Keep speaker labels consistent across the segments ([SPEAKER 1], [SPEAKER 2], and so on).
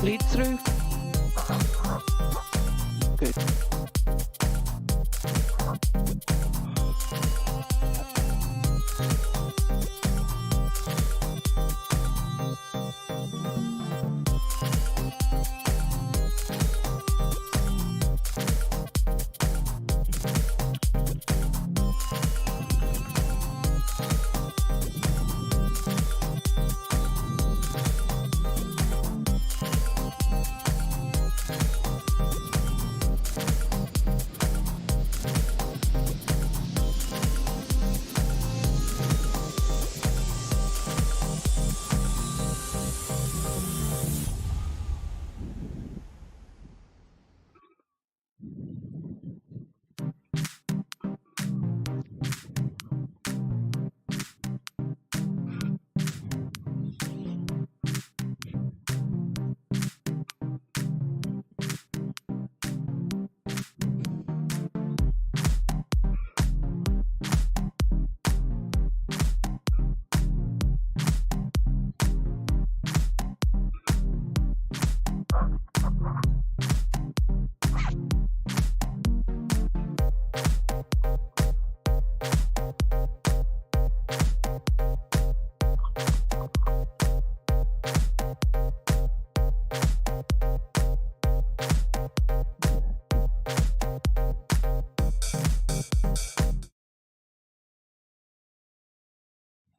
[SPEAKER 1] bleed through? Good.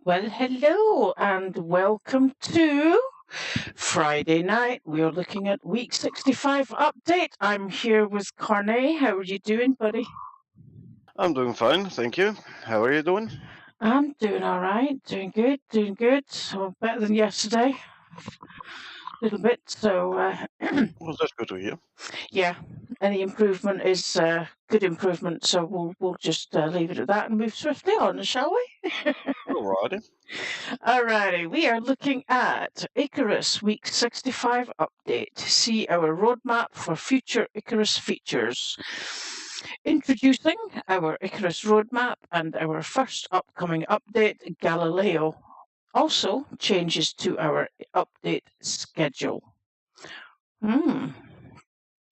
[SPEAKER 1] Well, hello and welcome to Friday night. We are looking at week 65 update. I'm here with Carney. How are you doing, buddy?
[SPEAKER 2] I'm doing fine, thank you. How are you doing?
[SPEAKER 1] I'm doing all right. Doing good. So better than yesterday. A little bit. So,
[SPEAKER 2] Well, that's good to hear.
[SPEAKER 1] yeah, any improvement is good improvement. So we'll just leave it at that and move swiftly on, shall we?
[SPEAKER 2] Alrighty.
[SPEAKER 1] Alrighty, we are looking at Icarus Week 65 update. See our roadmap for future Icarus features. Introducing our Icarus roadmap and our first upcoming update, Galileo. Also changes to our update schedule.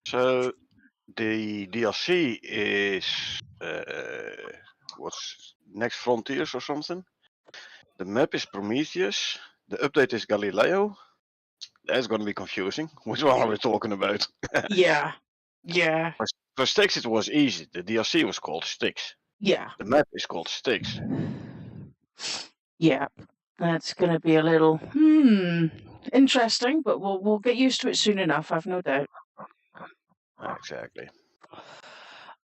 [SPEAKER 2] So the DLC is what's Next Frontiers or something. The map is Prometheus. The update is Galileo. That's going to be confusing. Which one are we talking about?
[SPEAKER 1] Yeah.
[SPEAKER 2] For Styx it was easy. The DLC was called Styx.
[SPEAKER 1] Yeah.
[SPEAKER 2] The map is called Styx.
[SPEAKER 1] Yeah. That's going to be a little interesting, but we'll get used to it soon enough. I've no doubt.
[SPEAKER 2] Exactly.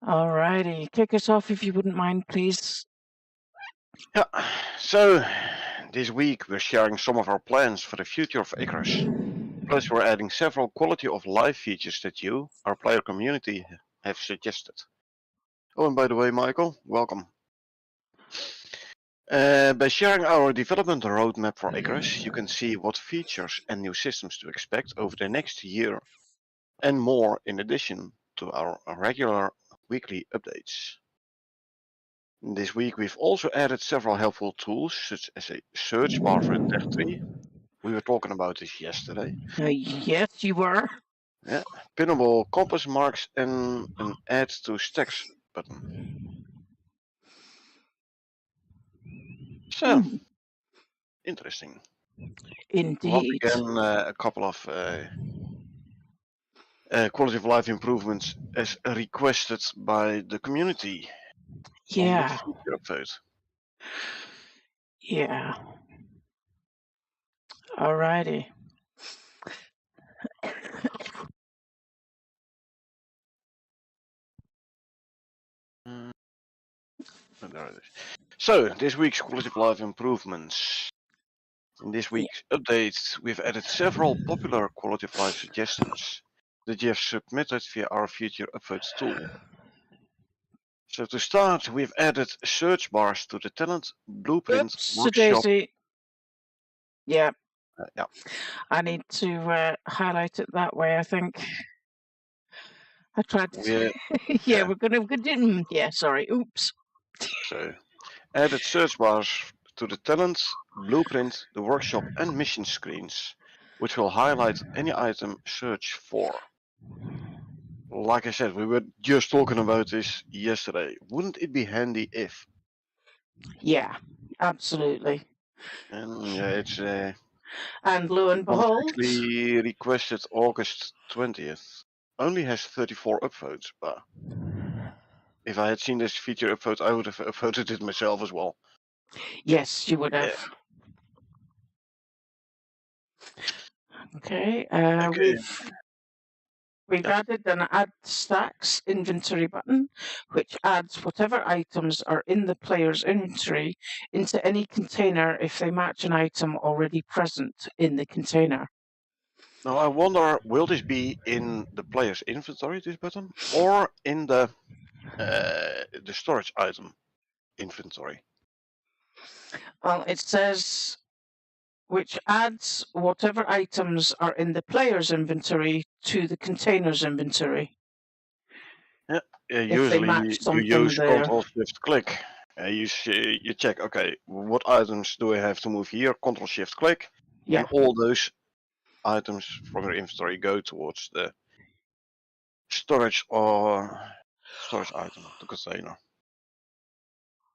[SPEAKER 1] Alrighty, kick us off if you wouldn't mind, please.
[SPEAKER 2] Yeah. So this week we're sharing some of our plans for the future of Icarus. Plus we're adding several quality of life features that you, our player community, have suggested. Oh, and by the way, Michael, welcome. By sharing our development roadmap for Icarus, you can see what features and new systems to expect over the next year, and more in addition to our regular weekly updates. This week we've also added several helpful tools, such as a search bar for the tech tree. We were talking about this yesterday.
[SPEAKER 1] Yes, you were.
[SPEAKER 2] Yeah, pinnable compass marks and an add to stacks button. So, interesting.
[SPEAKER 1] Indeed.
[SPEAKER 2] Once again, a couple of quality of life improvements as requested by the community.
[SPEAKER 1] Yeah.
[SPEAKER 2] On the upvote.
[SPEAKER 1] Yeah. Alrighty.
[SPEAKER 2] There it is. So, this week's quality of life improvements. In this week's update, we've added several popular quality of life suggestions that you have submitted via our future upvote tool. So to start, we've added search bars to the talent blueprint workshop.
[SPEAKER 1] Daisy. Yeah.
[SPEAKER 2] Yeah.
[SPEAKER 1] I need to highlight it that way, I think. I tried to. Yeah, we're going to. Yeah, sorry. Oops.
[SPEAKER 2] So, added search bars to the talent, blueprint, the workshop, and mission screens. which will highlight any item search for. Like I said, we were just talking about this yesterday. Wouldn't it be handy if?
[SPEAKER 1] Yeah, absolutely.
[SPEAKER 2] And yeah, it's
[SPEAKER 1] And lo and
[SPEAKER 2] one
[SPEAKER 1] behold,
[SPEAKER 2] actually requested August 20th. Only has 34 upvotes, but if I had seen this feature upvote, I would have upvoted it myself as well.
[SPEAKER 1] yes, you would
[SPEAKER 2] Yeah.
[SPEAKER 1] have. Okay,
[SPEAKER 2] Okay.
[SPEAKER 1] we've
[SPEAKER 2] Yeah.
[SPEAKER 1] added an add stacks inventory button, which adds whatever items are in the player's inventory into any container if they match an item already present in the container.
[SPEAKER 2] Now I wonder, will this be in the player's inventory, this button, or in the storage item inventory?
[SPEAKER 1] Well, it says which adds whatever items are in the player's inventory to the container's inventory.
[SPEAKER 2] Yeah.
[SPEAKER 1] If they
[SPEAKER 2] Usually
[SPEAKER 1] match
[SPEAKER 2] you
[SPEAKER 1] something
[SPEAKER 2] use
[SPEAKER 1] there.
[SPEAKER 2] Control Shift Click. You check, okay, what items do I have to move here? Control Shift Click, and
[SPEAKER 1] Yeah,
[SPEAKER 2] all those items from your inventory go towards the storage or storage item, the container.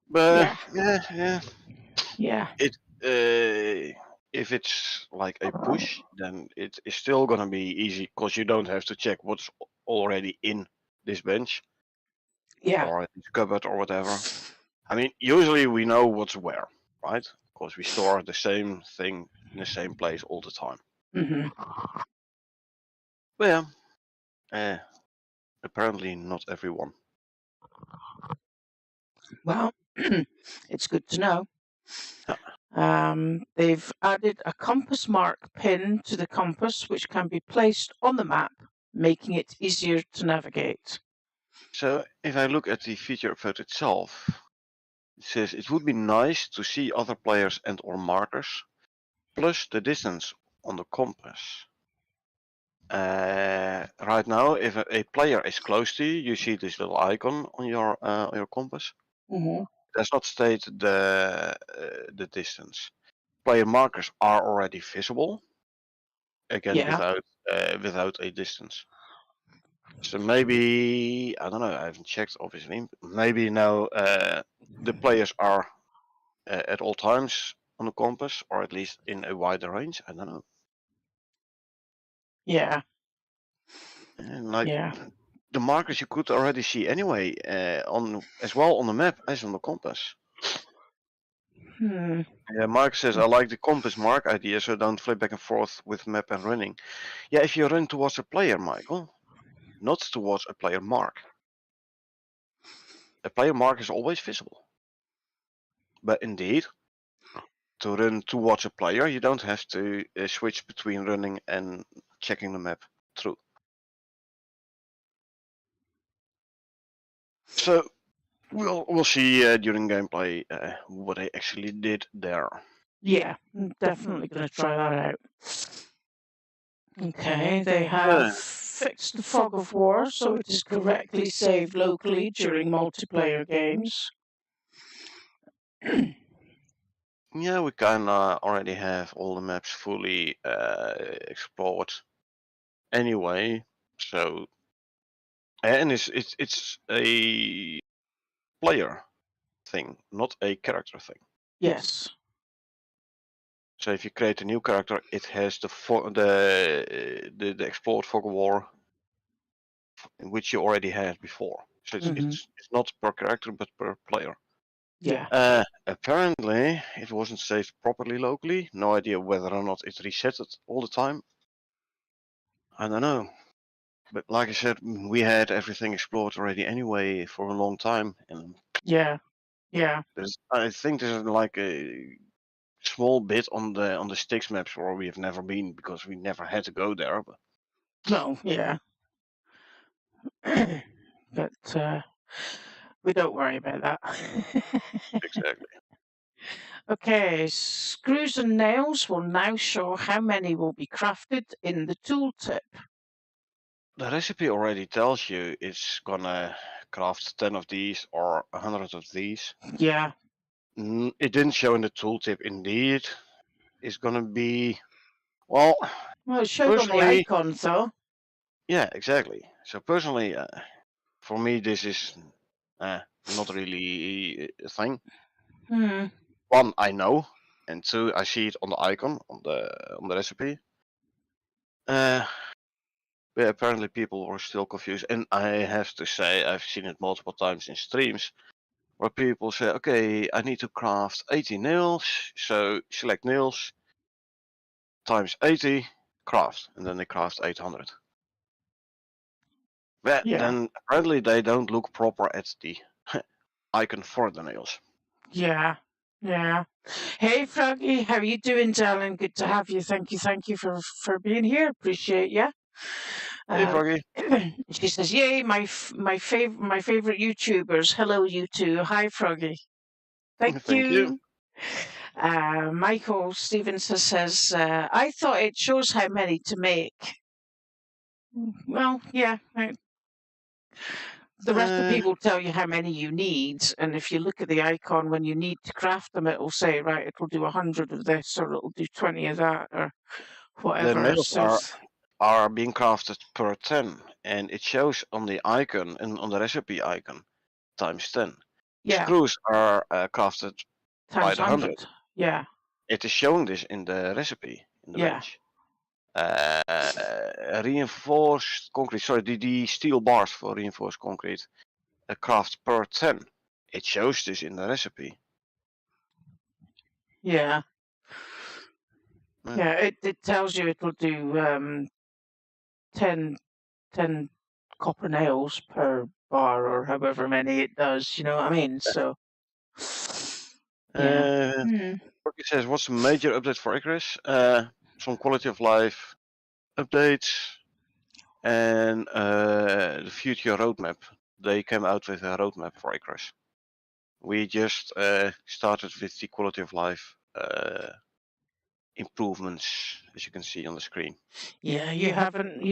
[SPEAKER 2] But
[SPEAKER 1] yeah,
[SPEAKER 2] yeah,
[SPEAKER 1] yeah,
[SPEAKER 2] it if it's like a push, then it is still gonna be easy because you don't have to check what's already in this bench
[SPEAKER 1] yeah.
[SPEAKER 2] or this cupboard or whatever. I mean, usually we know what's where, right? Because we store the same thing in the same place all the time.
[SPEAKER 1] Hmm.
[SPEAKER 2] But yeah, apparently not everyone.
[SPEAKER 1] Well, it's good to know.
[SPEAKER 2] Yeah.
[SPEAKER 1] They've added a compass mark pin to the compass, which can be placed on the map, making it easier to navigate.
[SPEAKER 2] So if I look at the feature upvote itself, it says it would be nice to see other players and or markers, plus the distance on the compass. Right now, if a player is close to you, you see this little icon on your compass.
[SPEAKER 1] Mm-hmm.
[SPEAKER 2] It does not state the distance. Player markers are already visible, again
[SPEAKER 1] Yeah,
[SPEAKER 2] without a distance. So maybe I don't know. I haven't checked, obviously. Maybe now the players are at all times on the compass, or at least in a wider range. I don't know.
[SPEAKER 1] yeah,
[SPEAKER 2] And like
[SPEAKER 1] yeah.
[SPEAKER 2] the markers you could already see anyway on as well on the map as on the compass.
[SPEAKER 1] Hmm.
[SPEAKER 2] Yeah, Mark says I like the compass mark idea, so don't flip back and forth with map and running. Yeah, if you run towards a player, Michael, not towards a player mark. A player mark is always visible. But indeed, to run towards a player, you don't have to switch between running and checking the map through. So we'll see during gameplay what I actually did there.
[SPEAKER 1] Yeah, I'm definitely going to try that out. Okay, they have
[SPEAKER 2] Uh,
[SPEAKER 1] fixed the fog of war so it is correctly saved locally during multiplayer games.
[SPEAKER 2] yeah, we kinda already have all the maps fully explored anyway. So and it's a player thing, not a character thing.
[SPEAKER 1] Yes.
[SPEAKER 2] So if you create a new character, it has the explored fog of war, which you already had before. So it's not per character but per player.
[SPEAKER 1] Yeah.
[SPEAKER 2] Apparently it wasn't saved properly locally. No idea whether or not it reset it all the time. I don't know. But like I said, we had everything explored already anyway for a long time, and
[SPEAKER 1] Yeah. Yeah.
[SPEAKER 2] I think there's like a small bit on the Styx maps where we have never been because we never had to go there. But
[SPEAKER 1] No, yeah. But we don't worry about that.
[SPEAKER 2] exactly,
[SPEAKER 1] Okay, screws and nails will now show how many will be crafted in the tooltip.
[SPEAKER 2] the recipe already tells you it's gonna craft 10 of these or 100 of these.
[SPEAKER 1] Yeah.
[SPEAKER 2] It didn't show in the tooltip. Indeed, it's gonna be well.
[SPEAKER 1] Well, it showed on the
[SPEAKER 2] Personally,
[SPEAKER 1] icons, though.
[SPEAKER 2] yeah, exactly. So personally, for me, this is not really a thing.
[SPEAKER 1] Hmm.
[SPEAKER 2] One, I know, and two, I see it on the icon on the recipe. Yeah, apparently people were still confused, and I have to say I've seen it multiple times in streams where people say, "Okay, I need to craft 80 nails, so select nails times 80, craft," and then they craft 800. But
[SPEAKER 1] Yeah.
[SPEAKER 2] then apparently they don't look proper at the icon for the nails.
[SPEAKER 1] Yeah. Yeah. Hey, Froggy, how are you doing, darling? Good to have you. Thank you for being here. Appreciate you.
[SPEAKER 2] Hey, Froggy.
[SPEAKER 1] She says, "Yay, my favorite YouTubers. Hello, you two. Hi, Froggy. Thank
[SPEAKER 2] Thank you.
[SPEAKER 1] you." Michael Stevenson says, "I thought it shows how many to make." Well, yeah. The recipe will tell you how many you need, and if you look at the icon when you need to craft them, it will say, right, it'll do 100 of this, or it'll do 20 of that, or
[SPEAKER 2] The
[SPEAKER 1] whatever.
[SPEAKER 2] nails
[SPEAKER 1] So,
[SPEAKER 2] are being crafted per 10, and it shows on the icon and on the recipe icon times 10.
[SPEAKER 1] yeah,
[SPEAKER 2] Screws are crafted by
[SPEAKER 1] times
[SPEAKER 2] the 100.
[SPEAKER 1] 100. Yeah,
[SPEAKER 2] It is showing this in the recipe in the
[SPEAKER 1] yeah,
[SPEAKER 2] bench. Reinforced concrete, sorry, the steel bars for reinforced concrete, craft per 10. It shows this in the recipe.
[SPEAKER 1] yeah.
[SPEAKER 2] Yeah.
[SPEAKER 1] Yeah, it tells you it'll do 10, 10 copper nails per bar, or however many it does, you know what I mean? So, yeah.
[SPEAKER 2] Uh, It says, what's the major update for Icarus? Some quality of life updates and the future roadmap. They came out with a roadmap for Icarus. We just started with the quality of life improvements, as you can see on the screen.
[SPEAKER 1] Yeah, you haven't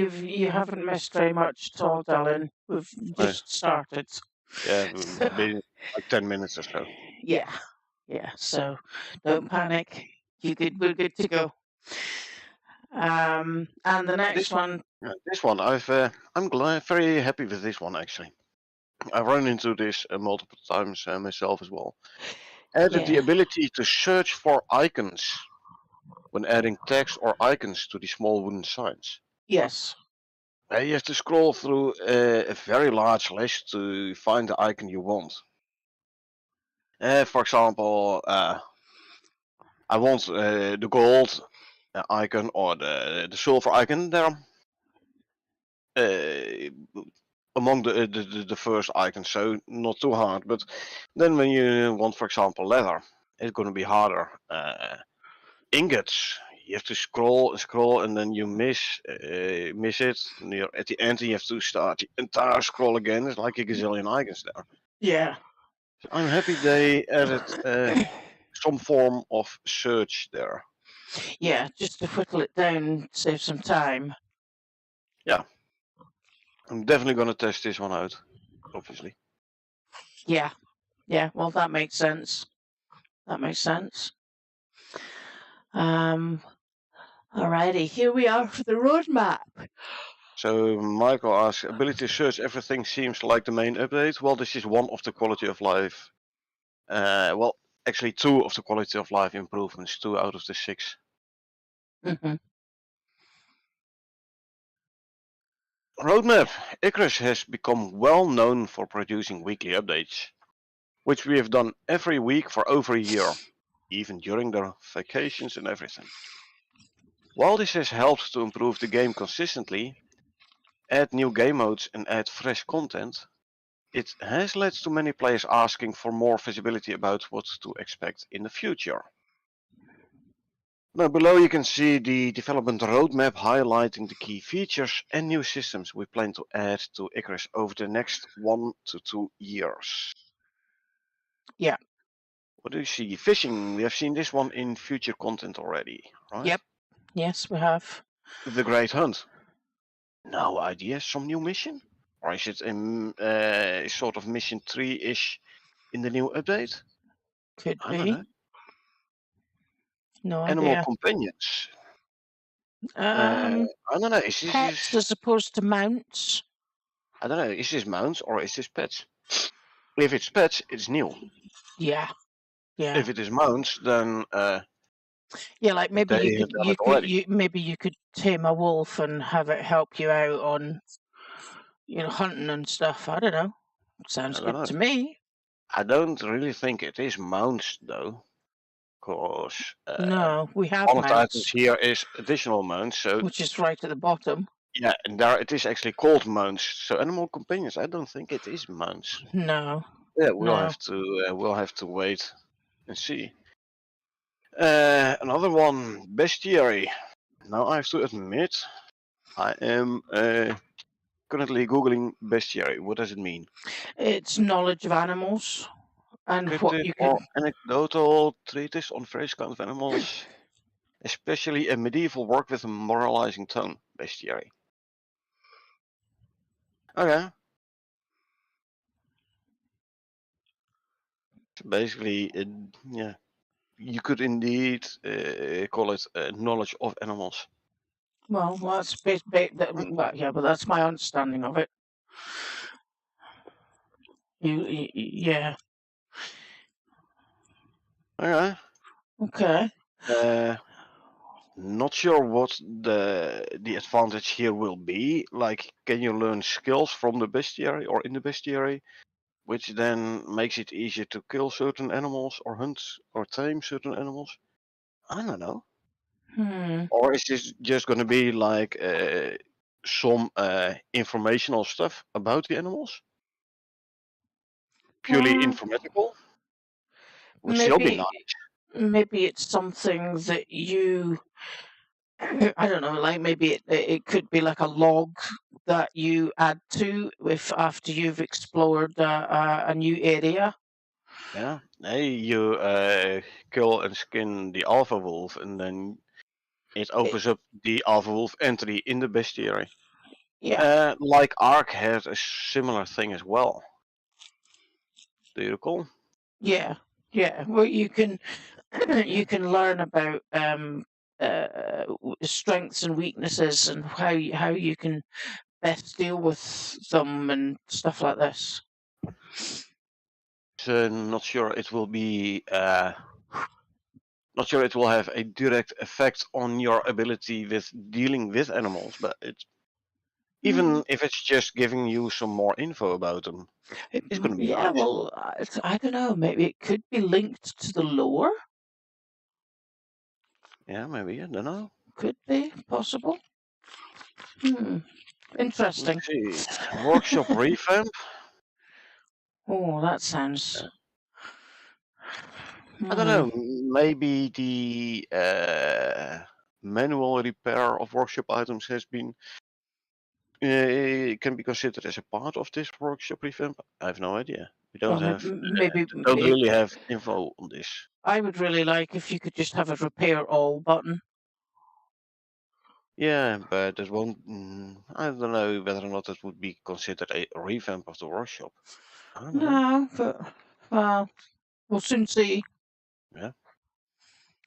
[SPEAKER 1] missed very much at all, darling. We've
[SPEAKER 2] Uh,
[SPEAKER 1] just started.
[SPEAKER 2] yeah,
[SPEAKER 1] So,
[SPEAKER 2] been like 10 minutes or so.
[SPEAKER 1] yeah, yeah. So don't panic. We're good to go. And the next one,
[SPEAKER 2] This one, I'm glad, very happy with this one actually. I've run into this multiple times myself as well. Added the
[SPEAKER 1] yeah,
[SPEAKER 2] ability to search for icons when adding text or icons to the small wooden signs.
[SPEAKER 1] yes,
[SPEAKER 2] You have to scroll through a very large list to find the icon you want. For example, I want the gold icon or the silver icon. They're among the first icons, so not too hard. But then when you want, for example, leather, it's going to be harder. Ingots, you have to scroll and scroll, and then you miss it. And you're at the end, and you have to start the entire scroll again. It's like a gazillion icons there.
[SPEAKER 1] yeah,
[SPEAKER 2] So I'm happy they added some form of search there.
[SPEAKER 1] yeah. Just to whittle it down, save some time.
[SPEAKER 2] Yeah, I'm definitely going to test this one out, obviously.
[SPEAKER 1] Yeah, yeah. Well, that makes sense. That makes sense. Alrighty, here we are for the roadmap.
[SPEAKER 2] So Michael asks, ability to search everything seems like the main update. Well, this is one of the quality of life. Well, actually two of the quality of life improvements, 2 out of the 6.
[SPEAKER 1] Mm-hmm.
[SPEAKER 2] Roadmap. Icarus has become well known for producing weekly updates, which we have done every week for over a year, even during the vacations and everything. While this has helped to improve the game consistently, add new game modes and add fresh content, it has led to many players asking for more visibility about what to expect in the future. Now below you can see the development roadmap highlighting the key features and new systems we plan to add to Icarus over the next 1 to 2 years.
[SPEAKER 1] Yeah.
[SPEAKER 2] What do you see? Fishing, we have seen this one in future content already, right?
[SPEAKER 1] Yep. Yes, we have.
[SPEAKER 2] The Great Hunt. No idea, some new mission? Or is it a sort of mission 3-ish in the new update?
[SPEAKER 1] Could
[SPEAKER 2] I don't
[SPEAKER 1] be.
[SPEAKER 2] know.
[SPEAKER 1] No
[SPEAKER 2] Animal
[SPEAKER 1] idea.
[SPEAKER 2] companions.
[SPEAKER 1] Um,
[SPEAKER 2] I don't know. Is this
[SPEAKER 1] Pets as opposed to mounts.
[SPEAKER 2] I don't know. Is this mounts or is this pets? If it's pets, it's new.
[SPEAKER 1] Yeah, yeah,
[SPEAKER 2] If it is mounts, then
[SPEAKER 1] yeah. Like maybe
[SPEAKER 2] they have done it already.
[SPEAKER 1] maybe you could tame a wolf and have it help you out on hunting and stuff. I don't know. Sounds
[SPEAKER 2] I don't
[SPEAKER 1] good
[SPEAKER 2] know.
[SPEAKER 1] to me.
[SPEAKER 2] I don't really think it is mounts though, because
[SPEAKER 1] No, we have
[SPEAKER 2] one of the items
[SPEAKER 1] mounts,
[SPEAKER 2] here is additional mounts. So
[SPEAKER 1] which is right at the bottom.
[SPEAKER 2] yeah, and there it is actually called mounts. So animal companions, I don't think it is mounts.
[SPEAKER 1] No,
[SPEAKER 2] Yeah,
[SPEAKER 1] no.
[SPEAKER 2] we'll have to wait and see. Another one, bestiary. Now I have to admit, I am currently googling bestiary. What does it mean?
[SPEAKER 1] It's knowledge of animals and what
[SPEAKER 2] Descriptive
[SPEAKER 1] you
[SPEAKER 2] or
[SPEAKER 1] can.
[SPEAKER 2] anecdotal treatise on various kinds of animals, especially a medieval work with a moralizing tone. Bestiary. Okay. So basically, yeah, you could indeed call it knowledge of animals.
[SPEAKER 1] Well, that's yeah, but that's my understanding of it. Yeah.
[SPEAKER 2] Okay.
[SPEAKER 1] Okay.
[SPEAKER 2] Uh, Not sure what the advantage here will be. Like, can you learn skills from the bestiary or in the bestiary, which then makes it easier to kill certain animals or hunt or tame certain animals? I don't know.
[SPEAKER 1] Hmm.
[SPEAKER 2] Or is this just going to be like some informational stuff about the animals? Purely
[SPEAKER 1] Well,
[SPEAKER 2] informatical? Would still be
[SPEAKER 1] maybe
[SPEAKER 2] nice.
[SPEAKER 1] maybe it's something that you. I don't know. Like maybe it could be like a log that you add to if after you've explored a new area.
[SPEAKER 2] Yeah. Hey, you kill and skin the alpha wolf, and then it
[SPEAKER 1] It,
[SPEAKER 2] opens up the alpha wolf entry in the bestiary.
[SPEAKER 1] yeah.
[SPEAKER 2] Like Ark has a similar thing as well. Do you recall?
[SPEAKER 1] Yeah. Yeah. Well, you can you can learn about strengths and weaknesses and how you can best deal with them and stuff like this.
[SPEAKER 2] So not sure it will be. Not sure it will have a direct effect on your ability with dealing with animals, but it's even if it's just giving you some more info about them, it's going to be
[SPEAKER 1] Yeah,
[SPEAKER 2] nice.
[SPEAKER 1] well, I don't know. Maybe it could be linked to the lore.
[SPEAKER 2] Yeah, maybe. I don't know.
[SPEAKER 1] Could be possible. Hmm.
[SPEAKER 2] Let's
[SPEAKER 1] Interesting.
[SPEAKER 2] see. Workshop revamp.
[SPEAKER 1] Oh, that sounds.
[SPEAKER 2] I don't
[SPEAKER 1] Hmm.
[SPEAKER 2] know. Maybe the manual repair of workshop items has been can be considered as a part of this workshop revamp. I have no idea. We
[SPEAKER 1] Well, maybe
[SPEAKER 2] don't really have info on this.
[SPEAKER 1] I would really like if you could just have a repair all button.
[SPEAKER 2] Yeah, but that won't. I don't know whether or not that would be considered a revamp of the workshop. I don't know.
[SPEAKER 1] No, but well, we'll soon see.
[SPEAKER 2] Yeah.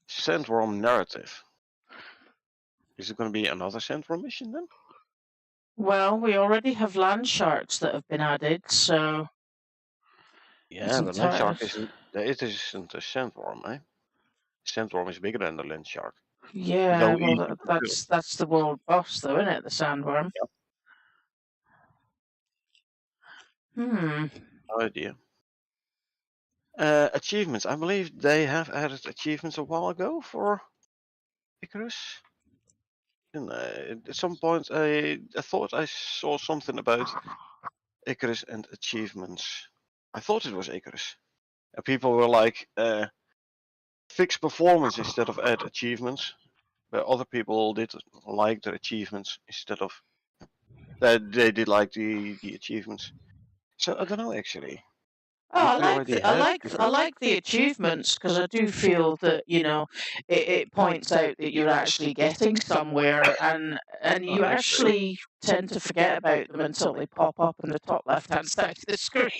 [SPEAKER 2] Sandworm narrative. Is it going to be another Sandworm mission then?
[SPEAKER 1] Well, we already have land sharks that have been added, so it's
[SPEAKER 2] Yeah, the land
[SPEAKER 1] entire.
[SPEAKER 2] shark isn't. It isn't a sandworm, eh? Sandworm is bigger than the land shark,
[SPEAKER 1] Yeah,
[SPEAKER 2] though
[SPEAKER 1] well,
[SPEAKER 2] easy to kill.
[SPEAKER 1] that's the world boss, though, isn't it? The sandworm.
[SPEAKER 2] Yeah,
[SPEAKER 1] Hmm.
[SPEAKER 2] no idea. Achievements. I believe they have added achievements a while ago for Icarus. And, at some point, I thought I saw something about Icarus and achievements. I thought it was Icarus. And people were like, fix performance instead of add achievements. But other people did like their achievements instead of they did like the achievements. So I don't know actually
[SPEAKER 1] Oh,
[SPEAKER 2] if we already have
[SPEAKER 1] I
[SPEAKER 2] different.
[SPEAKER 1] like the achievements because I do feel that it points out that you're actually getting somewhere, and
[SPEAKER 2] Oh,
[SPEAKER 1] you
[SPEAKER 2] actually,
[SPEAKER 1] actually tend to forget about them until they pop up in the top left hand side of the screen.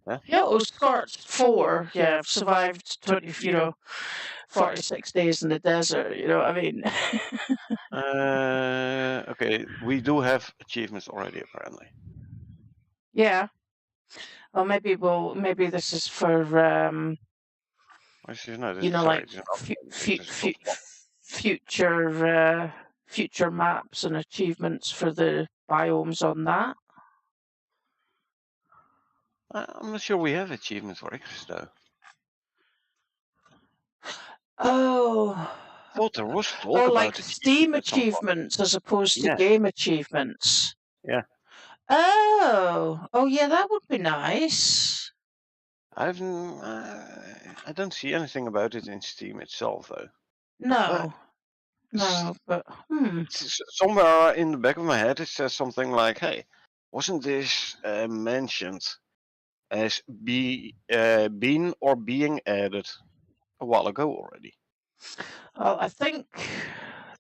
[SPEAKER 2] yeah.
[SPEAKER 1] Yeah, oh, Scorched 4. Yeah, I've survived 20. 46 days in the desert, you know what I mean?
[SPEAKER 2] Okay, we do have achievements already, apparently.
[SPEAKER 1] Yeah. Or maybe this is for
[SPEAKER 2] This is not
[SPEAKER 1] you know,
[SPEAKER 2] necessary.
[SPEAKER 1] like
[SPEAKER 2] It's an update. It's still small.
[SPEAKER 1] future maps and achievements for the biomes on that.
[SPEAKER 2] I'm not sure we have achievements for Icarus, though.
[SPEAKER 1] Oh.
[SPEAKER 2] I thought there was talk
[SPEAKER 1] Oh,
[SPEAKER 2] about
[SPEAKER 1] like
[SPEAKER 2] achievements
[SPEAKER 1] Steam
[SPEAKER 2] at some point.
[SPEAKER 1] achievements as opposed to
[SPEAKER 2] Yes.
[SPEAKER 1] game achievements.
[SPEAKER 2] Yeah.
[SPEAKER 1] Oh, yeah, that would be nice.
[SPEAKER 2] I don't see anything about it in Steam itself, though. But
[SPEAKER 1] But
[SPEAKER 2] somewhere in the back of my head, it says something like, "Hey, wasn't this mentioned as been or being added a while ago already?"
[SPEAKER 1] well, I think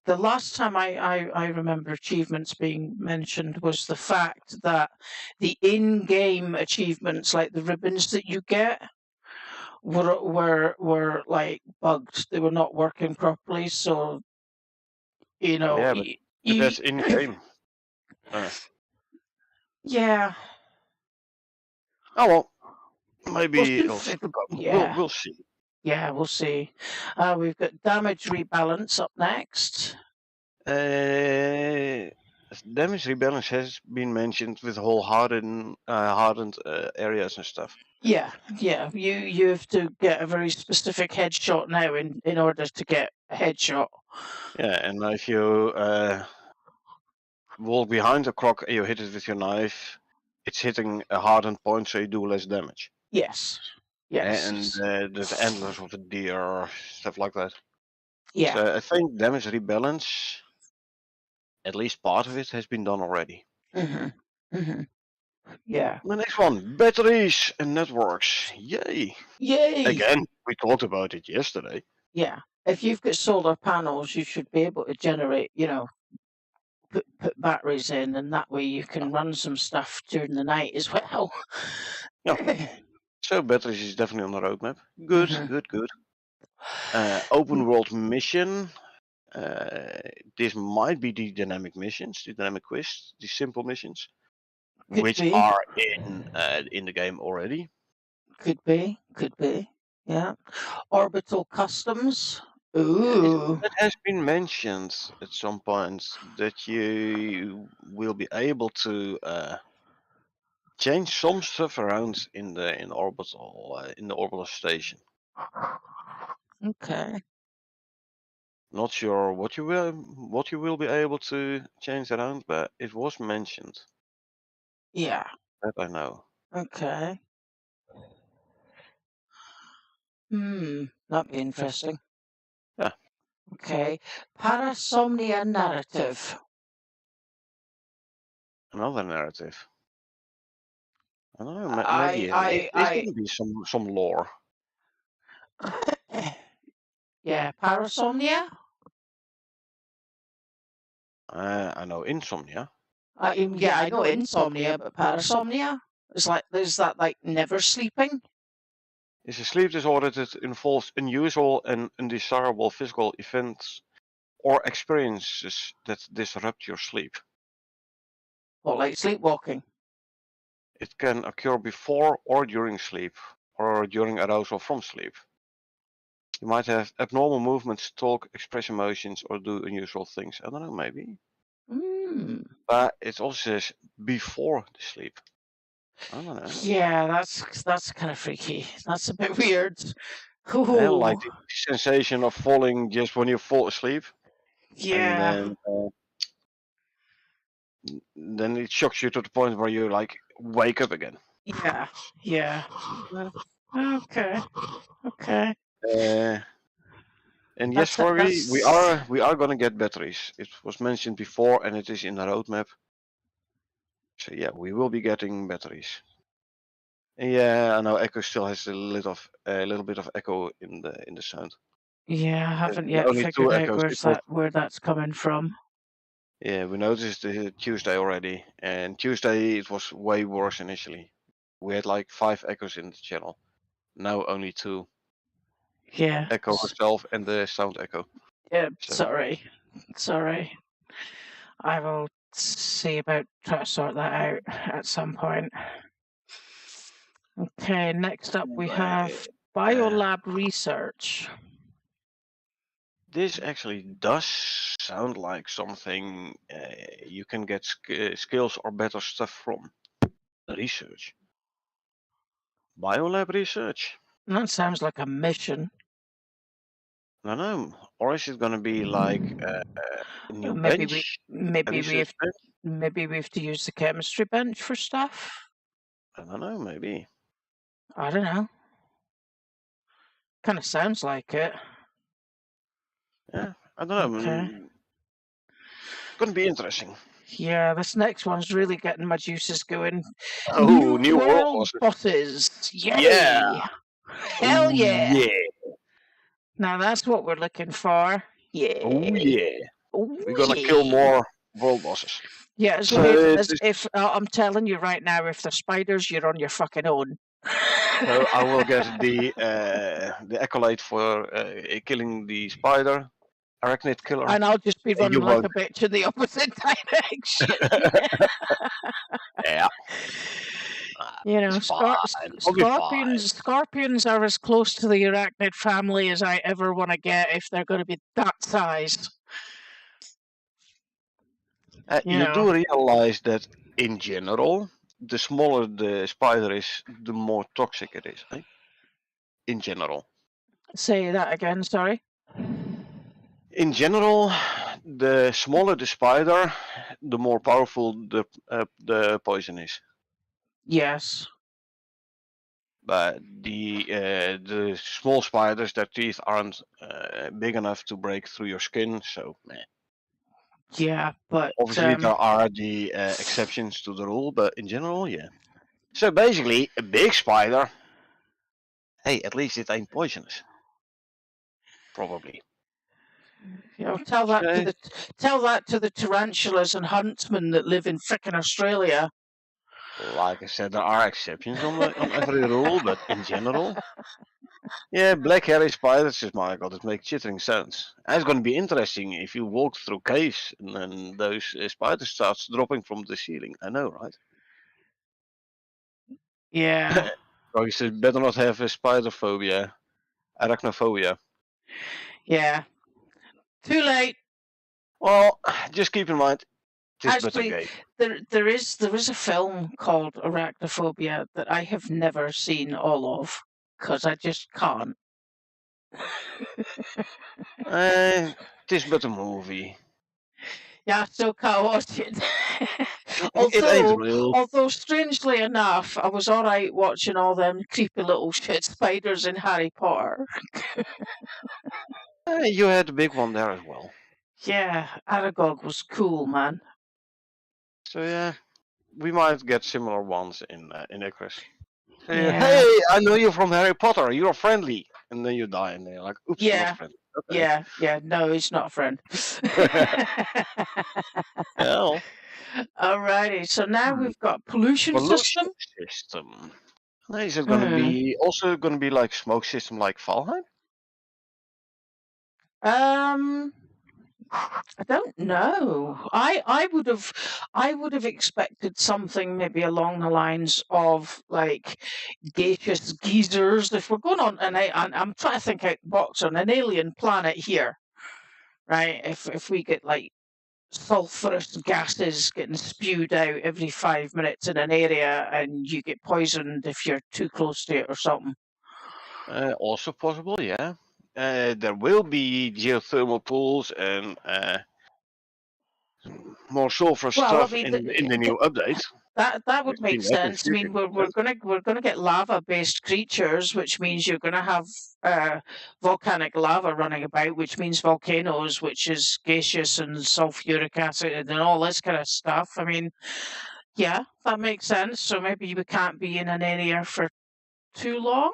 [SPEAKER 1] the last time I remember achievements being mentioned was the fact that the in-game achievements, like the ribbons that you get, were like bugged. They were not working properly. So you know,
[SPEAKER 2] Yeah, but that's in game.
[SPEAKER 1] yeah.
[SPEAKER 2] Oh well,
[SPEAKER 1] We'll
[SPEAKER 2] maybe
[SPEAKER 1] see
[SPEAKER 2] it'll
[SPEAKER 1] if
[SPEAKER 2] still
[SPEAKER 1] it'll,
[SPEAKER 2] come.
[SPEAKER 1] yeah,
[SPEAKER 2] We'll see.
[SPEAKER 1] yeah, we'll see. We've got damage rebalance up next.
[SPEAKER 2] Damage rebalance has been mentioned with whole hardened areas and stuff.
[SPEAKER 1] Yeah. You have to get a very specific headshot now in order to get a headshot.
[SPEAKER 2] Yeah, and if you walk behind a croc and you hit it with your knife, it's hitting a hardened point, so you do less damage.
[SPEAKER 1] Yes.
[SPEAKER 2] And the antlers of the deer, stuff like that.
[SPEAKER 1] Yeah.
[SPEAKER 2] So I think damage rebalance, at least part of it, has been done already.
[SPEAKER 1] Yeah.
[SPEAKER 2] The next one, batteries and networks. Yay!
[SPEAKER 1] Yay!
[SPEAKER 2] Again, we talked about it yesterday.
[SPEAKER 1] Yeah. If you've got solar panels, you should be able to generate, put batteries in, and that way you can run some stuff during the night as well.
[SPEAKER 2] Yeah. So batteries is definitely on the roadmap. Good. Open world mission. This might be the dynamic missions, the dynamic quests, the simple missions, which are in the game already.
[SPEAKER 1] Could be. Yeah. Orbital customs.
[SPEAKER 2] Yeah,
[SPEAKER 1] Ooh.
[SPEAKER 2] that has been mentioned at some point that you will be able to change some stuff around in the orbital station.
[SPEAKER 1] Okay.
[SPEAKER 2] Not sure what you will be able to change around, but it was mentioned.
[SPEAKER 1] Yeah.
[SPEAKER 2] That I know.
[SPEAKER 1] Okay. That'd be interesting.
[SPEAKER 2] Yeah.
[SPEAKER 1] Okay. Parasomnia narrative.
[SPEAKER 2] Another narrative. I don't know. Maybe it's going to be some lore.
[SPEAKER 1] Yeah, parasomnia.
[SPEAKER 2] I know insomnia.
[SPEAKER 1] Yeah, I know insomnia, but parasomnia is that like never sleeping?
[SPEAKER 2] It's a sleep disorder that involves unusual and undesirable physical events or experiences that disrupt your sleep.
[SPEAKER 1] What, like sleepwalking?
[SPEAKER 2] It can occur before or during sleep, or during arousal from sleep. You might have abnormal movements, talk, express emotions, or do unusual things. I don't know, maybe. But it also says before the sleep. I don't know.
[SPEAKER 1] Yeah, that's kind of freaky. That's a bit weird.
[SPEAKER 2] I like the sensation of falling just when you fall asleep.
[SPEAKER 1] Yeah.
[SPEAKER 2] And then it shocks you to the point where you like wake up again.
[SPEAKER 1] Yeah. Okay.
[SPEAKER 2] And yes, Fergie, we are gonna get batteries. It was mentioned before, and it is in the roadmap. So yeah, we will be getting batteries. And yeah, I know Echo still has a little bit of echo in the sound.
[SPEAKER 1] Yeah, I haven't
[SPEAKER 2] There are
[SPEAKER 1] yet
[SPEAKER 2] only two
[SPEAKER 1] figured out
[SPEAKER 2] echoes.
[SPEAKER 1] where that's coming from.
[SPEAKER 2] Yeah, we noticed Tuesday already, and Tuesday it was way worse initially. We had like 5 echoes in the channel. Now only 2.
[SPEAKER 1] Yeah.
[SPEAKER 2] Echo herself and the sound echo.
[SPEAKER 1] Yeah.
[SPEAKER 2] So
[SPEAKER 1] Sorry. I will see about trying to sort that out at some point. Okay, next up we have biolab research.
[SPEAKER 2] this actually does sound like something you can get skills or better stuff from. Research. Biolab research.
[SPEAKER 1] That sounds like a mission.
[SPEAKER 2] I don't know. Or is it going to be like a new
[SPEAKER 1] Maybe we
[SPEAKER 2] bench? A
[SPEAKER 1] maybe we
[SPEAKER 2] research
[SPEAKER 1] have
[SPEAKER 2] bench?
[SPEAKER 1] maybe we have to use the chemistry bench for stuff.
[SPEAKER 2] I don't know, maybe.
[SPEAKER 1] I don't know. Kind of sounds like it.
[SPEAKER 2] Yeah, I don't know.
[SPEAKER 1] Okay.
[SPEAKER 2] Going to be interesting.
[SPEAKER 1] Yeah, this next one's really getting my juices going.
[SPEAKER 2] Oh, new world
[SPEAKER 1] world
[SPEAKER 2] bosses.
[SPEAKER 1] bosses.
[SPEAKER 2] Yeah.
[SPEAKER 1] Yay! Hell
[SPEAKER 2] Oh,
[SPEAKER 1] yeah!
[SPEAKER 2] yeah.
[SPEAKER 1] Now that's what we're looking for. Yeah.
[SPEAKER 2] Oh, yeah.
[SPEAKER 1] Oh,
[SPEAKER 2] We're going to
[SPEAKER 1] yeah.
[SPEAKER 2] kill more world bosses.
[SPEAKER 1] Yeah,
[SPEAKER 2] So
[SPEAKER 1] if I'm telling you right now, if they're spiders, you're on your fucking own.
[SPEAKER 2] So I will get the accolade for killing the spider, arachnid killer.
[SPEAKER 1] And I'll just be
[SPEAKER 2] And
[SPEAKER 1] running
[SPEAKER 2] you
[SPEAKER 1] like
[SPEAKER 2] won't.
[SPEAKER 1] a bitch in the opposite direction.
[SPEAKER 2] Yeah.
[SPEAKER 1] You know,
[SPEAKER 2] It's fine. We'll be fine.
[SPEAKER 1] scorpions are as close to the arachnid family as I ever want to get if they're going to be that size.
[SPEAKER 2] You do realize that in general, the smaller the spider is, the more toxic it is. Eh? In general.
[SPEAKER 1] Say that again, sorry.
[SPEAKER 2] In general, the smaller the spider, the more powerful the poison is.
[SPEAKER 1] Yes.
[SPEAKER 2] But the small spiders, their teeth aren't big enough to break through your skin, so meh.
[SPEAKER 1] Yeah, but
[SPEAKER 2] Obviously there are the exceptions to the rule, but in general, yeah. So basically, a big spider. Hey, at least it ain't poisonous. Probably.
[SPEAKER 1] you know, tell that to the tarantulas and huntsmen that live in frickin' Australia.
[SPEAKER 2] Like I said, there are exceptions on every rule, but in general, yeah, black hairy spiders, just my god, it makes chittering sounds. And it's going to be interesting if you walk through caves and then those spiders starts dropping from the ceiling. I know, right?
[SPEAKER 1] Yeah.
[SPEAKER 2] So you should better not have a spider phobia, arachnophobia.
[SPEAKER 1] Yeah. Too late.
[SPEAKER 2] Well, just keep in mind, it's but a
[SPEAKER 1] Actually,
[SPEAKER 2] game.
[SPEAKER 1] there is a film called Arachnophobia that I have never seen all of because I just can't.
[SPEAKER 2] It's but a movie.
[SPEAKER 1] Yeah, I still can't watch it.
[SPEAKER 2] It ain't real.
[SPEAKER 1] although strangely enough, I was all right watching all them creepy little shit spiders in Harry Potter.
[SPEAKER 2] You had the big one there as well.
[SPEAKER 1] Yeah, Aragog was cool, man.
[SPEAKER 2] So yeah, we might get similar ones in Icarus.
[SPEAKER 1] Yeah.
[SPEAKER 2] Hey, I know you from Harry Potter. You're friendly, and then you die, and they're like, "Oops, you're
[SPEAKER 1] Yeah.
[SPEAKER 2] not friendly." Okay.
[SPEAKER 1] Yeah. No, he's not a friend.
[SPEAKER 2] Well,
[SPEAKER 1] Alrighty, so now we've got pollution system.
[SPEAKER 2] system. Is it going to be also going to be like smoke system like Valheim?
[SPEAKER 1] I don't know. I would have expected something maybe along the lines of like gaseous geysers. If we're going on, and I'm trying to think out the box on an alien planet here, right? If we get like sulfurous gases getting spewed out every 5 minutes in an area, and you get poisoned if you're too close to it or something.
[SPEAKER 2] Also possible, yeah. There will be geothermal pools and more sulfur stuff in the new update.
[SPEAKER 1] That would make sense. I mean, we're gonna get lava-based creatures, which means you're gonna have volcanic lava running about, which means volcanoes, which is gaseous and sulfuric acid and all this kind of stuff. I mean, yeah, that makes sense. So maybe we can't be in an area for too long.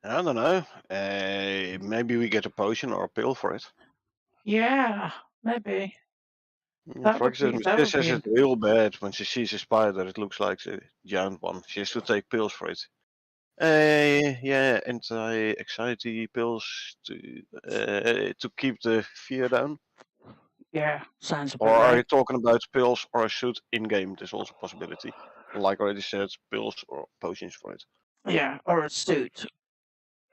[SPEAKER 2] I don't know. Maybe we get a potion or a pill for it.
[SPEAKER 1] Yeah, maybe. That
[SPEAKER 2] For
[SPEAKER 1] would be.
[SPEAKER 2] example,
[SPEAKER 1] That
[SPEAKER 2] she
[SPEAKER 1] would
[SPEAKER 2] says
[SPEAKER 1] be.
[SPEAKER 2] it's real bad when she sees a spider. It looks like a giant one. She has to take pills for it. Yeah, anti-anxiety pills to keep the fear down.
[SPEAKER 1] Yeah, sounds
[SPEAKER 2] Or
[SPEAKER 1] about
[SPEAKER 2] are you
[SPEAKER 1] right.
[SPEAKER 2] talking about pills or a suit in game? There's also a possibility. Like I already said, pills or potions for it.
[SPEAKER 1] Yeah, or a suit.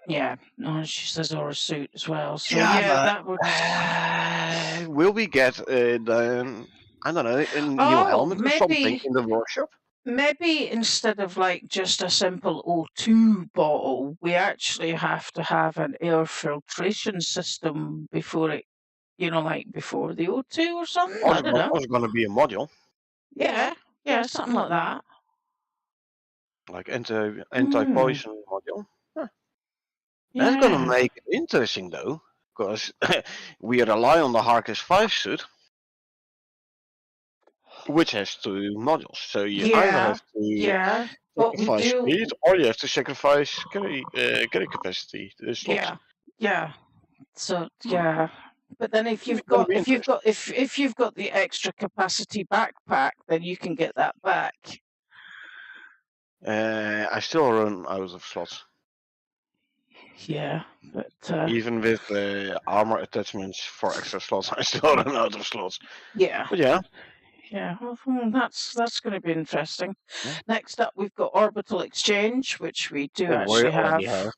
[SPEAKER 1] Yeah, no, she says or a suit as well. So
[SPEAKER 2] Yeah,
[SPEAKER 1] yeah,
[SPEAKER 2] but
[SPEAKER 1] that would.
[SPEAKER 2] will we get the I don't know a new
[SPEAKER 1] Oh,
[SPEAKER 2] helmet or something in the workshop?
[SPEAKER 1] maybe instead of like just a simple O2 bottle, we actually have to have an air filtration system before it, like before the O2 or something. I don't know.
[SPEAKER 2] Also going to be a module
[SPEAKER 1] Yeah, yeah, something like that.
[SPEAKER 2] like
[SPEAKER 1] Hmm.
[SPEAKER 2] poison module. Huh. That's going to
[SPEAKER 1] Yeah.
[SPEAKER 2] make it interesting though, because we rely on the Harkness 5 suit, which has two modules. So you either
[SPEAKER 1] Yeah.
[SPEAKER 2] have to
[SPEAKER 1] Yeah. But we
[SPEAKER 2] sacrifice
[SPEAKER 1] do.
[SPEAKER 2] speed, or you have to sacrifice carry capacity, the slots.
[SPEAKER 1] Yeah. Yeah. So
[SPEAKER 2] Hmm.
[SPEAKER 1] yeah. But then
[SPEAKER 2] It's going to be interesting.
[SPEAKER 1] if you've got the extra capacity backpack, then you can get that back.
[SPEAKER 2] I still run out of slots,
[SPEAKER 1] Yeah. But
[SPEAKER 2] even with armor attachments for extra slots. I still run out of slots.
[SPEAKER 1] yeah.
[SPEAKER 2] But yeah,
[SPEAKER 1] Yeah, well, that's going to be interesting.
[SPEAKER 2] yeah.
[SPEAKER 1] Next up, we've got orbital exchange, which we do
[SPEAKER 2] Oh, we
[SPEAKER 1] actually
[SPEAKER 2] already
[SPEAKER 1] have.
[SPEAKER 2] have.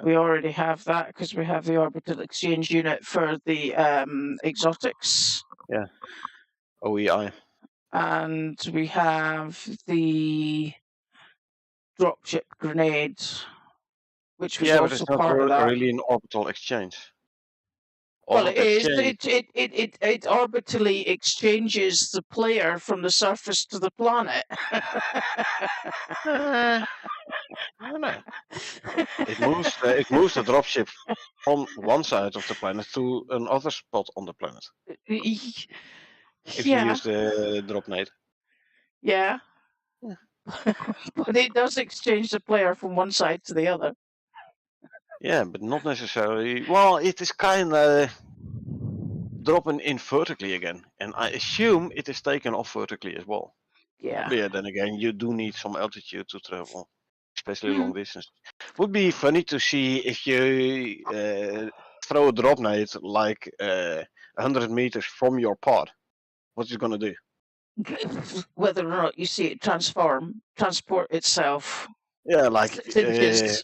[SPEAKER 1] We already have that because we have the orbital exchange unit for the exotics,
[SPEAKER 2] Yeah. OEI.
[SPEAKER 1] and we have the dropship grenade, which was
[SPEAKER 2] Yeah, but
[SPEAKER 1] also
[SPEAKER 2] it's not
[SPEAKER 1] part of that.
[SPEAKER 2] really an orbital exchange.
[SPEAKER 1] Well, it
[SPEAKER 2] Orbital
[SPEAKER 1] is.
[SPEAKER 2] exchange.
[SPEAKER 1] It orbitally exchanges the player from the surface to the planet.
[SPEAKER 2] I don't know. It moves the dropship from one side of the planet to another spot on the planet. If you
[SPEAKER 1] Yeah,
[SPEAKER 2] use the drop nade.
[SPEAKER 1] yeah.
[SPEAKER 2] Yeah.
[SPEAKER 1] But it does exchange the player from one side to the other.
[SPEAKER 2] Yeah, but not necessarily. Well, it is kind of dropping in vertically again, and I assume it is taken off vertically as well.
[SPEAKER 1] Yeah.
[SPEAKER 2] But yeah, then again, you do need some altitude to travel, especially
[SPEAKER 1] Hmm.
[SPEAKER 2] long distance. Would be funny to see if you throw a drop nade like 100 meters from your pod. What's it gonna do?
[SPEAKER 1] Whether or not you see it transport itself
[SPEAKER 2] Yeah,
[SPEAKER 1] in distance.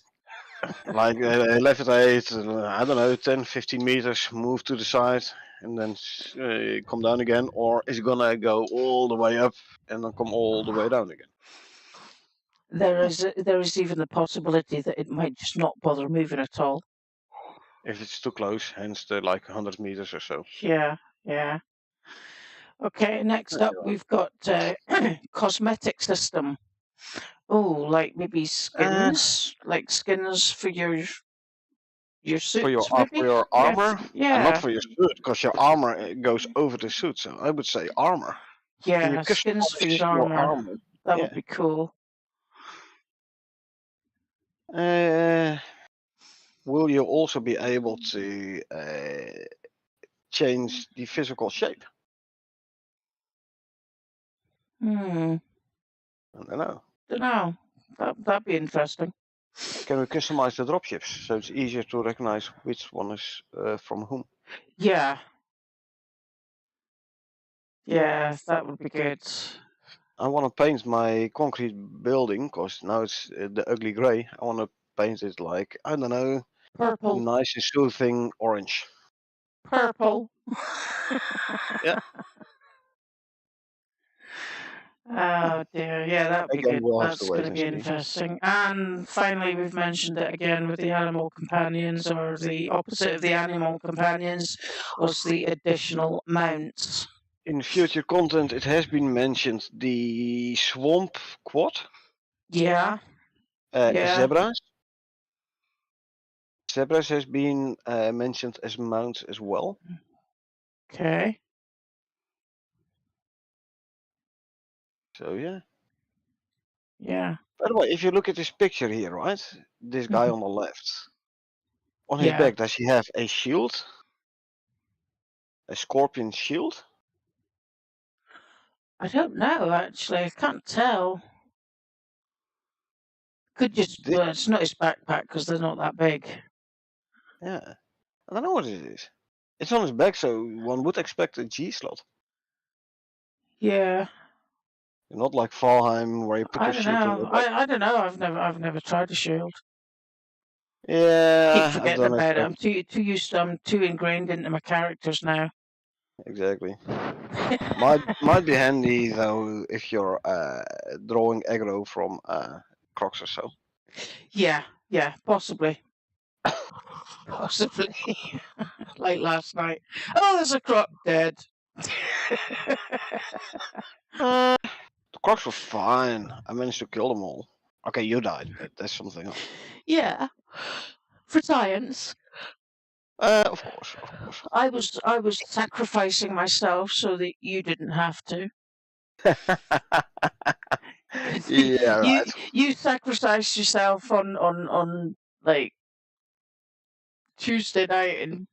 [SPEAKER 2] levitate. I don't know, 10, 15 meters, move to the side, and then come down again, or is it gonna go all the way up and then come all the way down again?
[SPEAKER 1] There is even the possibility that it might just not bother moving at all.
[SPEAKER 2] If it's too close, hence the like 100 meters or so.
[SPEAKER 1] Yeah, yeah. Okay, next up we've got cosmetic system. Oh, like maybe
[SPEAKER 2] Uh,
[SPEAKER 1] like skins for your suits,
[SPEAKER 2] for
[SPEAKER 1] maybe.
[SPEAKER 2] your
[SPEAKER 1] Yeah,
[SPEAKER 2] armor, and not
[SPEAKER 1] yeah,
[SPEAKER 2] for your suit, because your armor goes over the suit. So I would say armor. Can you
[SPEAKER 1] yeah. Skins for
[SPEAKER 2] customize
[SPEAKER 1] your
[SPEAKER 2] your
[SPEAKER 1] armor.
[SPEAKER 2] armor?
[SPEAKER 1] That would
[SPEAKER 2] Yeah.
[SPEAKER 1] be cool.
[SPEAKER 2] Uh, will you also be able to change the physical shape?
[SPEAKER 1] Hmm.
[SPEAKER 2] I don't know.
[SPEAKER 1] Don't know. That'd be interesting.
[SPEAKER 2] Can we customize the dropships so it's easier to recognize which one is from whom?
[SPEAKER 1] Yeah, yeah. That would be good.
[SPEAKER 2] I want to paint my concrete building because now it's the ugly gray. I want to paint it like, I don't know,
[SPEAKER 1] Purple.
[SPEAKER 2] nice and soothing orange.
[SPEAKER 1] Purple.
[SPEAKER 2] Yeah.
[SPEAKER 1] Oh dear, yeah, that'd be
[SPEAKER 2] Again,
[SPEAKER 1] good.
[SPEAKER 2] we'll have to
[SPEAKER 1] That's going
[SPEAKER 2] wait
[SPEAKER 1] to
[SPEAKER 2] and
[SPEAKER 1] be
[SPEAKER 2] see.
[SPEAKER 1] interesting. And finally, we've mentioned it again with the animal companions, or the opposite of the animal companions was the additional mounts.
[SPEAKER 2] In future content, it has been mentioned the swamp quad,
[SPEAKER 1] Yeah, yeah,
[SPEAKER 2] zebras. Zebras has been mentioned as mounts as well.
[SPEAKER 1] okay,
[SPEAKER 2] So yeah.
[SPEAKER 1] yeah,
[SPEAKER 2] By the way, if you look at this picture here, right? This guy on the left, on his
[SPEAKER 1] yeah.
[SPEAKER 2] back, does he have a shield? A scorpion shield?
[SPEAKER 1] I don't know actually. I can't tell. Could just, well, it's not his backpack because they're not that big.
[SPEAKER 2] Yeah, I don't know what it is. It's on his back, so one would expect a G slot.
[SPEAKER 1] Yeah,
[SPEAKER 2] Not like Valheim where you put
[SPEAKER 1] I
[SPEAKER 2] your
[SPEAKER 1] don't
[SPEAKER 2] shield on
[SPEAKER 1] know.
[SPEAKER 2] your back.
[SPEAKER 1] I don't know. I've never tried a shield. Keep
[SPEAKER 2] Yeah, I've
[SPEAKER 1] forgetting
[SPEAKER 2] done it.
[SPEAKER 1] about it. I'm too used to. I'm too ingrained into my characters now.
[SPEAKER 2] Exactly. Might be handy though if you're drawing aggro from crocs or so.
[SPEAKER 1] Yeah, possibly. Possibly. Like last night. Oh, there's a croc dead.
[SPEAKER 2] The crocs were fine. I managed to kill them all. Okay, you died, but that's something else.
[SPEAKER 1] Yeah. For science.
[SPEAKER 2] Of course, of course.
[SPEAKER 1] I was sacrificing myself so that you didn't have to.
[SPEAKER 2] Yeah, right.
[SPEAKER 1] You sacrificed yourself on like Tuesday night and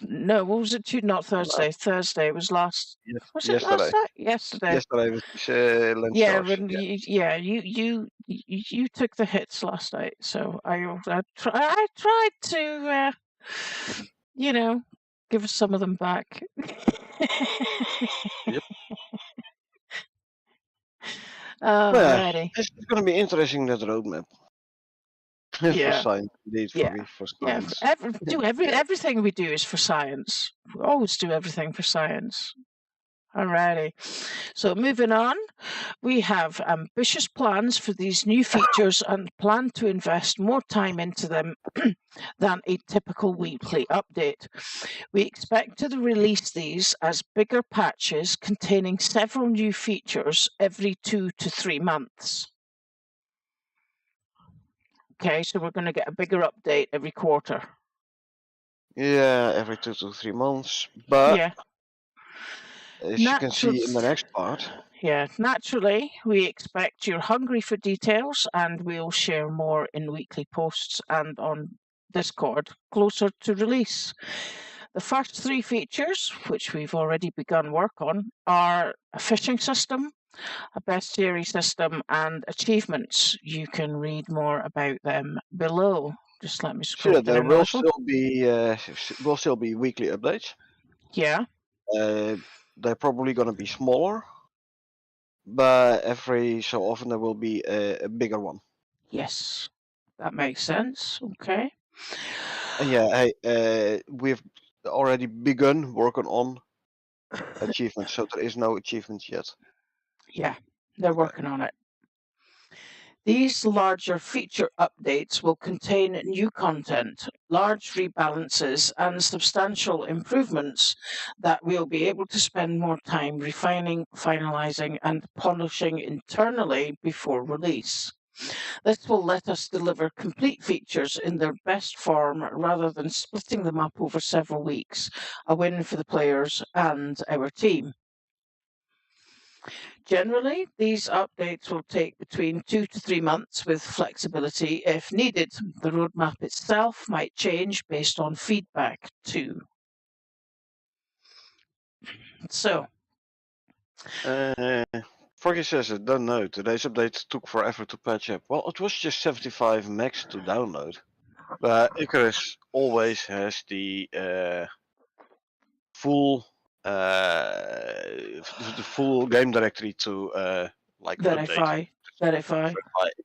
[SPEAKER 1] no, what was it? Not Thursday. Thursday. It was last. Was it last
[SPEAKER 2] Yesterday.
[SPEAKER 1] night? Yesterday.
[SPEAKER 2] Yesterday was lens
[SPEAKER 1] Yeah,
[SPEAKER 2] charge.
[SPEAKER 1] when you took the hits last night, so I tried to you know, give us some of them back.
[SPEAKER 2] Yep.
[SPEAKER 1] Alrighty.
[SPEAKER 2] It's going to be interesting, that roadmap. For
[SPEAKER 1] Yeah.
[SPEAKER 2] science, indeed,
[SPEAKER 1] Yeah.
[SPEAKER 2] for
[SPEAKER 1] Yeah.
[SPEAKER 2] science.
[SPEAKER 1] Everything we do is for science. We always do everything for science. Alrighty. So moving on, we have ambitious plans for these new features and plan to invest more time into them than a typical weekly update. We expect to release these as bigger patches containing several new features every 2 to 3 months. Okay, so we're going to get a bigger update every quarter.
[SPEAKER 2] Yeah, every 2 to 3 months. But
[SPEAKER 1] Yeah.
[SPEAKER 2] as you can see in the next part.
[SPEAKER 1] Yeah, naturally, we expect you're hungry for details, and we'll share more in weekly posts and on Discord closer to release. The first 3 features, which we've already begun work on, are a fishing system, a bestiary system, and achievements. You can read more about them below. Just let me scroll
[SPEAKER 2] Sure, there
[SPEAKER 1] down a
[SPEAKER 2] will
[SPEAKER 1] little.
[SPEAKER 2] still be weekly updates.
[SPEAKER 1] Yeah.
[SPEAKER 2] They're probably going to be smaller, but every so often there will be a bigger one.
[SPEAKER 1] Yes, that makes sense. Okay.
[SPEAKER 2] And yeah, we've already begun working on achievements, so there is no achievements yet.
[SPEAKER 1] Yeah, they're
[SPEAKER 2] Okay.
[SPEAKER 1] working on it. These larger feature updates will contain new content, large rebalances, and substantial improvements that we'll be able to spend more time refining, finalizing, and polishing internally before release. This will let us deliver complete features in their best form rather than splitting them up over several weeks, a win for the players and our team. Generally, these updates will take between 2 to 3 months with flexibility if needed. The roadmap itself might change based on feedback too. So,
[SPEAKER 2] Froggy says, I don't know. Today's update took forever to patch up. Well, it was just 75 megs to download. But Icarus always has the full the full game directory to like update.
[SPEAKER 1] verify.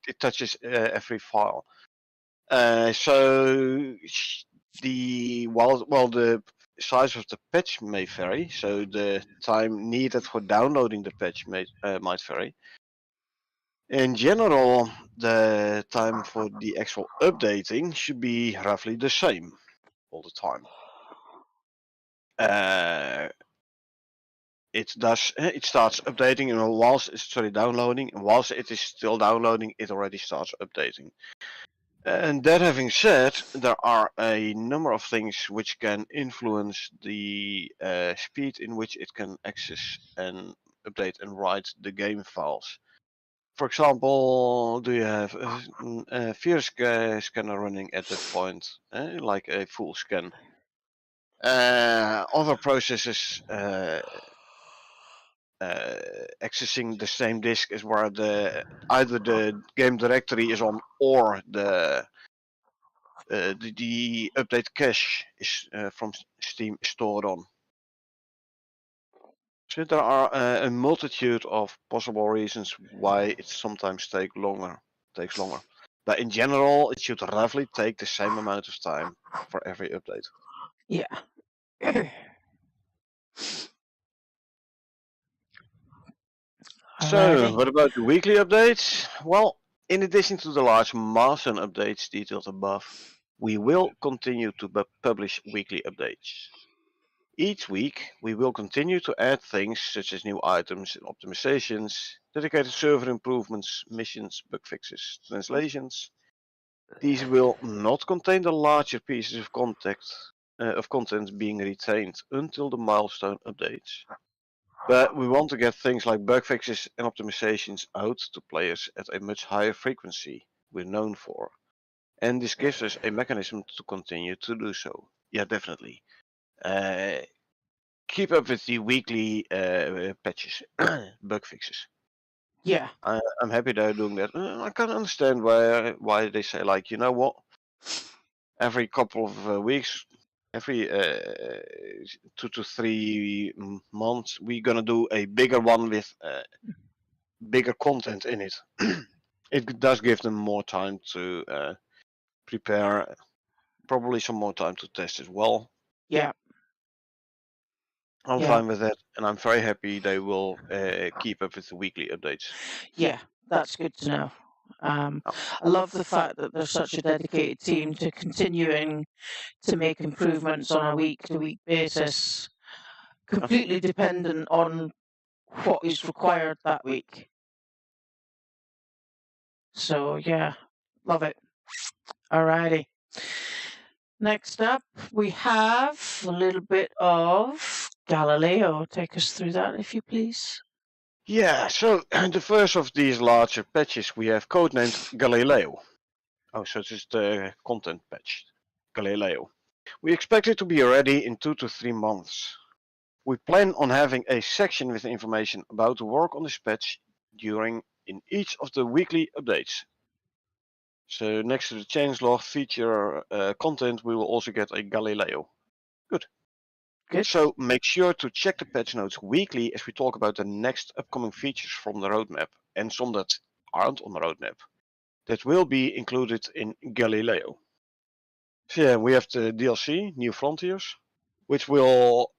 [SPEAKER 2] It touches every file. So while the size of the patch may vary, so the time needed for downloading the patch might vary. In general, the time for the actual updating should be roughly the same all the time. It starts updating, and whilst it's downloading, and whilst it is still downloading, it already starts updating. And that having said, there are a number of things which can influence the speed in which it can access and update and write the game files. For example, do you have a Fear scanner running at that point, like a full scan? Other processes accessing the same disk as where either the game directory is on or the update cache is from Steam is stored on. So there are a multitude of possible reasons why it sometimes takes longer. But in general, it should roughly take the same amount of time for every update.
[SPEAKER 1] Yeah.
[SPEAKER 2] So,
[SPEAKER 1] Alrighty.
[SPEAKER 2] what about the weekly updates? Well, in addition to the large milestone updates detailed above, we will continue to publish weekly updates. Each week, we will continue to add things such as new items and optimizations, dedicated server improvements, missions, bug fixes, translations. These will not contain the larger pieces of content being retained until the milestone updates. But we want to get things like bug fixes and optimizations out to players at a much higher frequency we're known for. And this gives us a mechanism to continue to do so. Yeah, definitely. Keep up with the weekly patches, bug fixes.
[SPEAKER 1] Yeah.
[SPEAKER 2] I'm happy they're doing that. I can understand why they say, like, you know what? Every couple of weeks, every 2 to 3 months, we're gonna do a bigger one with bigger content in it. It does give them more time to prepare, probably some more time to test as well.
[SPEAKER 1] Yeah.
[SPEAKER 2] I'm
[SPEAKER 1] Yeah.
[SPEAKER 2] fine with that, and I'm very happy they will keep up with the weekly updates.
[SPEAKER 1] Yeah. That's good to know. I love the fact that there's such a dedicated team to continuing to make improvements on a week-to-week basis, completely dependent on what is required that week. So yeah, love it. Alrighty. Next up, we have a little bit of Galileo. Take us through that, if you please.
[SPEAKER 2] Yeah, so the first of these larger patches we have codenamed Galileo. Oh, so it's the content patch, Galileo. We expect it to be ready in 2 to 3 months. We plan on having a section with information about the work on this patch in each of the weekly updates. So next to the changelog feature content, we will also get a Galileo. Good. So make sure to check the patch notes weekly as we talk about the next upcoming features from the roadmap and some that aren't on the roadmap that will be included in Galileo. So yeah, we have the DLC, New Frontiers, which will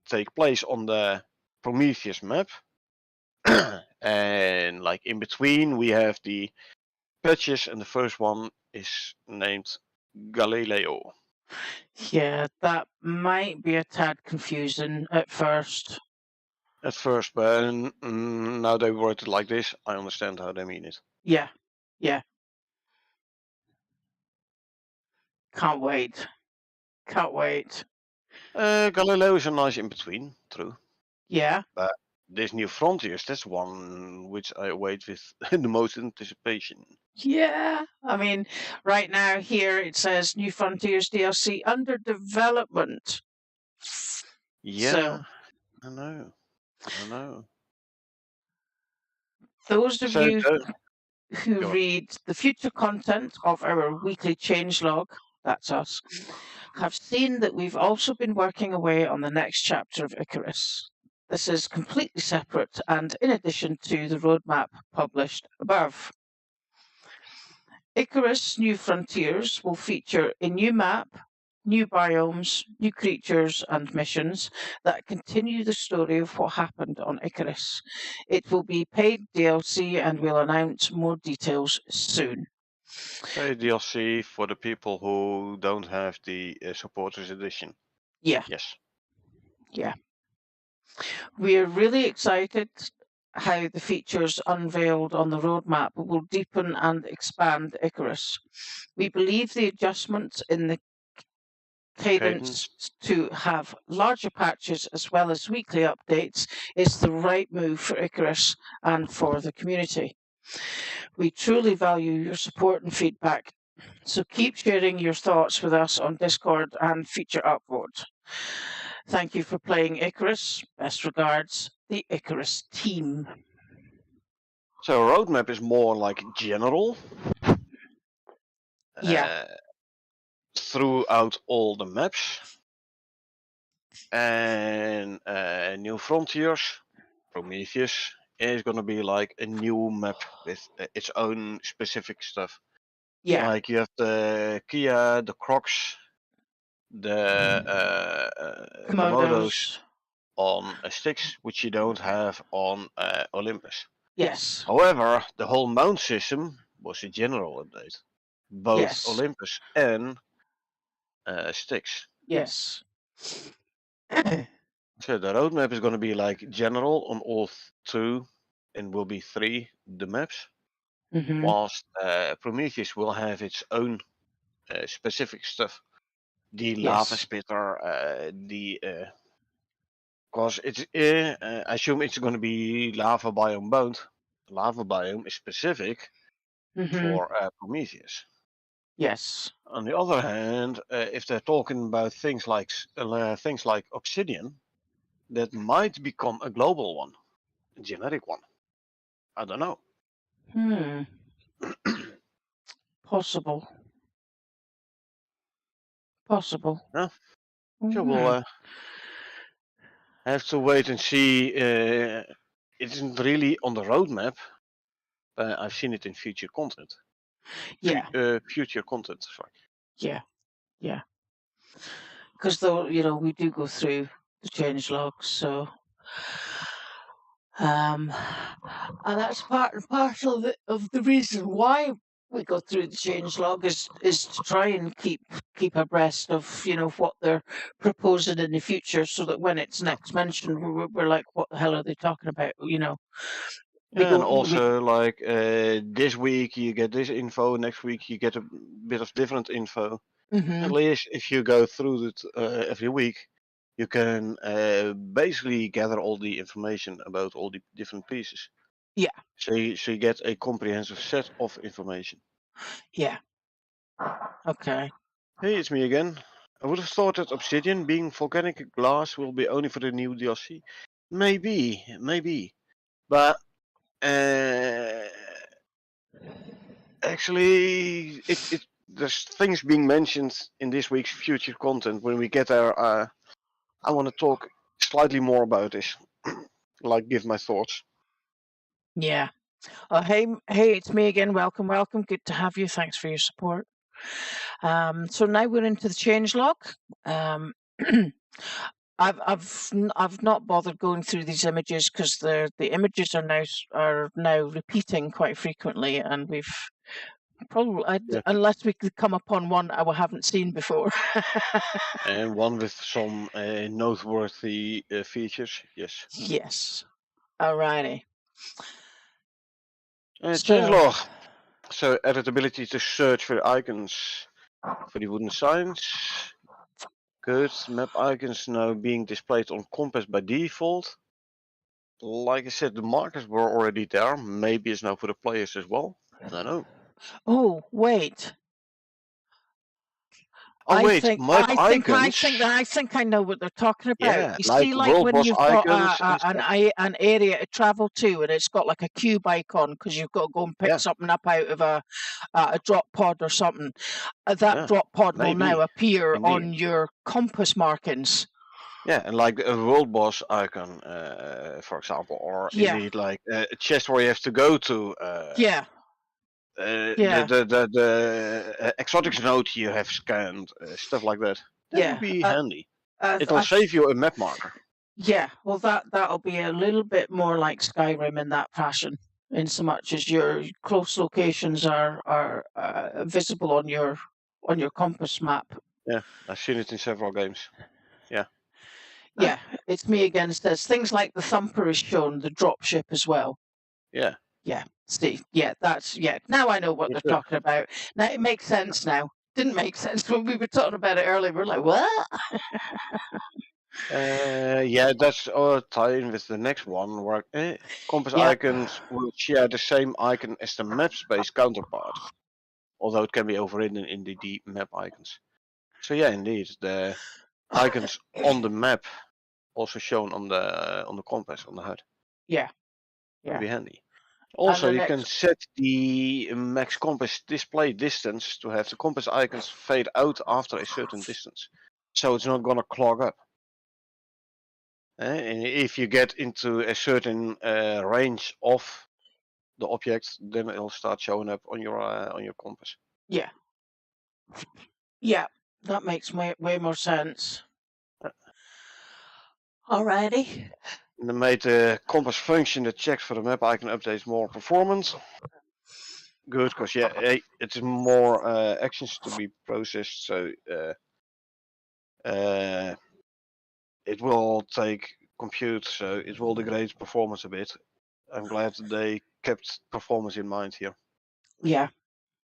[SPEAKER 2] take place on the Prometheus map. And like in between, we have the patches, and the first one is named Galileo.
[SPEAKER 1] Yeah, that might be a tad confusing at first.
[SPEAKER 2] At first, but now they wrote it like this, I understand how they mean it.
[SPEAKER 1] Yeah, yeah. Can't wait. Can't wait.
[SPEAKER 2] Galileo is a nice in between, true.
[SPEAKER 1] Yeah.
[SPEAKER 2] But this New Frontiers, that's one which I await with the most anticipation.
[SPEAKER 1] Yeah. I mean, right now here it says New Frontiers DLC under development.
[SPEAKER 2] Yeah,
[SPEAKER 1] So,
[SPEAKER 2] I know.
[SPEAKER 1] those of
[SPEAKER 2] So,
[SPEAKER 1] you who
[SPEAKER 2] go on.
[SPEAKER 1] read the future content of our weekly changelog, that's us, have seen that we've also been working away on the next chapter of Icarus. This is completely separate and in addition to the roadmap published above. Icarus New Frontiers will feature a new map, new biomes, new creatures and missions that continue the story of what happened on Icarus. It will be paid DLC and we'll announce more details soon.
[SPEAKER 2] Paid DLC for the people who don't have the supporters edition.
[SPEAKER 1] Yeah.
[SPEAKER 2] Yes.
[SPEAKER 1] Yeah. We're really excited how the features unveiled on the roadmap will deepen and expand Icarus. We believe the adjustments in the cadence to have larger patches as well as weekly updates is the right move for Icarus and for the community. We truly value your support and feedback, so keep sharing your thoughts with us on Discord and feature upvote. Thank you for playing Icarus. Best regards, the Icarus team.
[SPEAKER 2] So roadmap is more like general.
[SPEAKER 1] Yeah.
[SPEAKER 2] Throughout all the maps. And New Frontiers, Prometheus, is gonna be like a new map with its own specific stuff.
[SPEAKER 1] Yeah.
[SPEAKER 2] Like you have the Kia, the Crocs, the Komodos on Styx, which you don't have on Olympus.
[SPEAKER 1] Yes.
[SPEAKER 2] However, the whole mount system was a general update, both
[SPEAKER 1] Yes.
[SPEAKER 2] Olympus and Styx.
[SPEAKER 1] Yes.
[SPEAKER 2] So the roadmap is going to be like general on all two, and will be three the maps.
[SPEAKER 1] Mm-hmm.
[SPEAKER 2] Whilst Prometheus will have its own specific stuff. The lava
[SPEAKER 1] Yes.
[SPEAKER 2] spitter, because it's I assume it's going to be lava biome bound. The lava biome is specific
[SPEAKER 1] Mm-hmm.
[SPEAKER 2] for Prometheus.
[SPEAKER 1] Yes.
[SPEAKER 2] On the other hand, if they're talking about things like obsidian, that might become a global one, a generic one. I don't know.
[SPEAKER 1] Possible. Possible.
[SPEAKER 2] Yeah.
[SPEAKER 1] Mm-hmm.
[SPEAKER 2] So we'll have to wait and see. It isn't really on the roadmap, but I've seen it in future content.
[SPEAKER 1] Yeah.
[SPEAKER 2] Future content, sorry.
[SPEAKER 1] Yeah. Yeah. Because though we do go through the change logs, so and that's part of the reason why we go through the change log is to try and keep abreast of what they're proposing in the future, so that when it's next mentioned, we're like, what the hell are they talking about? We
[SPEAKER 2] And
[SPEAKER 1] don't.
[SPEAKER 2] also, like this week you get this info, next week you get a bit of different info.
[SPEAKER 1] Mm-hmm.
[SPEAKER 2] At least if you go through it every week, you can basically gather all the information about all the different pieces.
[SPEAKER 1] Yeah.
[SPEAKER 2] So you get a comprehensive set of information.
[SPEAKER 1] Yeah. Okay.
[SPEAKER 2] Hey, it's me again. I would have thought that obsidian being volcanic glass will be only for the new DLC. Maybe. But actually, there's things being mentioned in this week's future content. When we get there, I want to talk slightly more about this, like give my thoughts.
[SPEAKER 1] Yeah. Hey, it's me again. Welcome. Good to have you. Thanks for your support. So now we're into the change log. I've not bothered going through these images because the images are now repeating quite frequently, and we've probably unless we could come upon one I haven't seen before.
[SPEAKER 2] And one with some noteworthy features, yes.
[SPEAKER 1] Yes. Alrighty.
[SPEAKER 2] Changelog. So added ability to search for the icons for the wooden signs. Good. Map icons now being displayed on compass by default. Like I said, the markers were already there. Maybe it's now for the players as well. I don't know.
[SPEAKER 1] Oh, wait.
[SPEAKER 2] Oh wait, map icons.
[SPEAKER 1] I think I know what they're talking about.
[SPEAKER 2] Yeah,
[SPEAKER 1] You
[SPEAKER 2] like
[SPEAKER 1] see, like
[SPEAKER 2] world
[SPEAKER 1] when
[SPEAKER 2] boss
[SPEAKER 1] you've
[SPEAKER 2] icons
[SPEAKER 1] got
[SPEAKER 2] and stuff.
[SPEAKER 1] an area to travel to, and it's got like a cube icon because you've got to go and pick
[SPEAKER 2] Yeah.
[SPEAKER 1] something up out of a drop pod or something. That
[SPEAKER 2] Yeah,
[SPEAKER 1] drop pod will now
[SPEAKER 2] maybe.
[SPEAKER 1] appear
[SPEAKER 2] Indeed.
[SPEAKER 1] on your compass markings.
[SPEAKER 2] Yeah, and like a world boss icon, for example, or
[SPEAKER 1] Yeah.
[SPEAKER 2] indeed like a chest where you have to go to.
[SPEAKER 1] Yeah. Yeah.
[SPEAKER 2] The exotics node you have scanned, stuff like that. That
[SPEAKER 1] Yeah.
[SPEAKER 2] would be handy.
[SPEAKER 1] I
[SPEAKER 2] It'll
[SPEAKER 1] th-
[SPEAKER 2] save you a map marker.
[SPEAKER 1] Yeah, well, that'll be a little bit more like Skyrim in that fashion, in so much as your close locations are visible on your compass map.
[SPEAKER 2] Yeah, I've seen it in several games. Yeah.
[SPEAKER 1] Yeah, it's me again. Says things like the Thumper is shown, the dropship as well.
[SPEAKER 2] Yeah.
[SPEAKER 1] Yeah, Steve. Yeah, Now I know what they're talking about. Now it makes sense now. Didn't make sense when we were talking about it earlier. We're like, what?
[SPEAKER 2] Yeah, that's tie in with the next one where compass
[SPEAKER 1] Yep.
[SPEAKER 2] icons will share the same icon as the map space counterpart, although it can be overridden in the map icons. So yeah, indeed, icons on the map also shown on the compass on the HUD.
[SPEAKER 1] Yeah.
[SPEAKER 2] Would be
[SPEAKER 1] Yeah.
[SPEAKER 2] handy. Also,
[SPEAKER 1] the
[SPEAKER 2] you can
[SPEAKER 1] next-
[SPEAKER 2] set the max compass display distance to have the compass icons fade out after a certain distance, so it's not gonna clog up. And if you get into a certain range of the object, then it'll start showing up on your compass.
[SPEAKER 1] Yeah. Yeah. That makes way more sense. Alrighty.
[SPEAKER 2] And they made the compass function that checks for the map icon updates more performance. Good, because yeah, it's more actions to be processed, so it will take compute, so it will degrade performance a bit. I'm glad they kept performance in mind here.
[SPEAKER 1] Yeah.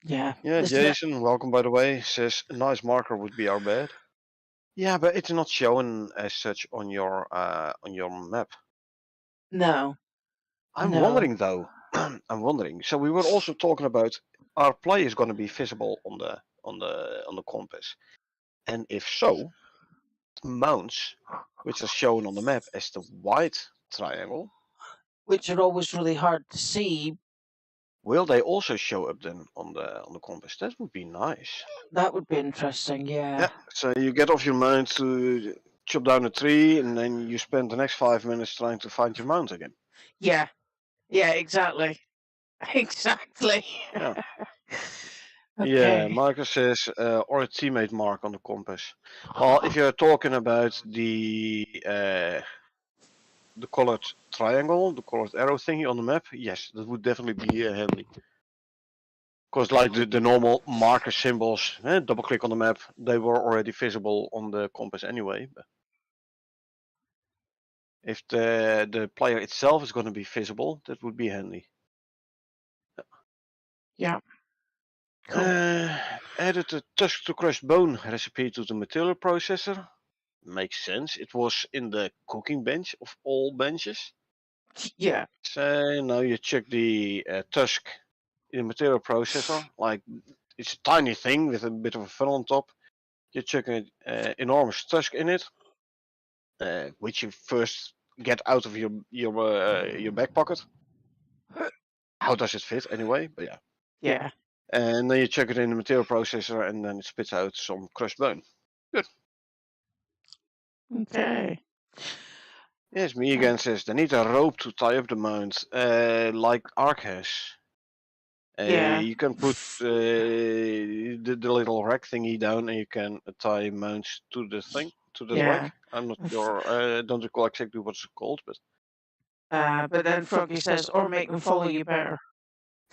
[SPEAKER 1] Yeah.
[SPEAKER 2] Yeah,
[SPEAKER 1] Isn't it?
[SPEAKER 2] Jason, welcome by the way, says a nice marker would be our bed. Yeah, but it's not shown as such on your map.
[SPEAKER 1] No.
[SPEAKER 2] I'm
[SPEAKER 1] No.
[SPEAKER 2] wondering though. I'm wondering. So we were also talking about our play is going to be visible on the compass, and if so, mounts which are shown on the map as the white triangle,
[SPEAKER 1] Which are always really hard to see.
[SPEAKER 2] will they also show up then on the compass? That would be nice.
[SPEAKER 1] That would be interesting. Yeah.
[SPEAKER 2] Yeah. So you get off your mount to chop down a tree, and then you spend the next 5 minutes trying to find your mount again.
[SPEAKER 1] Yeah. Yeah. Exactly. Exactly.
[SPEAKER 2] Yeah.
[SPEAKER 1] Okay.
[SPEAKER 2] Yeah, Marcus says, or a teammate mark on the compass. Well, if you're talking about the colored triangle, the colored arrow thingy on the map, yes, that would definitely be handy. Because like the normal marker symbols, double click on the map, they were already visible on the compass anyway. But if the player itself is going to be visible, that would be handy.
[SPEAKER 1] Yeah. Cool.
[SPEAKER 2] Added a tusk to crushed bone recipe to the material processor. Makes sense. It was in the cooking bench of all benches.
[SPEAKER 1] Yeah.
[SPEAKER 2] So now you check the tusk in the material processor. Like it's a tiny thing with a bit of a funnel on top. You check an enormous tusk in it, which you first get out of your back pocket. How does it fit anyway? But yeah.
[SPEAKER 1] Yeah.
[SPEAKER 2] And then you check it in the material processor, and then it spits out some crushed bone. Good.
[SPEAKER 1] Okay.
[SPEAKER 2] Yes, me again says they need a rope to tie up the mount, like Ark has.
[SPEAKER 1] Yeah.
[SPEAKER 2] You can put the little rack thingy down, and you can tie mounts to the thing, to the
[SPEAKER 1] Yeah.
[SPEAKER 2] rack. I'm not sure. I don't recall exactly what it's called, but
[SPEAKER 1] But then Froggy says, or make them follow you better.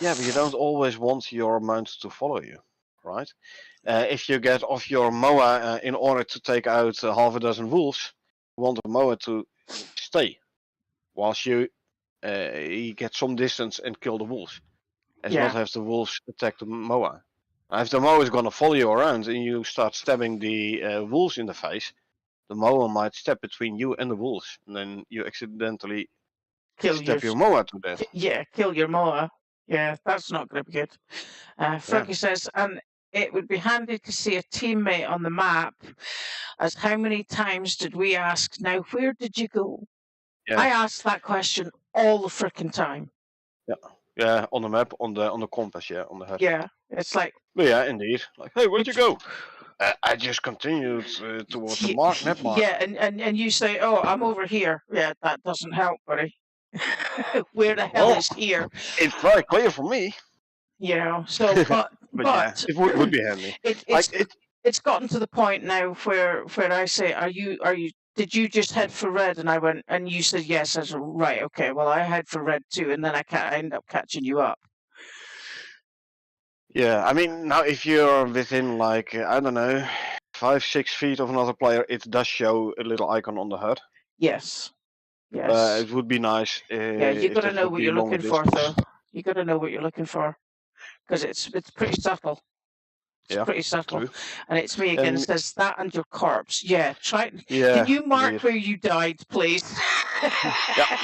[SPEAKER 2] yeah, but you don't always want your mount to follow you, right? If you get off your moa in order to take out half a dozen wolves, you want the moa to stay whilst you get some distance and kill the wolves, and not have the wolves attack the moa. If the moa is going to follow you around and you start stabbing the wolves in the face, the moa might step between you and the wolves, and then you accidentally stab your moa to death.
[SPEAKER 1] Yeah, kill your moa. Yeah, that's not going to be good. Froggy says, and it would be handy to see a teammate on the map, as how many times did we ask, now where did you go?
[SPEAKER 2] Yeah.
[SPEAKER 1] I ask that question all the freaking time.
[SPEAKER 2] Yeah, on the map, on the compass, yeah, on the HUD.
[SPEAKER 1] Yeah, it's like.
[SPEAKER 2] But yeah, indeed. Like, hey, where'd you go? I just continued towards the map mark.
[SPEAKER 1] Yeah, and you say, oh, I'm over here. Yeah, that doesn't help, buddy. Where the hell is here?
[SPEAKER 2] It's very clear for me.
[SPEAKER 1] You know, so but
[SPEAKER 2] yeah, it would be handy.
[SPEAKER 1] It's gotten to the point now where I say, are you did you just head for red? And I went, and you said yes. I said, right, okay, well I head for red too, and then I end up catching you up.
[SPEAKER 2] Yeah, I mean, now if you're within like I don't know, 5-6 feet of another player, it does show a little icon on the HUD.
[SPEAKER 1] Yes. Yes.
[SPEAKER 2] It would be nice.
[SPEAKER 1] Yeah, you got to know what you're looking for, though. You got to know what you're looking for, because it's pretty subtle. It's pretty subtle.
[SPEAKER 2] true.
[SPEAKER 1] And it's me again.
[SPEAKER 2] And
[SPEAKER 1] Says that and your corpse. Yeah, try.
[SPEAKER 2] yeah,
[SPEAKER 1] Can you mark
[SPEAKER 2] indeed.
[SPEAKER 1] where you died, please?
[SPEAKER 2] Yeah.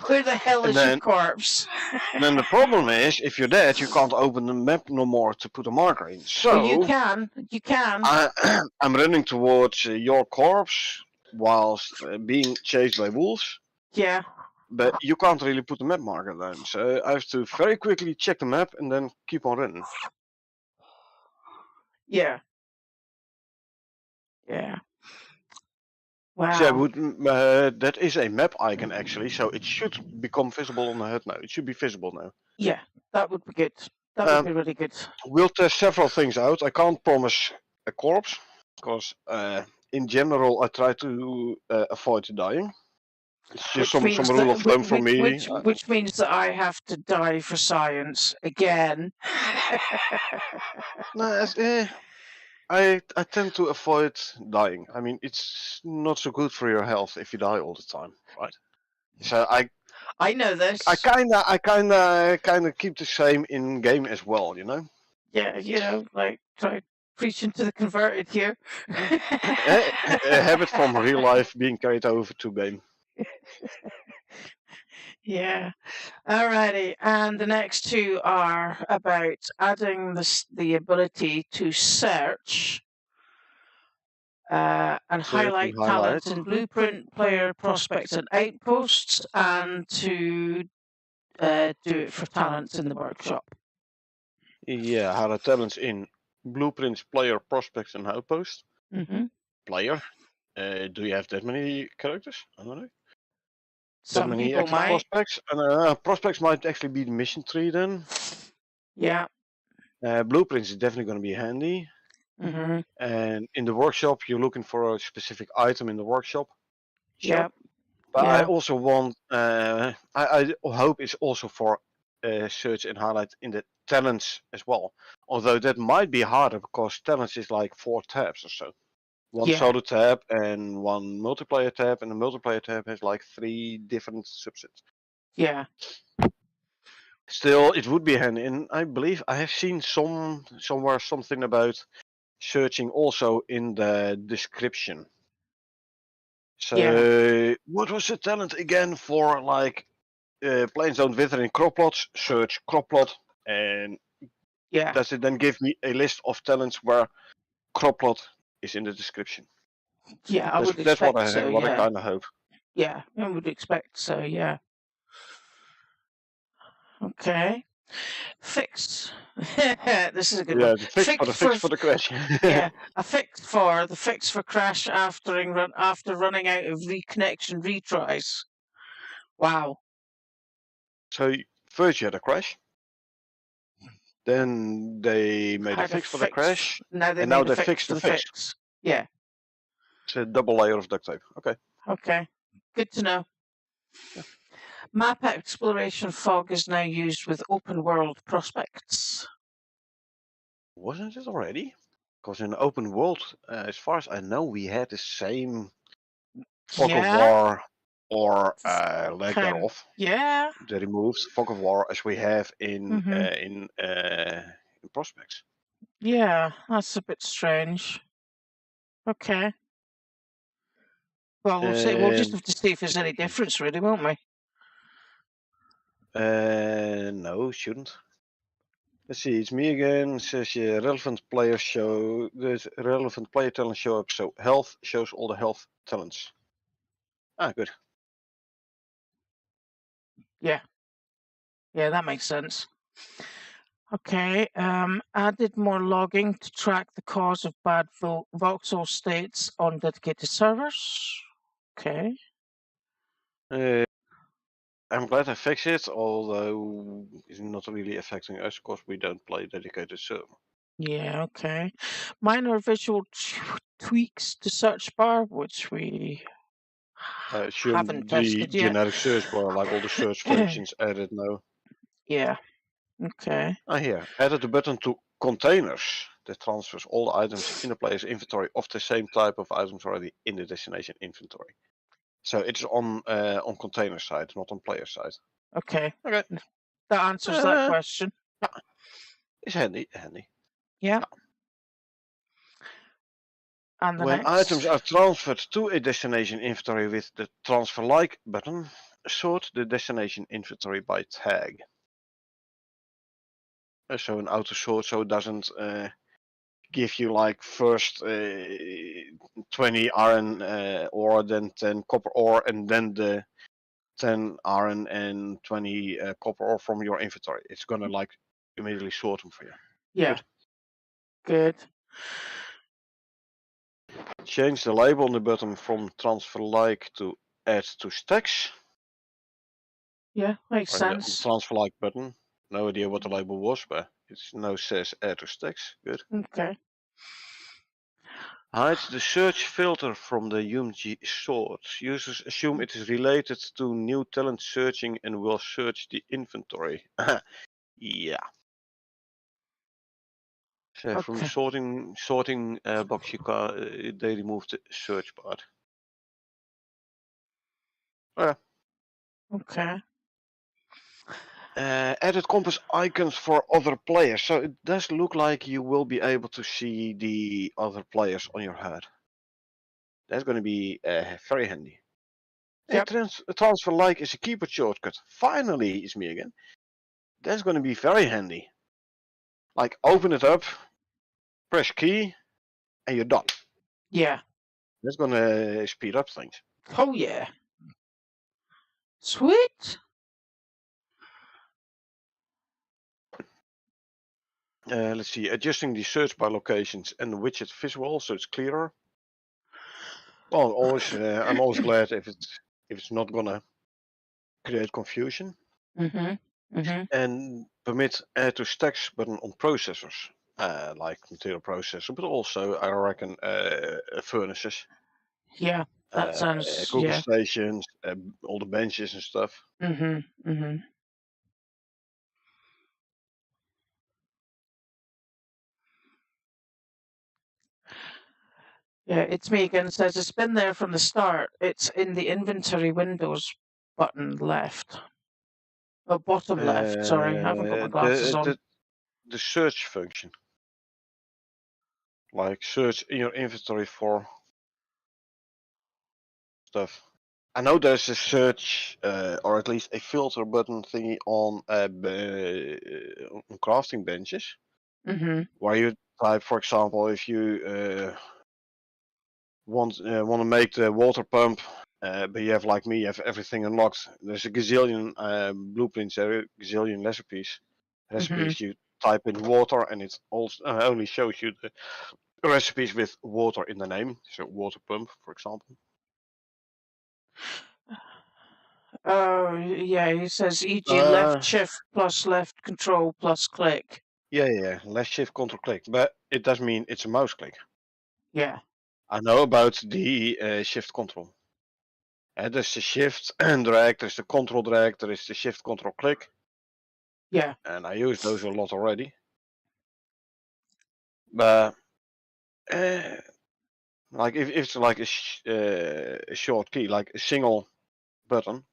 [SPEAKER 1] Where the hell
[SPEAKER 2] And
[SPEAKER 1] is your corpse?
[SPEAKER 2] then the problem is, if you're dead, you can't open the map no more to put a marker in. So
[SPEAKER 1] Well, you can. You can.
[SPEAKER 2] I'm running towards your corpse whilst being chased by wolves.
[SPEAKER 1] Yeah.
[SPEAKER 2] But you can't really put the map marker down. So I have to very quickly check the map and then keep on running.
[SPEAKER 1] Yeah. Yeah. Wow.
[SPEAKER 2] So that is a map icon actually, so it should become visible on the HUD now. It should be visible now.
[SPEAKER 1] Yeah, that would be good. That would be really good.
[SPEAKER 2] We'll test several things out. I can't promise a corpse, because in general I try to avoid dying. It's just some rule of thumb for me.
[SPEAKER 1] Which means that I have to die for science again.
[SPEAKER 2] No, I tend to avoid dying. I mean, it's not so good for your health if you die all the time, right? So
[SPEAKER 1] I know this.
[SPEAKER 2] I kinda keep the same in game as well, you know.
[SPEAKER 1] Yeah, you know, like try preaching to the converted here.
[SPEAKER 2] A habit from real life being carried over to game.
[SPEAKER 1] Yeah. Alrighty, and the next two are about adding the ability to search and highlight talents in blueprint, player prospects, and outposts, and to do it for talents in the workshop.
[SPEAKER 2] Yeah, highlight talents in blueprints, player, prospects, and outposts.
[SPEAKER 1] Mm-hmm.
[SPEAKER 2] Player. Do you have that many characters? I don't know.
[SPEAKER 1] Some
[SPEAKER 2] that many
[SPEAKER 1] people
[SPEAKER 2] extra
[SPEAKER 1] might.
[SPEAKER 2] prospects, and prospects might actually be the mission tree then.
[SPEAKER 1] Yeah.
[SPEAKER 2] Blueprints is definitely going to be handy.
[SPEAKER 1] Mm-hmm.
[SPEAKER 2] And in the workshop, you're looking for a specific item in the workshop.
[SPEAKER 1] Yeah.
[SPEAKER 2] But I also want, I hope it's also for search and highlight in the talents as well. Although that might be harder because talents is like 4 tabs or so. One solo tab and one multiplayer tab, and the multiplayer tab has like 3 different subsets.
[SPEAKER 1] Yeah.
[SPEAKER 2] Still, it would be handy, and I believe I have seen somewhere something about searching also in the description. So what was the talent again for like planes don't wither in crop plots? Search crop plot, and does it then give me a list of talents where crop plot is in the description?
[SPEAKER 1] Yeah, I would
[SPEAKER 2] That's
[SPEAKER 1] expect
[SPEAKER 2] what
[SPEAKER 1] so.
[SPEAKER 2] What I kind of hope.
[SPEAKER 1] Yeah, I would expect so. Yeah. Okay. Fix. This is a good one.
[SPEAKER 2] The fix for the crash.
[SPEAKER 1] Yeah, a fix for crash after running out of reconnection retries. Wow.
[SPEAKER 2] So first you had a crash, then they made a fix for the crash, and now they fixed the fix.
[SPEAKER 1] Yeah.
[SPEAKER 2] It's a double layer of duct tape. Okay.
[SPEAKER 1] Okay. Good to know.
[SPEAKER 2] Yeah.
[SPEAKER 1] Map exploration fog is now used with open world prospects.
[SPEAKER 2] Wasn't it already? Because in the open world, as far as I know, we had the same fog of war or lack thereof.
[SPEAKER 1] Yeah.
[SPEAKER 2] The removed fog of war as we have in prospects.
[SPEAKER 1] Yeah, that's a bit strange. Okay. Well, we'll see. We'll just have to see if there's any difference, really, won't we?
[SPEAKER 2] No, shouldn't. Let's see. It's me again. It says relevant player show. The relevant player talents show up. So health shows all the health talents. Ah, good.
[SPEAKER 1] Yeah. Yeah, that makes sense. Okay. Added more logging to track the cause of bad voxel states on dedicated servers. Okay.
[SPEAKER 2] I'm glad I fixed it, although it's not really affecting us because we don't play dedicated server.
[SPEAKER 1] Yeah, okay. Minor visual tweaks to search bar, which we haven't tested yet.
[SPEAKER 2] Generic search bar, like all the search functions added now.
[SPEAKER 1] Yeah. Okay.
[SPEAKER 2] Here, added the button to containers that transfers all the items in the player's inventory of the same type of items already in the destination inventory. So it's on container side, not on player side.
[SPEAKER 1] Okay.
[SPEAKER 2] Okay.
[SPEAKER 1] That answers that question.
[SPEAKER 2] Yeah. It's handy.
[SPEAKER 1] Yeah. And the
[SPEAKER 2] When
[SPEAKER 1] next?
[SPEAKER 2] items are transferred to a destination inventory with the transfer like button, sort the destination inventory by tag. So an auto sort, so it doesn't give you like first 20 iron ore, then 10 copper ore, and then the 10 iron and 20 copper ore from your inventory. It's gonna like immediately sort them for you.
[SPEAKER 1] Yeah. Good.
[SPEAKER 2] Change the label on the button from transfer like to add to styx.
[SPEAKER 1] Yeah, makes
[SPEAKER 2] On the
[SPEAKER 1] sense.
[SPEAKER 2] transfer like button. No idea what the label was, but it now says add to styx. Good.
[SPEAKER 1] Okay.
[SPEAKER 2] Hide the search filter from the UMG sort. Users assume it is related to new talent searching and will search the inventory. Yeah. So from the
[SPEAKER 1] Okay.
[SPEAKER 2] sorting box, they removed the search part. Yeah.
[SPEAKER 1] Okay.
[SPEAKER 2] Added compass icons for other players. So it does look like you will be able to see the other players on your HUD. That's going to be very handy.
[SPEAKER 1] Yep.
[SPEAKER 2] A transfer like is a keyboard shortcut. Finally, it's me again. That's going to be very handy. Like open it up, press key, and you're done.
[SPEAKER 1] Yeah.
[SPEAKER 2] That's going to speed up things.
[SPEAKER 1] Oh yeah. Sweet.
[SPEAKER 2] Let's see, adjusting the search by locations and the widget visual so it's clearer. Well, always, I'm always glad if it's not gonna create confusion. And permit add to stacks button on processors, like material processor, but also I reckon furnaces.
[SPEAKER 1] Yeah, that sounds
[SPEAKER 2] Cooking
[SPEAKER 1] yeah.
[SPEAKER 2] stations, all the benches and stuff.
[SPEAKER 1] Yeah, it's me again. Says it's been there from the start. It's in the inventory windows button left. Oh, bottom left. Sorry, I haven't got my glasses on.
[SPEAKER 2] The search function, like search in your inventory for stuff. I know there's a search or at least a filter button thingy on crafting benches, where you type, for example, if you want to make the water pump, but you have like me, you have everything unlocked. There's a gazillion blueprints, a gazillion recipes. You type in water, and it also only shows you the recipes with water in the name. So water pump, for example.
[SPEAKER 1] Oh, yeah, he says e.g. left shift plus left control plus click.
[SPEAKER 2] Yeah, left shift control click, but it does mean it's a mouse click.
[SPEAKER 1] Yeah.
[SPEAKER 2] I know about the shift control. There's the shift and drag, there's the control drag, there is the shift control click.
[SPEAKER 1] Yeah.
[SPEAKER 2] And I use those a lot already. But like if it's like a short key, like a single button,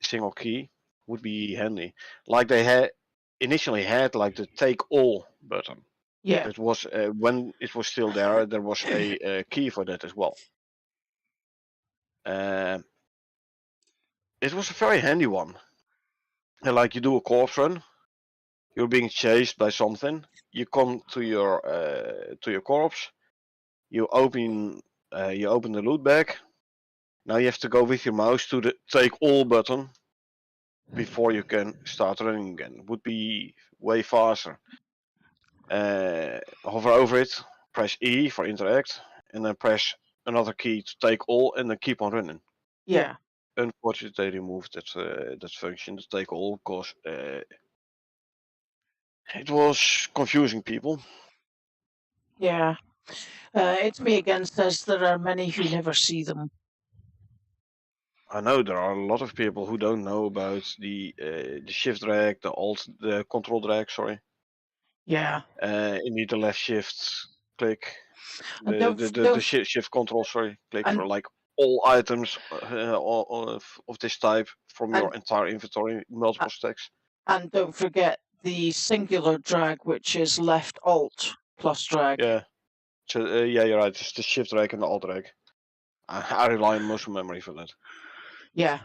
[SPEAKER 2] a single key would be handy. Like they had initially had like the take all button.
[SPEAKER 1] Yeah.
[SPEAKER 2] It was when it was still there. There was a key for that as well. It was a very handy one. And like you do a corpse run, you're being chased by something. You come to your corpse. You open the loot bag. Now you have to go with your mouse to the take all button before you can start running again. Would be way faster. Hover over it, press E for interact, and then press another key to take all, and then keep on running.
[SPEAKER 1] Yeah.
[SPEAKER 2] Unfortunately, they removed that function to take all because it was confusing people.
[SPEAKER 1] Yeah. It's me again says there are many who never see them.
[SPEAKER 2] I know there are a lot of people who don't know about the shift drag, the control drag. Sorry.
[SPEAKER 1] Yeah.
[SPEAKER 2] You need the left shift click,
[SPEAKER 1] And
[SPEAKER 2] the shift control. Sorry, click
[SPEAKER 1] and,
[SPEAKER 2] for like all items of this type from your
[SPEAKER 1] and,
[SPEAKER 2] entire inventory, multiple stacks.
[SPEAKER 1] and don't forget the singular drag, which is left alt plus drag.
[SPEAKER 2] Yeah, So, yeah, you're right. It's the shift drag and the alt drag. I rely on muscle memory for that.
[SPEAKER 1] Yeah.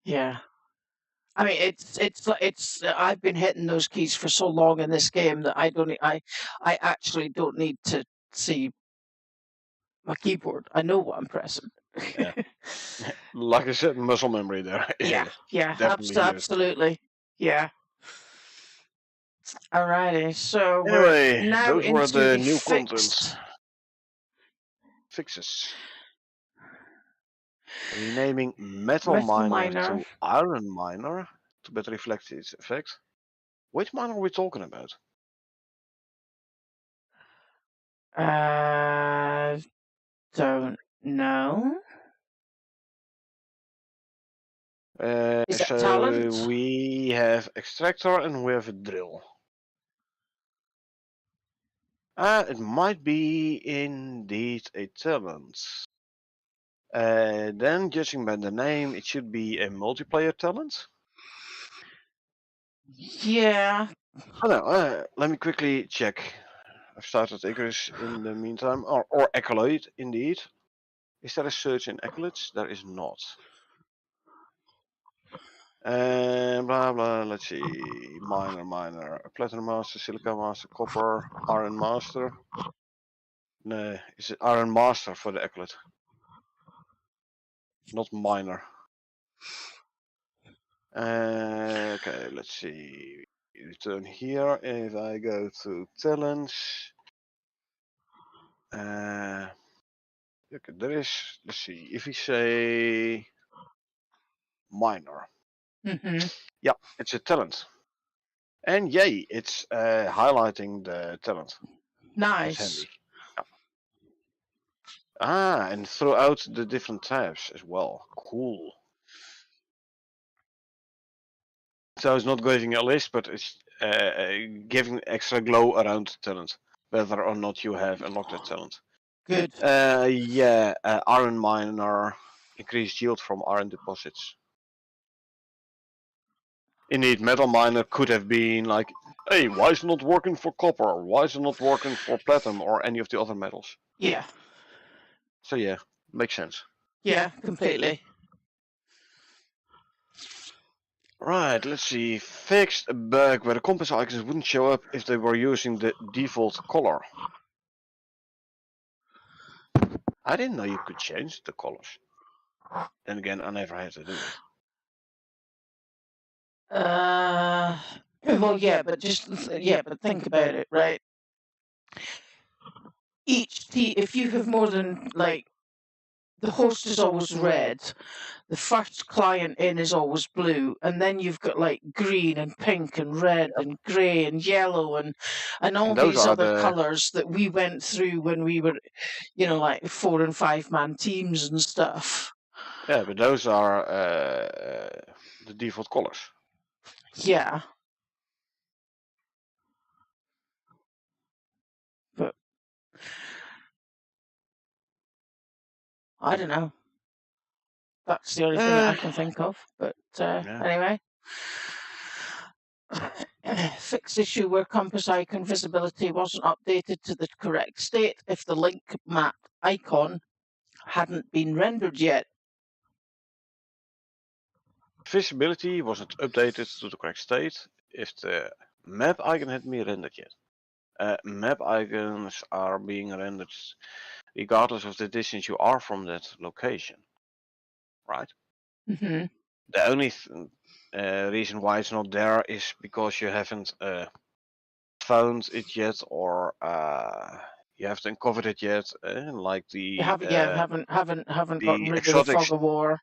[SPEAKER 1] Yeah. I mean, it's. I've been hitting those keys for so long in this game that I actually don't need to see my keyboard. I know what I'm pressing.
[SPEAKER 2] Yeah. Like I said, muscle memory there.
[SPEAKER 1] Yeah,
[SPEAKER 2] Definitely used.
[SPEAKER 1] absolutely. Yeah. Alrighty, so we're
[SPEAKER 2] Anyway,
[SPEAKER 1] now
[SPEAKER 2] those were
[SPEAKER 1] into
[SPEAKER 2] the
[SPEAKER 1] the
[SPEAKER 2] new contents.
[SPEAKER 1] fixed.
[SPEAKER 2] Fixes. Renaming Metal
[SPEAKER 1] Metal
[SPEAKER 2] Miner
[SPEAKER 1] Miner.
[SPEAKER 2] to Iron Miner to better reflect its effect. Which miner are we talking about?
[SPEAKER 1] Don't know. Is that
[SPEAKER 2] So
[SPEAKER 1] talent?
[SPEAKER 2] we have extractor and we have a drill. It might be indeed a talent. Then, judging by the name, it should be a multiplayer talent.
[SPEAKER 1] Yeah.
[SPEAKER 2] Oh no, let me quickly check. I've started Icarus in the meantime, or Accolade indeed. Is there a search in Accolades? There is not. Blah blah. Let's see. Miner, Platinum Master, Silica Master, Copper, Iron Master. No, is it Iron Master for the Accolade? Not Miner. Okay, let's see. Return here. If I go to talents, okay, there is. Let's see. If we say Miner, yeah, it's a talent. And yay, it's highlighting the talent. That's
[SPEAKER 1] Nice.
[SPEAKER 2] handy. Yeah. And throughout the different tabs as well. Cool. So it's not giving a list, but it's giving extra glow around the talent, whether or not you have unlocked that talent.
[SPEAKER 1] Good.
[SPEAKER 2] Yeah, Iron Miner, increased yield from iron deposits. Indeed, Metal Miner could have been like, hey, why is it not working for copper? Why is it not working for platinum or any of the other metals?
[SPEAKER 1] Yeah.
[SPEAKER 2] So yeah, makes sense.
[SPEAKER 1] Yeah, completely.
[SPEAKER 2] Right, let's see. Fixed a bug where the compass icons wouldn't show up if they were using the default color. I didn't know you could change the colors. Then again, I never had to do it.
[SPEAKER 1] Well, yeah, but think about it, right? If you have more than the host is always red, the first client in is always blue, and then you've got green and pink and red and grey and yellow and all
[SPEAKER 2] And those
[SPEAKER 1] these
[SPEAKER 2] are
[SPEAKER 1] other
[SPEAKER 2] the
[SPEAKER 1] colours that we went through when we were, 4 and 5 man teams and stuff.
[SPEAKER 2] yeah, but those are the default colors.
[SPEAKER 1] Yeah. But I don't know. That's the only thing that I can think of. But anyway. Fixed issue where compass icon visibility wasn't updated to the correct state if the link map icon hadn't been rendered yet.
[SPEAKER 2] Visibility wasn't updated to the correct state if the map icon hadn't been rendered yet. Map icons are being rendered regardless of the distance you are from that location, right?
[SPEAKER 1] Mm-hmm.
[SPEAKER 2] The only reason why it's not there is because you haven't found it yet, or you haven't uncovered it yet, like the
[SPEAKER 1] You haven't
[SPEAKER 2] the
[SPEAKER 1] gotten rid of the fog of war.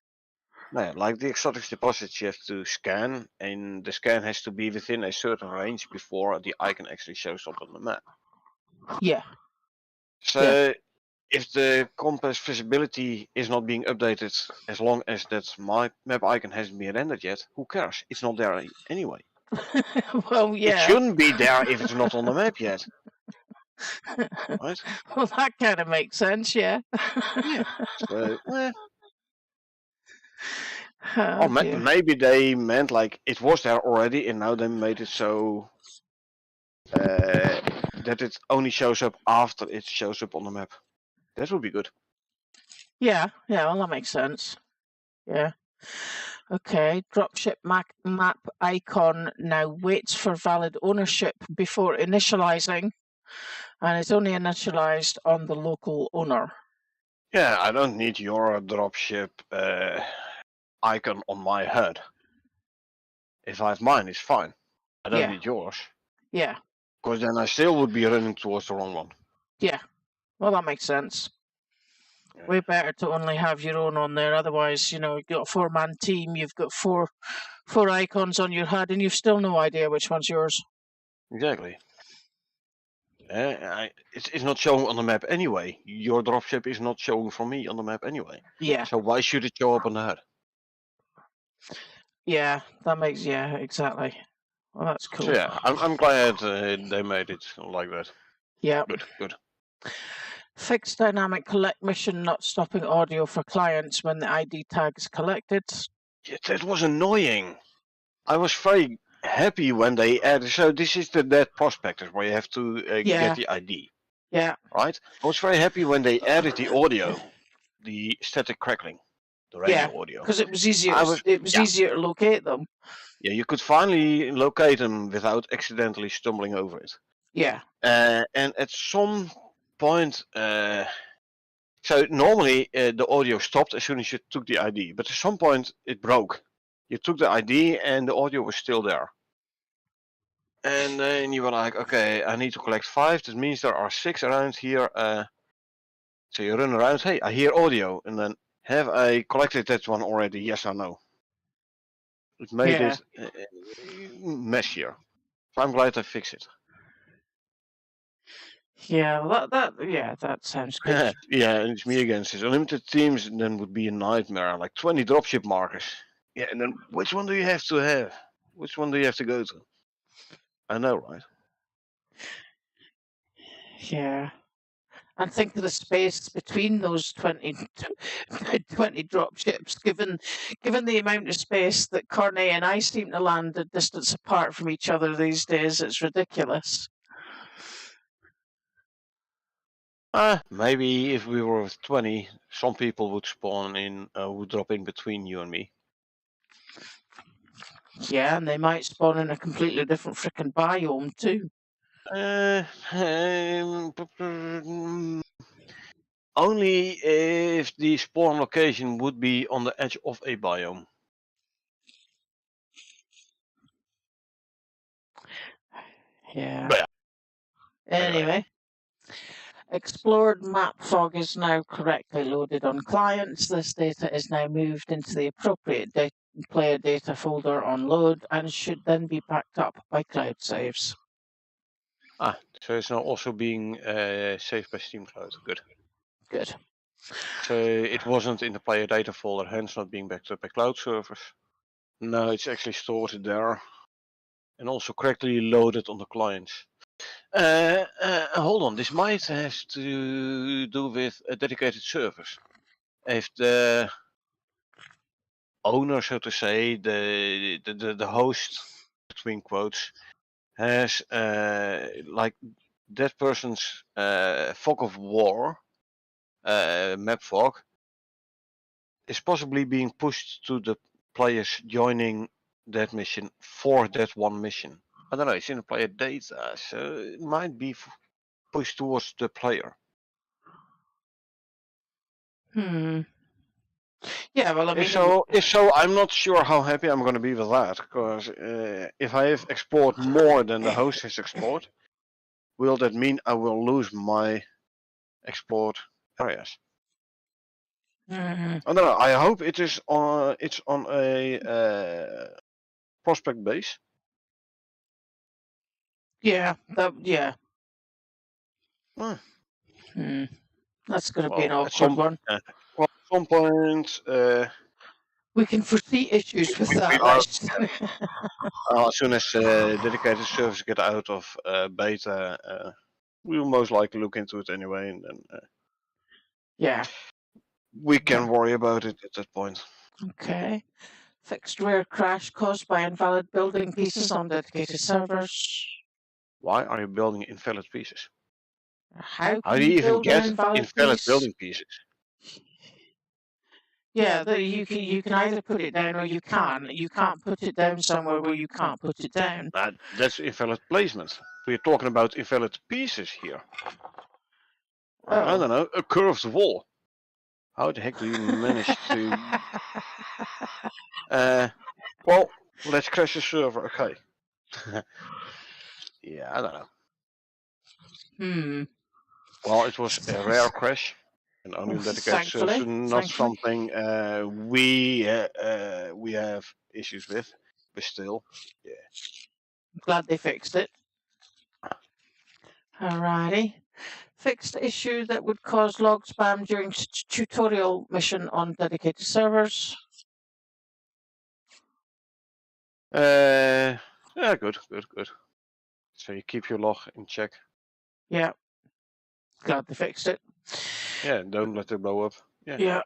[SPEAKER 2] No, like the exotics deposits, you have to scan, and the scan has to be within a certain range before the icon actually shows up on the map.
[SPEAKER 1] Yeah.
[SPEAKER 2] So if the compass visibility is not being updated, as long as that map icon hasn't been rendered yet, who cares? It's not there anyway.
[SPEAKER 1] Well, yeah.
[SPEAKER 2] It shouldn't be there if it's not on the map yet. Right?
[SPEAKER 1] Well, that kind of makes sense, yeah.
[SPEAKER 2] Yeah. So,
[SPEAKER 1] Oh, dear.
[SPEAKER 2] maybe they meant like it was there already, and now they made it so that it only shows up after it shows up on the map. That would be good.
[SPEAKER 1] Yeah, well, that makes sense. Yeah. Okay, dropship map icon now waits for valid ownership before initializing, and it's only initialized on the local owner.
[SPEAKER 2] Yeah, I don't need your dropship icon on my HUD. If I have mine, it's fine. I don't need yours.
[SPEAKER 1] Yeah.
[SPEAKER 2] Because then I still would be running towards the wrong one.
[SPEAKER 1] Yeah. Well, that makes sense.
[SPEAKER 2] Yeah.
[SPEAKER 1] Way better to only have your own on there. Otherwise, you've got a 4-man team, you've got four icons on your HUD, and you've still no idea which one's yours.
[SPEAKER 2] Exactly. It's not showing on the map anyway. Your dropship is not showing for me on the map anyway.
[SPEAKER 1] Yeah.
[SPEAKER 2] So why should it show up on the HUD?
[SPEAKER 1] Yeah, that makes exactly. Well, that's cool.
[SPEAKER 2] So yeah, I'm glad they made it like that.
[SPEAKER 1] Yeah.
[SPEAKER 2] Good.
[SPEAKER 1] Fixed dynamic collect mission not stopping audio for clients when the ID tag is collected.
[SPEAKER 2] Yeah, that was annoying. I was very happy when they added. So this is the dead prospectors where you have to get the ID.
[SPEAKER 1] Yeah.
[SPEAKER 2] Right. I was very happy when they added the audio, the static crackling, the radio audio.
[SPEAKER 1] Because it was easier. Easier to locate them.
[SPEAKER 2] Yeah, you could finally locate them without accidentally stumbling over it.
[SPEAKER 1] Yeah.
[SPEAKER 2] And at some point, so normally the audio stopped as soon as you took the ID, but at some point it broke. You took the ID and the audio was still there. And then you were like, okay, I need to collect 5. That means there are 6 around here. So you run around, hey, I hear audio. And then, have I collected that one already? Yes or no? It made it messier. So I'm glad I fixed it.
[SPEAKER 1] Yeah, well, that sounds good.
[SPEAKER 2] Yeah, and it's me again. Since unlimited teams then would be a nightmare. Like 20 dropship markers. Yeah, and then which one do you have to have? Which one do you have to go to? I know, right?
[SPEAKER 1] Yeah. And think of the space between those 20 dropships, given the amount of space that Cornet and I seem to land a distance apart from each other these days. It's ridiculous.
[SPEAKER 2] Maybe if we were with 20, some people would spawn in, would drop in between you and me.
[SPEAKER 1] Yeah, and they might spawn in a completely different frickin' biome too.
[SPEAKER 2] Only if the spawn location would be on the edge of a biome.
[SPEAKER 1] Yeah.
[SPEAKER 2] But yeah.
[SPEAKER 1] Anyway. Explored map fog is now correctly loaded on clients. This data is now moved into the appropriate player data folder on load and should then be backed up by cloud saves.
[SPEAKER 2] So it's now also being saved by Steam Cloud. Good.
[SPEAKER 1] Good.
[SPEAKER 2] So it wasn't in the player data folder, hence not being backed up by cloud servers. No, it's actually stored there and also correctly loaded on the clients. Hold on, this might have to do with dedicated servers. If the owner, so to say, the host, between quotes, has like that person's fog of war, map fog, is possibly being pushed to the players joining that mission for that one mission. I don't know, it's in the player data, so it might be pushed towards the player.
[SPEAKER 1] Yeah, well, I mean,
[SPEAKER 2] If so, I'm not sure how happy I'm going to be with that, because if I have explored more than the host has explored, will that mean I will lose my explored areas? I don't know. I hope it is on. It's on a prospect base.
[SPEAKER 1] Yeah. Yeah.
[SPEAKER 2] Huh.
[SPEAKER 1] That's going to be an awkward one.
[SPEAKER 2] Well, at some point,
[SPEAKER 1] we can foresee issues with that.
[SPEAKER 2] As soon as dedicated servers get out of beta, we will most likely look into it anyway, and then we can worry about it at that point.
[SPEAKER 1] Okay. Fixed rare crash caused by invalid building pieces on dedicated servers.
[SPEAKER 2] Why are you building invalid pieces?
[SPEAKER 1] How
[SPEAKER 2] How
[SPEAKER 1] can
[SPEAKER 2] do you
[SPEAKER 1] you
[SPEAKER 2] even
[SPEAKER 1] build an
[SPEAKER 2] get
[SPEAKER 1] invalid
[SPEAKER 2] invalid
[SPEAKER 1] piece?
[SPEAKER 2] building pieces?
[SPEAKER 1] Yeah, you can either put it down or you can't. You can't put it down somewhere where you can't put it down.
[SPEAKER 2] That's invalid placement. We're talking about invalid pieces here. Or, I don't know, a curved wall. How the heck do you manage to... well, let's crash the server. Okay. Yeah, I don't know. Well, it was a rare crash, and only
[SPEAKER 1] Well,
[SPEAKER 2] that gets
[SPEAKER 1] thankfully.
[SPEAKER 2] not something we have issues with, but still, yeah.
[SPEAKER 1] Glad they fixed it. Alrighty. Fixed issue that would cause log spam during tutorial mission on dedicated servers.
[SPEAKER 2] Yeah, good. So you keep your log in check.
[SPEAKER 1] Yeah. Glad they fixed it.
[SPEAKER 2] Yeah, don't let it blow up.
[SPEAKER 1] Yeah.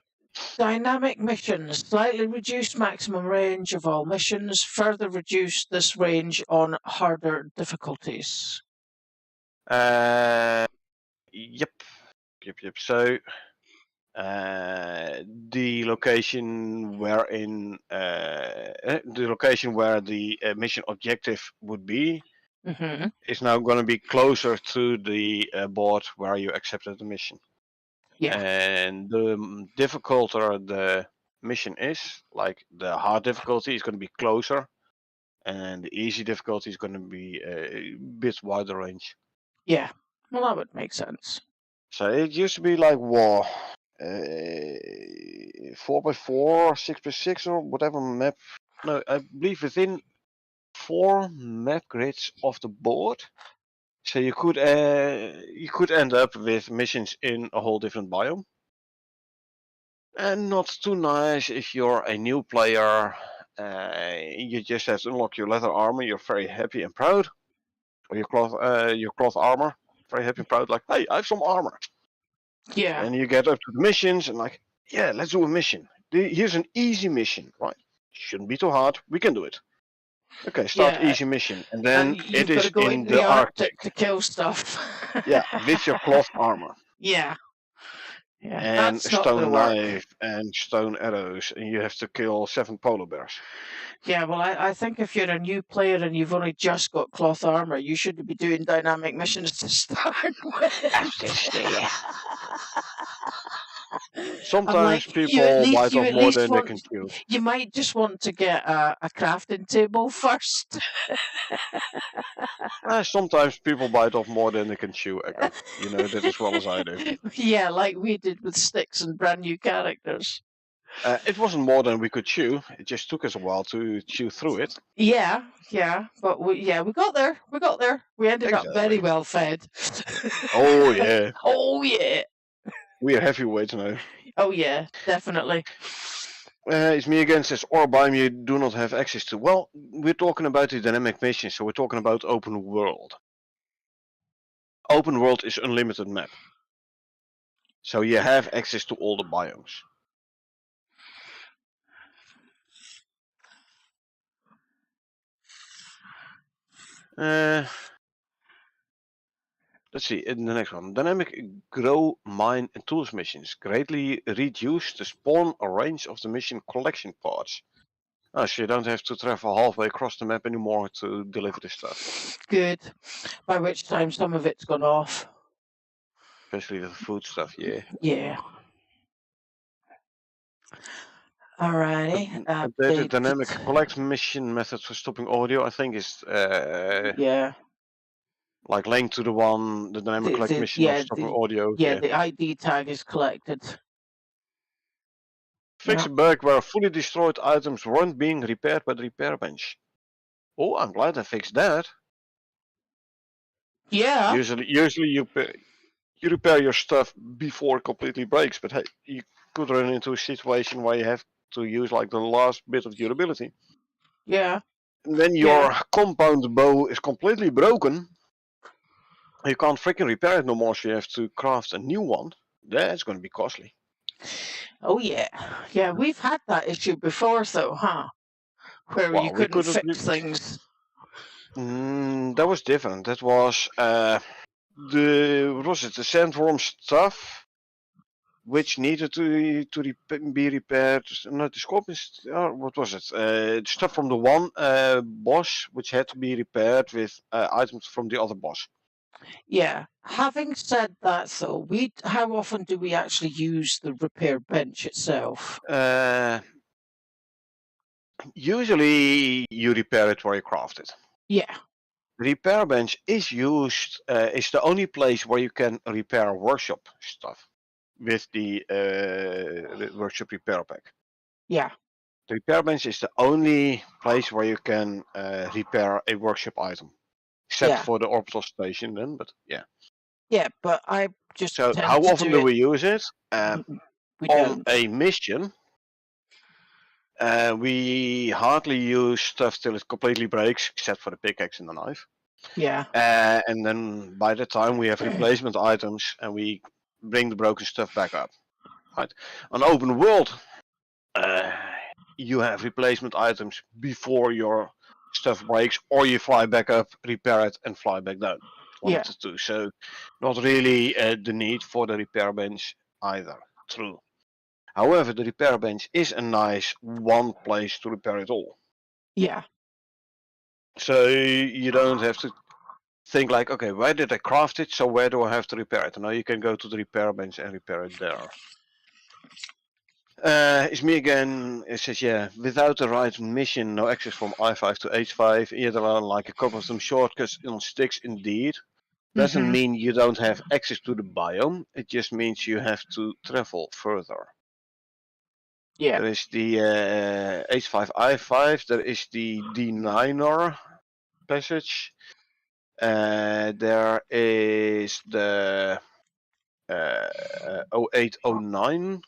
[SPEAKER 1] Dynamic missions. Slightly reduced maximum range of all missions. Further reduced this range on harder difficulties.
[SPEAKER 2] Yep. So the location wherein the location where the mission objective would be is now going to be closer to the board where you accepted the mission.
[SPEAKER 1] Yeah.
[SPEAKER 2] And the difficulter the mission is, like the hard difficulty is going to be closer, and the easy difficulty is going to be a bit wider range.
[SPEAKER 1] Yeah. Well, that would make sense.
[SPEAKER 2] So it used to be like 4x4, 6x6, or whatever map. No, I believe within 4 map grids of the board. So you could end up with missions in a whole different biome. And not too nice if you're a new player. You just have to unlock your leather armor. You're very happy and proud, or your cloth armor. Very happy and proud, like, hey, I have some armor.
[SPEAKER 1] Yeah.
[SPEAKER 2] And you get up to the missions and like, yeah, let's do a mission. Here's an easy mission, right? Shouldn't be too hard. We can do it. Okay, start easy mission, and then it is
[SPEAKER 1] go
[SPEAKER 2] in the Arctic
[SPEAKER 1] to kill stuff.
[SPEAKER 2] Yeah, with your cloth armor.
[SPEAKER 1] Yeah. Yeah.
[SPEAKER 2] And
[SPEAKER 1] That's
[SPEAKER 2] a
[SPEAKER 1] not
[SPEAKER 2] stone
[SPEAKER 1] gonna work.
[SPEAKER 2] knife and stone arrows, and you have to kill 7 polar bears.
[SPEAKER 1] Yeah, well, I think if you're a new player and you've only just got cloth armor, you shouldn't be doing dynamic missions to start with.
[SPEAKER 2] Sometimes people bite off more than they can chew.
[SPEAKER 1] You might just want to get a crafting table first.
[SPEAKER 2] Sometimes people bite off more than they can chew, Echo. You know that as well as I do.
[SPEAKER 1] Yeah, like we did with Styx and brand new characters.
[SPEAKER 2] It wasn't more than we could chew. It just took us a while to chew through it.
[SPEAKER 1] Yeah, but we got there. We ended up very well fed.
[SPEAKER 2] Oh yeah.
[SPEAKER 1] Oh yeah.
[SPEAKER 2] We are heavyweights now.
[SPEAKER 1] Oh yeah, definitely.
[SPEAKER 2] It's me again, says Orbime you do not have access to. Well, we're talking about the dynamic mission, so we're talking about open world. Open world is unlimited map. So you have access to all the biomes. Let's see, in the next one. Dynamic grow, mine, and tools missions greatly reduce the spawn range of the mission collection parts. Oh, so you don't have to travel halfway across the map anymore to deliver the stuff.
[SPEAKER 1] Good. By which time some of it's gone off.
[SPEAKER 2] Especially the food stuff, yeah.
[SPEAKER 1] Yeah. Alrighty.
[SPEAKER 2] Updated dynamic collect mission method for stopping audio, I think is
[SPEAKER 1] yeah.
[SPEAKER 2] Like link to the dynamic collect mission of stopping audio.
[SPEAKER 1] Yeah, the ID tag is collected.
[SPEAKER 2] Fix a bug where fully destroyed items weren't being repaired by the repair bench. Oh, I'm glad I fixed that.
[SPEAKER 1] Yeah.
[SPEAKER 2] Usually you repair your stuff before it completely breaks, but hey, you could run into a situation where you have to use like the last bit of durability.
[SPEAKER 1] Yeah.
[SPEAKER 2] And then your compound bow is completely broken. You can't freaking repair it no more, so you have to craft a new one. That's going to be costly.
[SPEAKER 1] Oh yeah. Yeah, we've had that issue before though, huh? Where you couldn't fix things.
[SPEAKER 2] That was different. That was what was it? The sandworm stuff, which needed to be repaired. No, the scorpions. What was it? Stuff from the one boss, which had to be repaired with items from the other boss.
[SPEAKER 1] Yeah. Having said that, though, how often do we actually use the repair bench itself?
[SPEAKER 2] Usually, you repair it where you craft it.
[SPEAKER 1] Yeah.
[SPEAKER 2] Repair bench is used. Is the only place where you can repair workshop stuff with the workshop repair pack.
[SPEAKER 1] Yeah.
[SPEAKER 2] The repair bench is the only place where you can repair a workshop item, except
[SPEAKER 1] Yeah.
[SPEAKER 2] for the orbital station. Then, but yeah.
[SPEAKER 1] Yeah, but I just
[SPEAKER 2] So how
[SPEAKER 1] tend to
[SPEAKER 2] often
[SPEAKER 1] do
[SPEAKER 2] do
[SPEAKER 1] it.
[SPEAKER 2] we use it?
[SPEAKER 1] We
[SPEAKER 2] On
[SPEAKER 1] don't.
[SPEAKER 2] a mission, we hardly use stuff till it completely breaks, except for the pickaxe and the knife.
[SPEAKER 1] Yeah.
[SPEAKER 2] And then by the time we have replacement items and we bring the broken stuff back up. Right? On open world, you have replacement items before your stuff breaks, or you fly back up, repair it, and fly back down. One
[SPEAKER 1] Yeah.
[SPEAKER 2] of the two. So not really the need for the repair bench either. True. However, the repair bench is a nice one place to repair it all.
[SPEAKER 1] Yeah.
[SPEAKER 2] So you don't have to think like, okay, where did I craft it? So where do I have to repair it? Now you can go to the repair bench and repair it there. It's me again. It says, yeah, without the right mission, no access from I5 to H5. Yeah, there are like a couple of some shortcuts on Styx indeed. Doesn't mean you don't have access to the biome. It just means you have to travel further.
[SPEAKER 1] Yeah.
[SPEAKER 2] There is the H5 I5. There is the D9er passage. There is the 0809.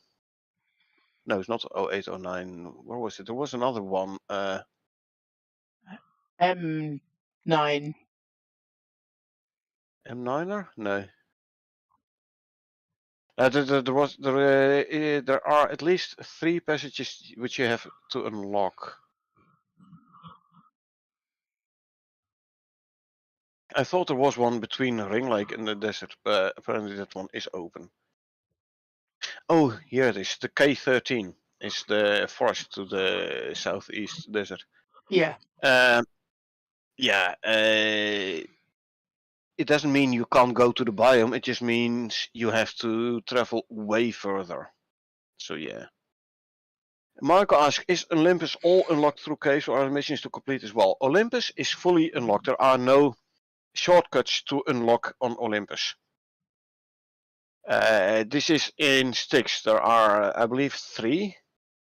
[SPEAKER 2] No, it's not 0809. Where was it? There was another one.
[SPEAKER 1] M9.
[SPEAKER 2] M9er? No. There are at least 3 passages which you have to unlock. I thought there was one between Ring Lake and the desert, but apparently that one is open. Oh, here it is. The K13 is the forest to the southeast desert.
[SPEAKER 1] Yeah.
[SPEAKER 2] Yeah. It doesn't mean you can't go to the biome. It just means you have to travel way further. So yeah. Michael asks, is Olympus all unlocked through caves or are missions to complete as well? Olympus is fully unlocked. There are no shortcuts to unlock on Olympus. This is in Styx. There are, I believe, 3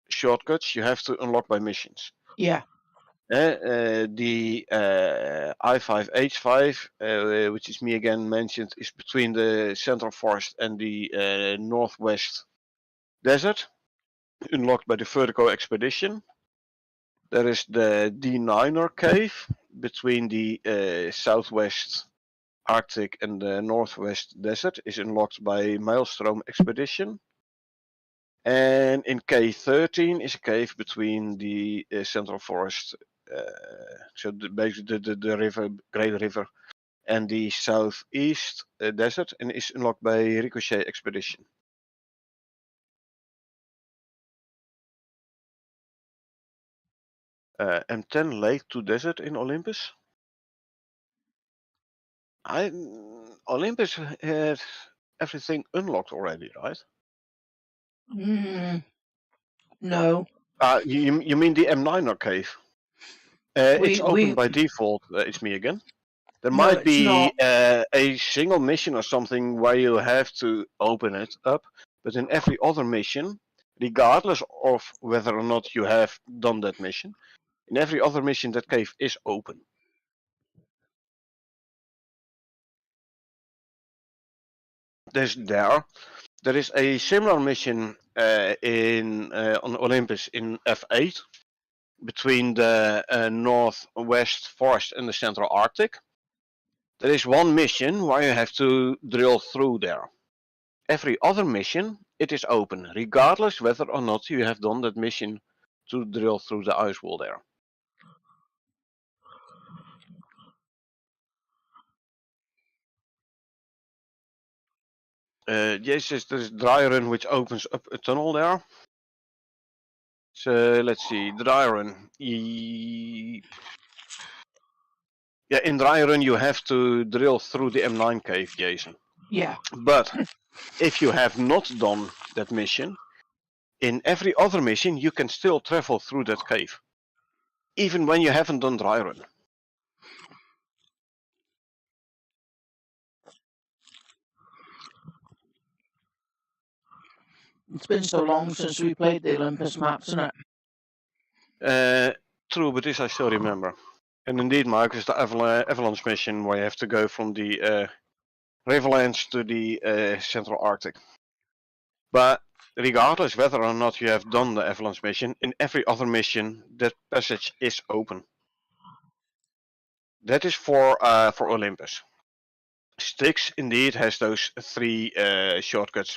[SPEAKER 2] shortcuts you have to unlock by missions.
[SPEAKER 1] Yeah.
[SPEAKER 2] The I5H5, which is me again mentioned, is between the Central Forest and the Northwest Desert, unlocked by the Vertigo Expedition. There is the D9er Cave between the Southwest Arctic and the Northwest Desert, is unlocked by Maelstrom Expedition. And in K13 is a cave between the Central Forest, so basically the river, Great River, and the Southeast Desert, and is unlocked by Ricochet Expedition. M10 Lake to Desert in Olympus. Olympus has everything unlocked already, right?
[SPEAKER 1] No.
[SPEAKER 2] You mean the M9er cave? It's open
[SPEAKER 1] We
[SPEAKER 2] by default. It's me again. There
[SPEAKER 1] No,
[SPEAKER 2] might
[SPEAKER 1] it's
[SPEAKER 2] be
[SPEAKER 1] not.
[SPEAKER 2] a single mission or something where you have to open it up, but in every other mission, regardless of whether or not you have done that mission, in every other mission that cave is open. There is a similar mission on Olympus in F8 between the Northwest Forest and the Central Arctic. There is one mission where you have to drill through there. Every other mission, it is open, regardless whether or not you have done that mission to drill through the ice wall there. Yes, there's dry run which opens up a tunnel there. So let's see, dry run. Yeah, in dry run you have to drill through the M9 cave, Jason.
[SPEAKER 1] Yeah.
[SPEAKER 2] But if you have not done that mission, in every other mission you can still travel through that cave, even when you haven't done dry run.
[SPEAKER 1] It's been so long since we played the Olympus maps, isn't it?
[SPEAKER 2] True, but this I still remember. And indeed, Mark, is the Avalanche mission where you have to go from the Riverlands to the Central Arctic. But regardless whether or not you have done the Avalanche mission, in every other mission that passage is open. That is for Olympus. Styx indeed has those 3 shortcuts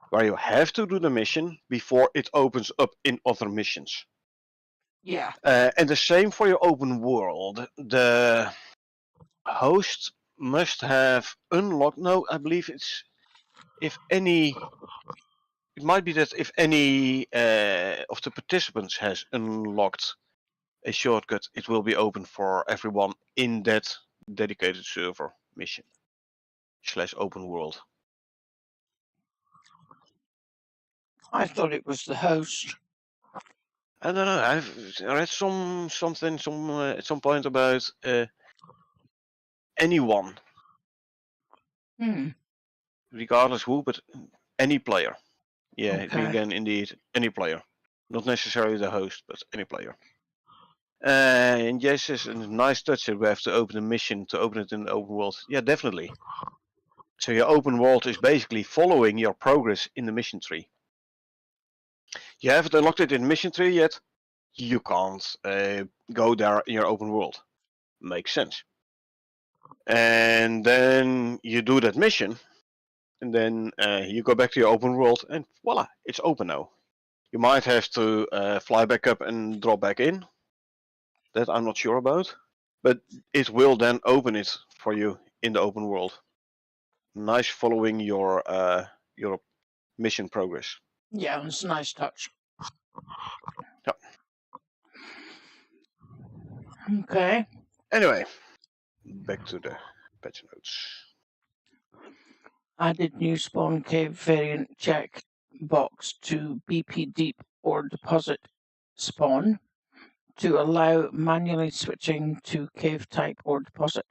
[SPEAKER 2] where you have to do the mission before it opens up in other missions.
[SPEAKER 1] Yeah.
[SPEAKER 2] And the same for your open world. The host must have unlocked. No, I believe it's if any. It might be that if any of the participants has unlocked a shortcut, it will be open for everyone in that dedicated server mission / open world.
[SPEAKER 1] I thought it was the host.
[SPEAKER 2] I don't know. I've read something at some point about anyone, regardless who, but any player. Yeah,
[SPEAKER 1] Okay.
[SPEAKER 2] again, indeed, any player, not necessarily the host, but any player. And yes, it's a nice touch that we have to open a mission to open it in the open world. Yeah, definitely. So your open world is basically following your progress in the mission tree. You haven't unlocked it in the mission tree yet. You can't go there in your open world. Makes sense. And then you do that mission, and then you go back to your open world, and voila, it's open now. You might have to fly back up and drop back in. That I'm not sure about, but it will then open it for you in the open world. Nice following your mission progress.
[SPEAKER 1] Yeah, it's a nice touch.
[SPEAKER 2] Yeah.
[SPEAKER 1] Okay.
[SPEAKER 2] Anyway, back to the patch notes.
[SPEAKER 1] Added new spawn cave variant check box to BP deep or deposit spawn to allow manually switching to cave type or deposit.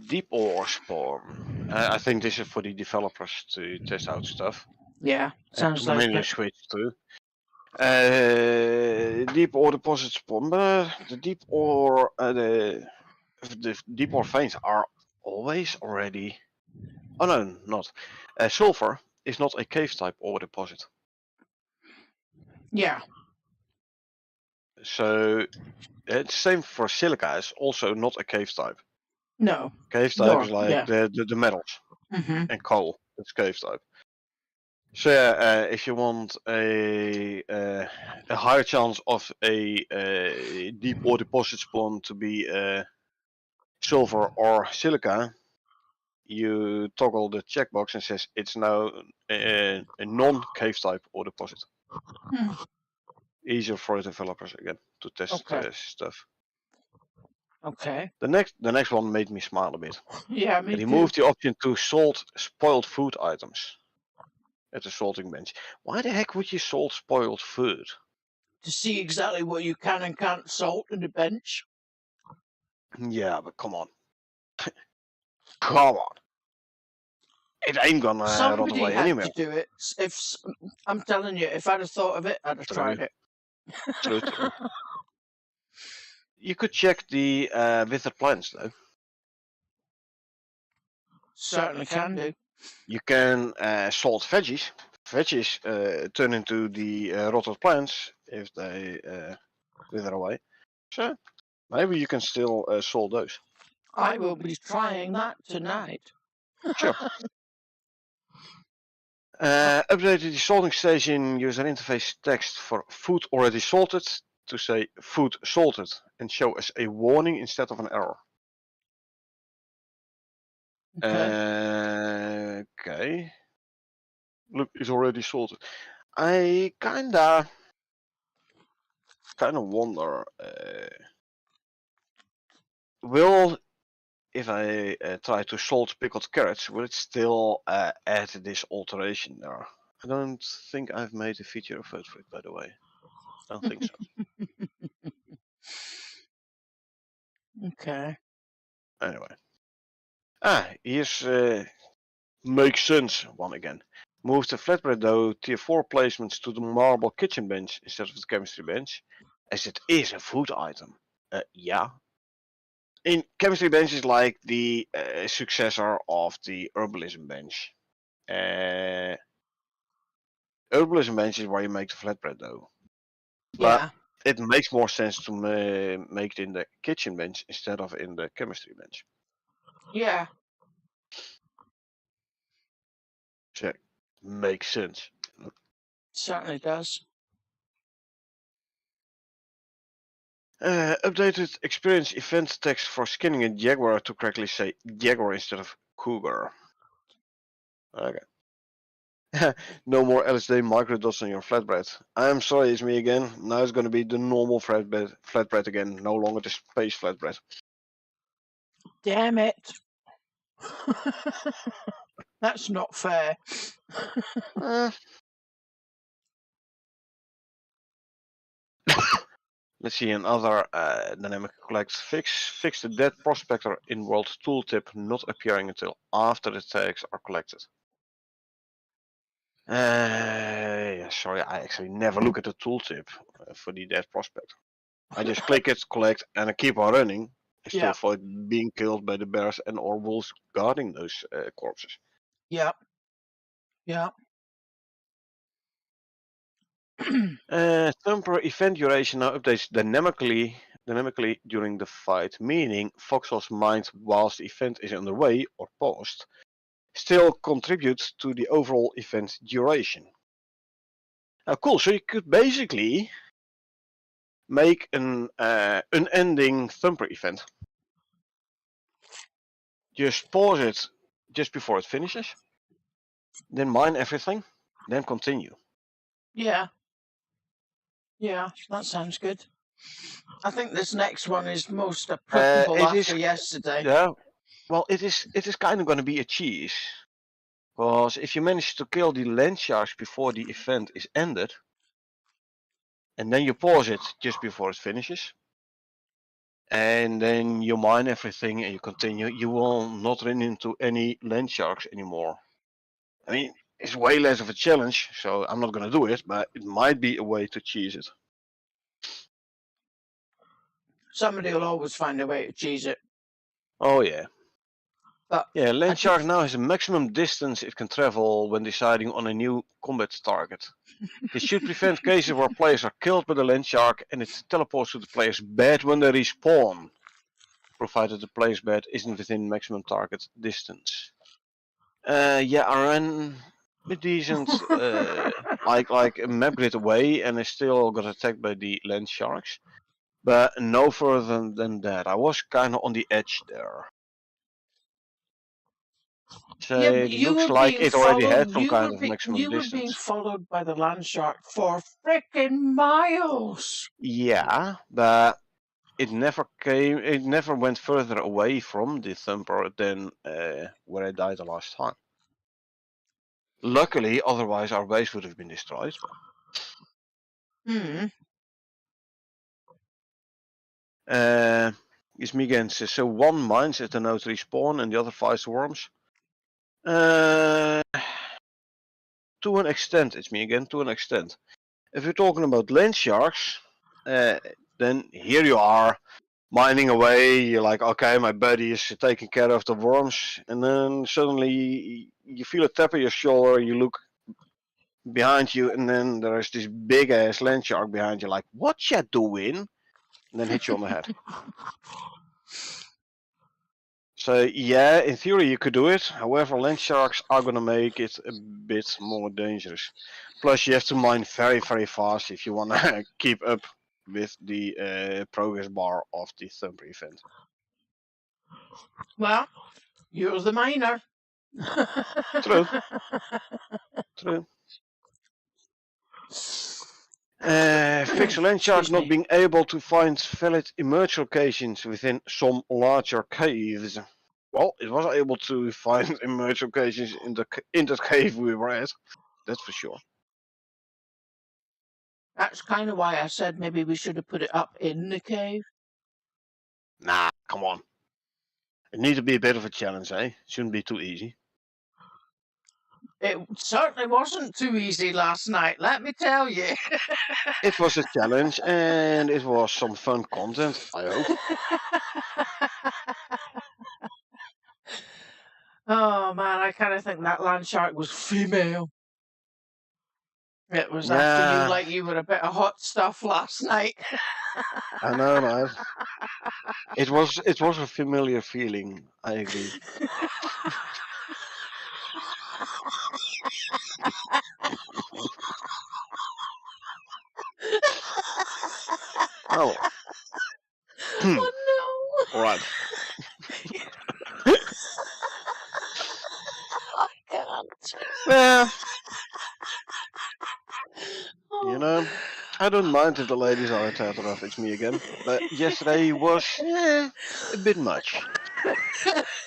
[SPEAKER 2] Deep ore spawn. I think this is for the developers to test out stuff.
[SPEAKER 1] Yeah, sounds like
[SPEAKER 2] manually
[SPEAKER 1] it.
[SPEAKER 2] switch to. Deep ore deposit spawn, but the deep ore, the deep ore veins are always already. Oh no, not. Sulfur is not a cave type ore deposit.
[SPEAKER 1] Yeah.
[SPEAKER 2] So it's same for silica. It's also not a cave type.
[SPEAKER 1] No.
[SPEAKER 2] Cave type is like
[SPEAKER 1] Yeah.
[SPEAKER 2] the metals
[SPEAKER 1] Mm-hmm.
[SPEAKER 2] and coal. It's cave type. So yeah, if you want a higher chance of a deep ore deposit spawn to be silver or silica, you toggle the checkbox and says it's now a non-cave type ore deposit. Easier for the developers again to test stuff.
[SPEAKER 1] Okay.
[SPEAKER 2] The next one made me smile a bit.
[SPEAKER 1] Yeah, me
[SPEAKER 2] Remove
[SPEAKER 1] too.
[SPEAKER 2] the option to salt spoiled food items at the salting bench. Why the heck would you salt spoiled food?
[SPEAKER 1] To see exactly what you can and can't salt in the bench.
[SPEAKER 2] Yeah, but come on. Come on. It ain't gonna rot
[SPEAKER 1] Somebody
[SPEAKER 2] away
[SPEAKER 1] had
[SPEAKER 2] anyway.
[SPEAKER 1] to do it. I'm telling you, if I'd have thought of it, I'd have tried it.
[SPEAKER 2] True. You could check the withered plants though.
[SPEAKER 1] Certainly can do.
[SPEAKER 2] You can salt veggies. Veggies turn into the rotted plants if they wither away. So maybe you can still salt those.
[SPEAKER 1] I will be trying that tonight.
[SPEAKER 2] Sure. Updated the salting station user interface text for food already salted to say food salted and show as a warning instead of an error.
[SPEAKER 1] Okay.
[SPEAKER 2] Okay. Look, it's already sorted. I kinda wonder, will, if I try to salt pickled carrots, will it still add this alteration there? I don't think I've made a feature of it for it, by the way. I don't think so.
[SPEAKER 1] Okay.
[SPEAKER 2] Anyway. Here's makes sense one again. Move the flatbread dough tier 4 placements to the marble kitchen bench instead of the chemistry bench, as it is a food item. Yeah. In chemistry bench is like the successor of the herbalism bench. Herbalism bench is where you make the flatbread dough. But
[SPEAKER 1] Yeah.
[SPEAKER 2] it makes more sense to make it in the kitchen bench instead of in the chemistry bench.
[SPEAKER 1] Yeah.
[SPEAKER 2] So makes sense.
[SPEAKER 1] Certainly does.
[SPEAKER 2] Updated experience event text for skinning a jaguar to correctly say jaguar instead of cougar. Okay. No more LSD microdots on your flatbread. I'm sorry, it's me again. Now it's gonna be the normal flatbread again, no longer the space flatbread.
[SPEAKER 1] Damn it. That's not fair.
[SPEAKER 2] Uh, let's see another dynamic collect fix. Fix the dead prospector in world tooltip not appearing until after the tags are collected. Yeah, sorry, I actually never look at the tooltip for the dead prospector. I just click it, collect, and I keep on running. I still
[SPEAKER 1] Yeah.
[SPEAKER 2] avoid being killed by the bears and or wolves guarding those corpses.
[SPEAKER 1] Yeah. Yeah.
[SPEAKER 2] Thumper event duration now updates dynamically during the fight, meaning Foxhole's mind whilst the event is underway or paused still contributes to the overall event duration. Cool, so you could basically make an unending Thumper event. Just pause it just before it finishes, then mine everything, then continue.
[SPEAKER 1] Yeah. Yeah, that sounds good. I think this next one is most applicable
[SPEAKER 2] It is,
[SPEAKER 1] after yesterday.
[SPEAKER 2] yeah. Well, it is kind of going to be a cheese, because if you manage to kill the land sharks before the event is ended, and then you pause it just before it finishes, and then you mine everything and you continue, you will not run into any land sharks anymore. I mean, it's way less of a challenge, so I'm not going to do it, but it might be a way to cheese it.
[SPEAKER 1] Somebody will always find a way to cheese it.
[SPEAKER 2] Oh yeah.
[SPEAKER 1] But
[SPEAKER 2] Yeah,
[SPEAKER 1] I
[SPEAKER 2] land
[SPEAKER 1] keep
[SPEAKER 2] shark now has a maximum distance it can travel when deciding on a new combat target. This should prevent cases where players are killed by the land shark and it teleports to the player's bed when they respawn, provided the player's bed isn't within maximum target distance. Yeah, I ran a decent, like a map grid away, and I still got attacked by the land sharks, but no further than that. I was kind of on the edge there. So
[SPEAKER 1] yeah, but
[SPEAKER 2] it
[SPEAKER 1] you
[SPEAKER 2] looks
[SPEAKER 1] were
[SPEAKER 2] like
[SPEAKER 1] being
[SPEAKER 2] it already
[SPEAKER 1] followed.
[SPEAKER 2] had some kind of maximum
[SPEAKER 1] You were being
[SPEAKER 2] distance.
[SPEAKER 1] followed by the land shark for freaking miles.
[SPEAKER 2] Yeah, but it never went further away from the thumper than where I died the last time. Luckily, otherwise our base would have been destroyed.
[SPEAKER 1] Hmm.
[SPEAKER 2] Is Megan says, so one mines at the node respawn and the other fights worms? To an extent, it's me again, to an extent. If you're talking about land sharks, then here you are, mining away, you're like, okay, my buddy is taking care of the worms, and then suddenly you feel a tap on your shoulder, you look behind you, and then there's this big ass land shark behind you, like, what you doing? And then hit you on the head. So yeah, in theory you could do it. However, land sharks are gonna make it a bit more dangerous. Plus, you have to mine very, very fast if you wanna keep up with the progress bar of the Thumper event.
[SPEAKER 1] Well, you're the miner.
[SPEAKER 2] True. True. Fix a land shark
[SPEAKER 1] Excuse
[SPEAKER 2] not
[SPEAKER 1] me.
[SPEAKER 2] being able to find valid emerge locations within some larger caves. Well, it was able to find emerge locations in that cave we were at. That's for sure.
[SPEAKER 1] That's kind of why I said maybe we should have put it up in the cave.
[SPEAKER 2] Nah, come on. It needs to be a bit of a challenge, eh? Shouldn't be too easy.
[SPEAKER 1] It certainly wasn't too easy last night, let me tell you.
[SPEAKER 2] It was a challenge and it was some fun content, I hope.
[SPEAKER 1] Oh man, I kind of think that land shark was female. It was after you
[SPEAKER 2] Yeah,
[SPEAKER 1] like you were a bit of hot stuff last night.
[SPEAKER 2] I know, right? It was a familiar feeling, I agree. Oh,
[SPEAKER 1] Oh no!
[SPEAKER 2] alright.
[SPEAKER 1] I can't.
[SPEAKER 2] Well, you
[SPEAKER 1] Oh.
[SPEAKER 2] know, I don't mind if the ladies are attacked if it's me again. But yesterday was a bit much.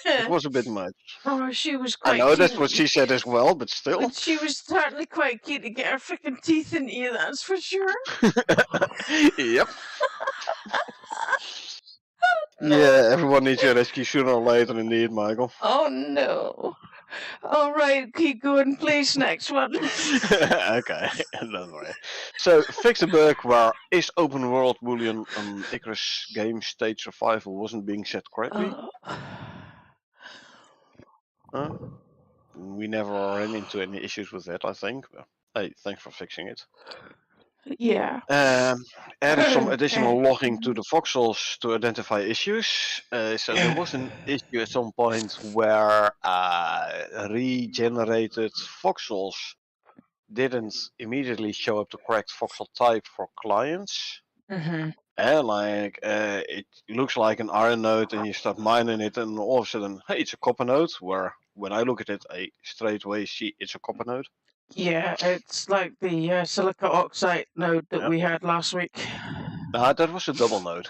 [SPEAKER 2] It was a bit much.
[SPEAKER 1] Oh, she was
[SPEAKER 2] I
[SPEAKER 1] quite
[SPEAKER 2] know that's
[SPEAKER 1] keen.
[SPEAKER 2] what she said as well, but still.
[SPEAKER 1] But she was certainly quite keen to get her freaking teeth into you, that's for sure.
[SPEAKER 2] Yep.
[SPEAKER 1] No.
[SPEAKER 2] Yeah, everyone needs a rescue sooner or later, indeed, Michael.
[SPEAKER 1] Oh no. All right, keep going, please. Next one.
[SPEAKER 2] Okay, don't worry. So, fix a bug where is open world Boolean on Icarus game stage survival wasn't being set correctly. We never ran into any issues with that, I think. But, hey, thanks for fixing it.
[SPEAKER 1] Yeah.
[SPEAKER 2] Added some additional
[SPEAKER 1] Okay.
[SPEAKER 2] logging to the voxels to identify issues. So there was an issue at some point where regenerated voxels didn't immediately show up the correct voxel type for clients.
[SPEAKER 1] Mm-hmm.
[SPEAKER 2] And like it looks like an iron node, and you start mining it, and all of a sudden, hey, it's a copper node. Where when I look at it, I straight away see it's a copper node.
[SPEAKER 1] Yeah, it's like the silica oxide node that
[SPEAKER 2] Yep.
[SPEAKER 1] we had last week.
[SPEAKER 2] That was a double node.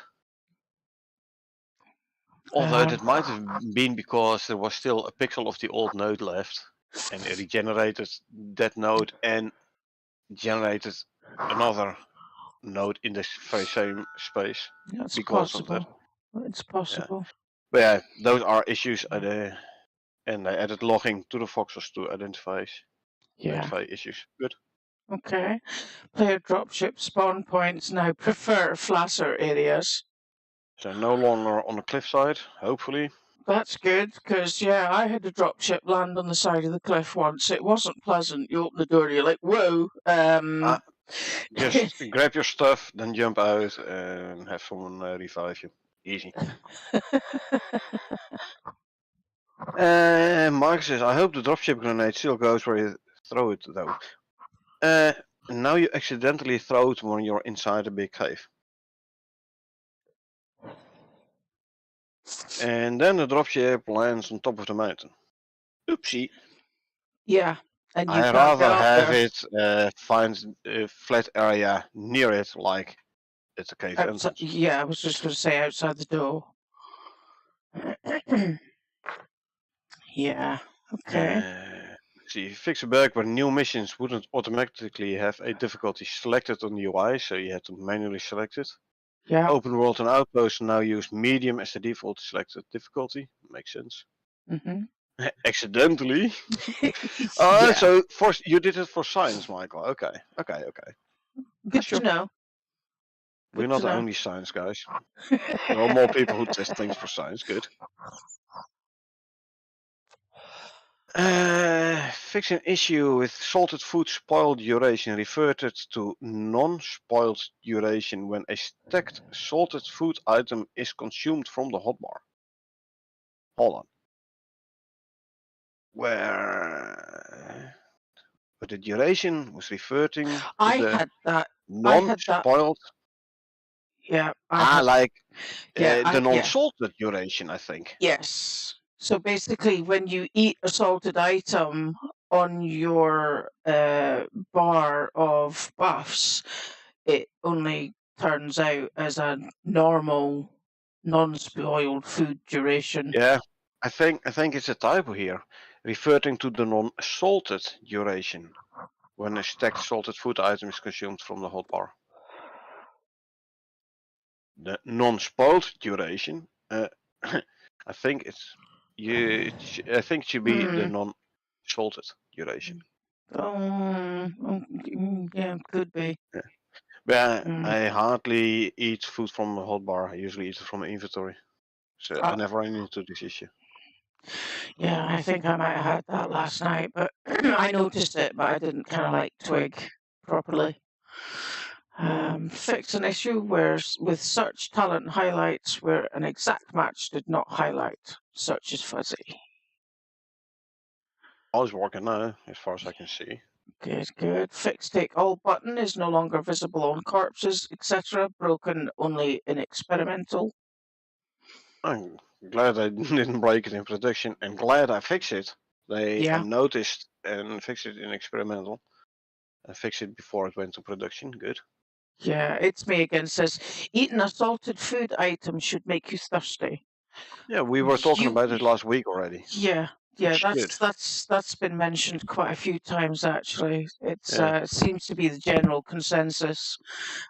[SPEAKER 2] Although that might have been because there was still a pixel of the old node left, and it regenerated that node and generated another node in the very same space.
[SPEAKER 1] That's
[SPEAKER 2] because of that.
[SPEAKER 1] possible. It's possible.
[SPEAKER 2] But yeah, those are issues, and I added logging to the voxels to identify
[SPEAKER 1] Yeah.
[SPEAKER 2] issues. Good.
[SPEAKER 1] Okay. Player dropship spawn points now prefer flasher areas.
[SPEAKER 2] So no longer on the cliffside, hopefully.
[SPEAKER 1] That's good, because, yeah, I had a dropship land on the side of the cliff once. It wasn't pleasant. You open the door, you're like, whoa.
[SPEAKER 2] Just grab your stuff, then jump out and have someone revive you. Easy. Mark says, I hope the dropship grenade still goes where you throw it, though. Now you accidentally throw it when you're inside a big cave. And then the dropship lands on top of the mountain. Oopsie.
[SPEAKER 1] Yeah, and you
[SPEAKER 2] I
[SPEAKER 1] can't get
[SPEAKER 2] rather
[SPEAKER 1] up
[SPEAKER 2] have
[SPEAKER 1] there.
[SPEAKER 2] it find a flat area near it, like it's a cave
[SPEAKER 1] Outside,
[SPEAKER 2] entrance.
[SPEAKER 1] yeah, I was just going to say outside the door. Yeah, okay.
[SPEAKER 2] See, fix a bug where new missions wouldn't automatically have a difficulty selected on the UI, so you had to manually select it.
[SPEAKER 1] Yeah.
[SPEAKER 2] Open world and outposts now use medium as the default selected difficulty. Makes sense.
[SPEAKER 1] Mm-hmm.
[SPEAKER 2] Accidentally.
[SPEAKER 1] Yeah.
[SPEAKER 2] So you did it for science, Michael. Okay.
[SPEAKER 1] Good
[SPEAKER 2] Sure.
[SPEAKER 1] to know.
[SPEAKER 2] We're
[SPEAKER 1] Good
[SPEAKER 2] not
[SPEAKER 1] to
[SPEAKER 2] the
[SPEAKER 1] know.
[SPEAKER 2] only science guys. There are more people who test things for science. Good. Fix an issue with salted food spoiled duration reverted to non-spoiled duration when a stacked salted food item is consumed from the hotbar. Hold on. Where the duration was reverting to
[SPEAKER 1] I
[SPEAKER 2] the
[SPEAKER 1] had that.
[SPEAKER 2] non-spoiled.
[SPEAKER 1] Yeah, I had.
[SPEAKER 2] Like
[SPEAKER 1] Yeah,
[SPEAKER 2] the
[SPEAKER 1] yeah.
[SPEAKER 2] non-salted duration, I think.
[SPEAKER 1] Yes. So basically, when you eat a salted item on your bar of buffs, it only turns out as a normal, non-spoiled food duration.
[SPEAKER 2] Yeah, I think it's a typo here, referring to the non-salted duration when a stacked salted food item is consumed from the hotbar. The non-spoiled duration, I think I think it should be the non-salted duration.
[SPEAKER 1] Yeah, could be.
[SPEAKER 2] Yeah, I hardly eat food from the hotbar. I usually eat it from the inventory, so I never ran into this issue.
[SPEAKER 1] Yeah, I think I might have had that last night, but I noticed it, but I didn't kind of like twig properly. Fix an issue where with search talent highlights where an exact match did not highlight. Search is fuzzy.
[SPEAKER 2] All is working now, as far as I can see.
[SPEAKER 1] Good. Fix take all button is no longer visible on corpses, etc. Broken only in experimental.
[SPEAKER 2] I'm glad I didn't break it in production, and glad I fixed it. They noticed and fixed it in experimental. I fixed it before it went to production. Good.
[SPEAKER 1] Yeah, it's me again. Says eating a salted food item should make you thirsty.
[SPEAKER 2] Yeah, we were talking about it last week already.
[SPEAKER 1] Yeah, that's been mentioned quite a few times actually. It seems to be the general consensus,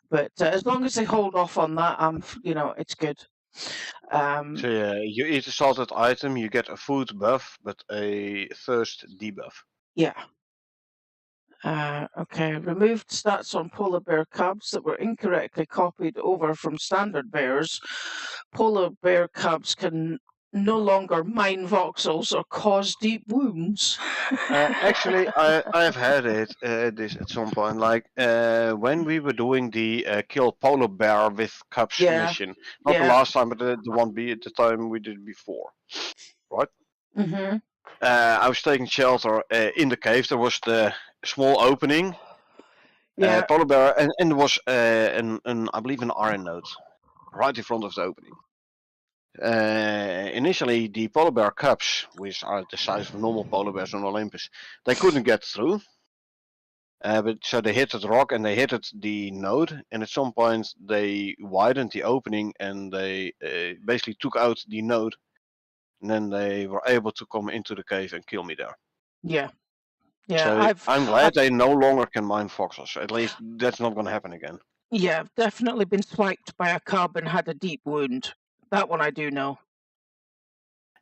[SPEAKER 1] but as long as they hold off on that, it's good.
[SPEAKER 2] So yeah, you eat a salted item, you get a food buff, but a thirst debuff.
[SPEAKER 1] Yeah. Okay, removed stats on polar bear cubs that were incorrectly copied over from standard bears. Polar bear cubs can no longer mine voxels or cause deep wounds.
[SPEAKER 2] Actually, I have had it this at some point. Like when we were doing the kill polar bear with cubs mission, not the last time, but the one the time we did before, right?
[SPEAKER 1] Mm-hmm.
[SPEAKER 2] I was taking shelter in the cave. There was the small opening.
[SPEAKER 1] Yeah.
[SPEAKER 2] Polar bear, and there was an I believe an iron node right in front of the opening. Initially, the polar bear cubs, which are the size of normal polar bears on Olympus, they couldn't get through. But so they hit the rock and they hit the node, and at some point they widened the opening and they basically took out the node, and then they were able to come into the cave and kill me there.
[SPEAKER 1] Yeah. Yeah,
[SPEAKER 2] so I'm glad they no longer can mine foxes. At least that's not going to happen again.
[SPEAKER 1] Yeah, I've definitely been swiped by a cub and had a deep wound. That one I do know.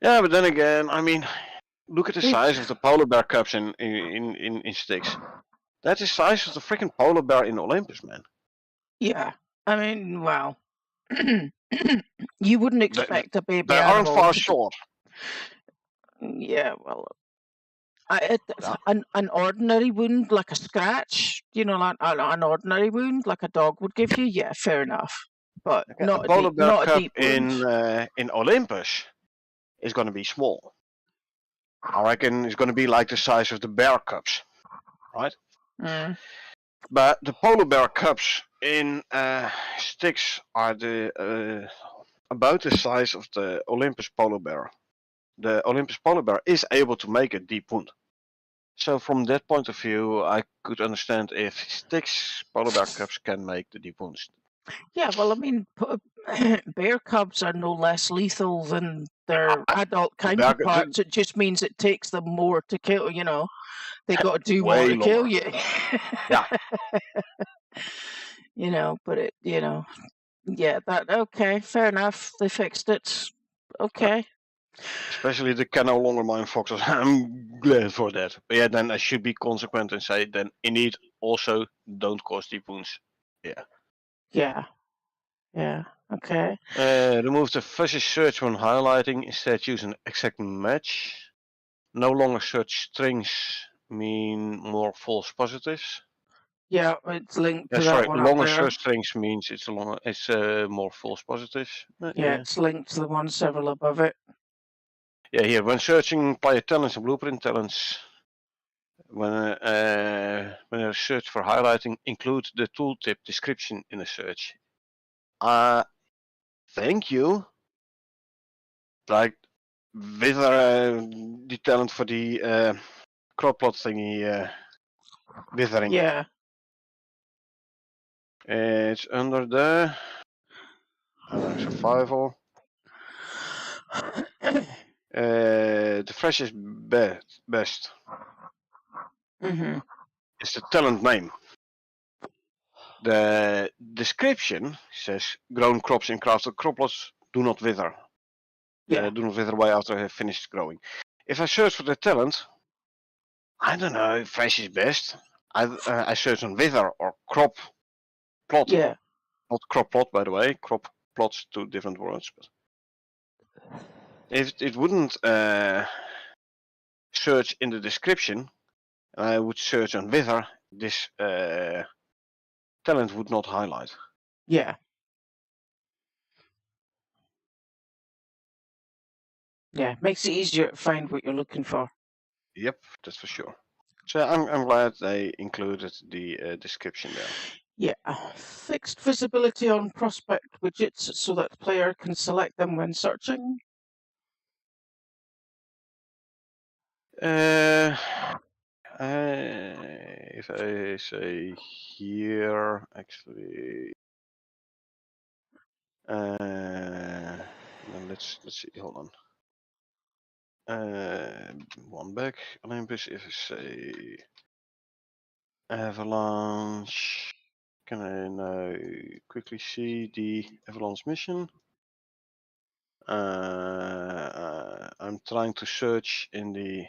[SPEAKER 2] Yeah, but then again, I mean, look at the size of the polar bear cubs in Styx. That's the size of the freaking polar bear in Olympus, man.
[SPEAKER 1] Yeah, I mean, wow. You wouldn't expect a baby
[SPEAKER 2] they
[SPEAKER 1] animal.
[SPEAKER 2] aren't far short.
[SPEAKER 1] Yeah, well, an ordinary wound like a scratch, like an ordinary wound like a dog would give you. Yeah, fair enough, but not
[SPEAKER 2] a polar bear cub
[SPEAKER 1] a deep wound.
[SPEAKER 2] in Olympus is going to be small. I reckon it's going to be like the size of the bear cubs, right? But the polar bear cubs in Styx are about the size of the Olympus polar bear. The Olympus polar bear is able to make a deep wound. So from that point of view, I could understand if Styx polar bear cubs can make the deep wounds.
[SPEAKER 1] Yeah, well, I mean, bear cubs are no less lethal than their adult counterparts. It just means it takes them more to kill. They got to do more to kill you.
[SPEAKER 2] Yeah.
[SPEAKER 1] But yeah, okay, fair enough. They fixed it. Okay.
[SPEAKER 2] Especially they can no longer mine foxes. I'm glad for that. But yeah, then I should be consequent and say then indeed also don't cause deep wounds. Yeah.
[SPEAKER 1] Yeah. Yeah. Okay.
[SPEAKER 2] Remove the fuzzy search when highlighting. Instead use an exact match. No longer search strings mean more false positives.
[SPEAKER 1] Yeah, it's linked to that one.
[SPEAKER 2] Longer search strings means it's more false positives.
[SPEAKER 1] Yeah, it's linked to the one several above it.
[SPEAKER 2] Yeah, here when searching player talents and blueprint talents, when a search for highlighting, include the tooltip description in the search. Thank you. Like wither, the talent for the crop plot thingy, withering.
[SPEAKER 1] Yeah.
[SPEAKER 2] It's under the survival. The freshest best.
[SPEAKER 1] Mm-hmm.
[SPEAKER 2] It's the talent name. The description says grown crops in crafted crop plots do not wither.
[SPEAKER 1] Yeah.
[SPEAKER 2] Do not wither away after they have finished growing. If I search for the talent, I don't know, fresh is best. I search on wither or crop plot.
[SPEAKER 1] Yeah.
[SPEAKER 2] Not crop plot, by the way. Crop plots, two different words. But if it wouldn't search in the description, and I would search on wither, this talent would not highlight.
[SPEAKER 1] Yeah. Yeah. Makes it easier to find what you're looking for.
[SPEAKER 2] Yep, that's for sure. So I'm glad they included the description there.
[SPEAKER 1] Yeah. Fixed visibility on prospect widgets so that the player can select them when searching.
[SPEAKER 2] If I say here, actually, then let's see. Hold on. One back. Olympus. If I say avalanche, can I now quickly see the avalanche mission? I'm trying to search in the.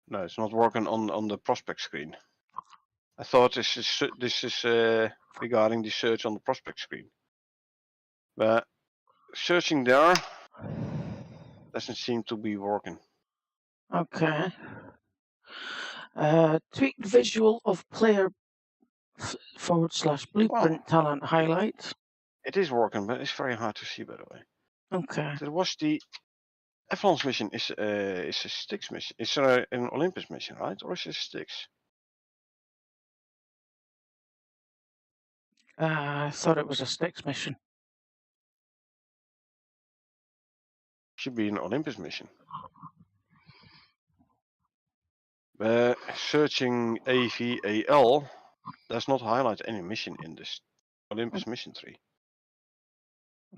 [SPEAKER 2] No, it's not working on the prospect screen. I thought this is regarding the search on the prospect screen, but searching there doesn't seem to be working.
[SPEAKER 1] Okay. Tweaked visual of player /blueprint talent highlight.
[SPEAKER 2] It is working, but it's very hard to see, by the way.
[SPEAKER 1] Okay.
[SPEAKER 2] There was the Avalanche mission is a Styx mission. It's an Olympus mission, right? Or is it Styx?
[SPEAKER 1] I thought it was a Styx mission.
[SPEAKER 2] Should be an Olympus mission. Searching AVAL does not highlight any mission in this Olympus mission tree.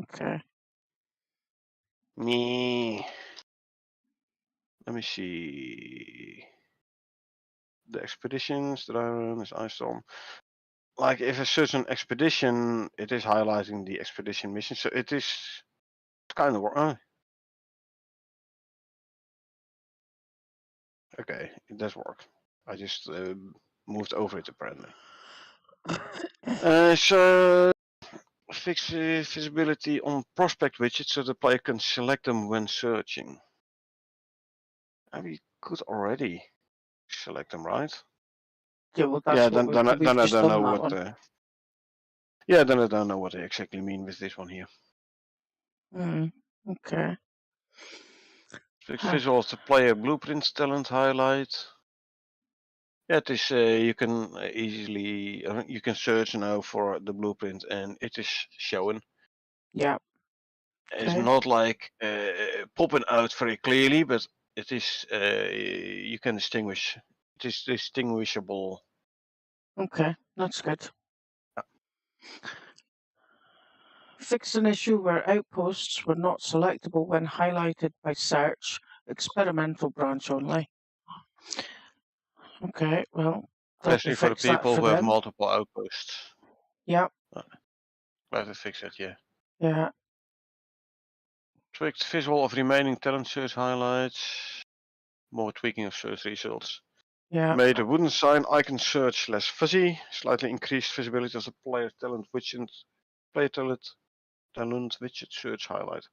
[SPEAKER 1] Okay.
[SPEAKER 2] Me. Let me see. The expeditions that I run is Ice Storm. Like if I search an expedition, it is highlighting the expedition mission. So it is kind of okay. It does work. I just moved over it apparently. So fix visibility on prospect widgets so the player can select them when searching. And we could already select them, right?
[SPEAKER 1] Yeah, well, that's
[SPEAKER 2] then
[SPEAKER 1] what
[SPEAKER 2] I
[SPEAKER 1] we've just
[SPEAKER 2] don't
[SPEAKER 1] done
[SPEAKER 2] know
[SPEAKER 1] that
[SPEAKER 2] what.
[SPEAKER 1] one.
[SPEAKER 2] Yeah, then I don't know what they exactly mean with this one here.
[SPEAKER 1] Okay.
[SPEAKER 2] Fix visual of the player blueprint talent highlight. Yeah, it is. You can easily you can search now for the blueprint, and it is showing.
[SPEAKER 1] Yeah.
[SPEAKER 2] It's
[SPEAKER 1] Okay.
[SPEAKER 2] not like popping out very clearly, but it is. You can distinguish. It is distinguishable.
[SPEAKER 1] Okay, that's good. Fixed an issue where outposts were not selectable when highlighted by search. Experimental branch only. Okay, well,
[SPEAKER 2] Especially for the people who have multiple outposts.
[SPEAKER 1] Yeah.
[SPEAKER 2] Glad to fix it, yeah.
[SPEAKER 1] Yeah.
[SPEAKER 2] Tweaked visual of remaining talent search highlights. More tweaking of search results.
[SPEAKER 1] Yeah.
[SPEAKER 2] Made a wooden sign icon search less fuzzy. Slightly increased visibility of the player talent widget. Player talent widget search highlight.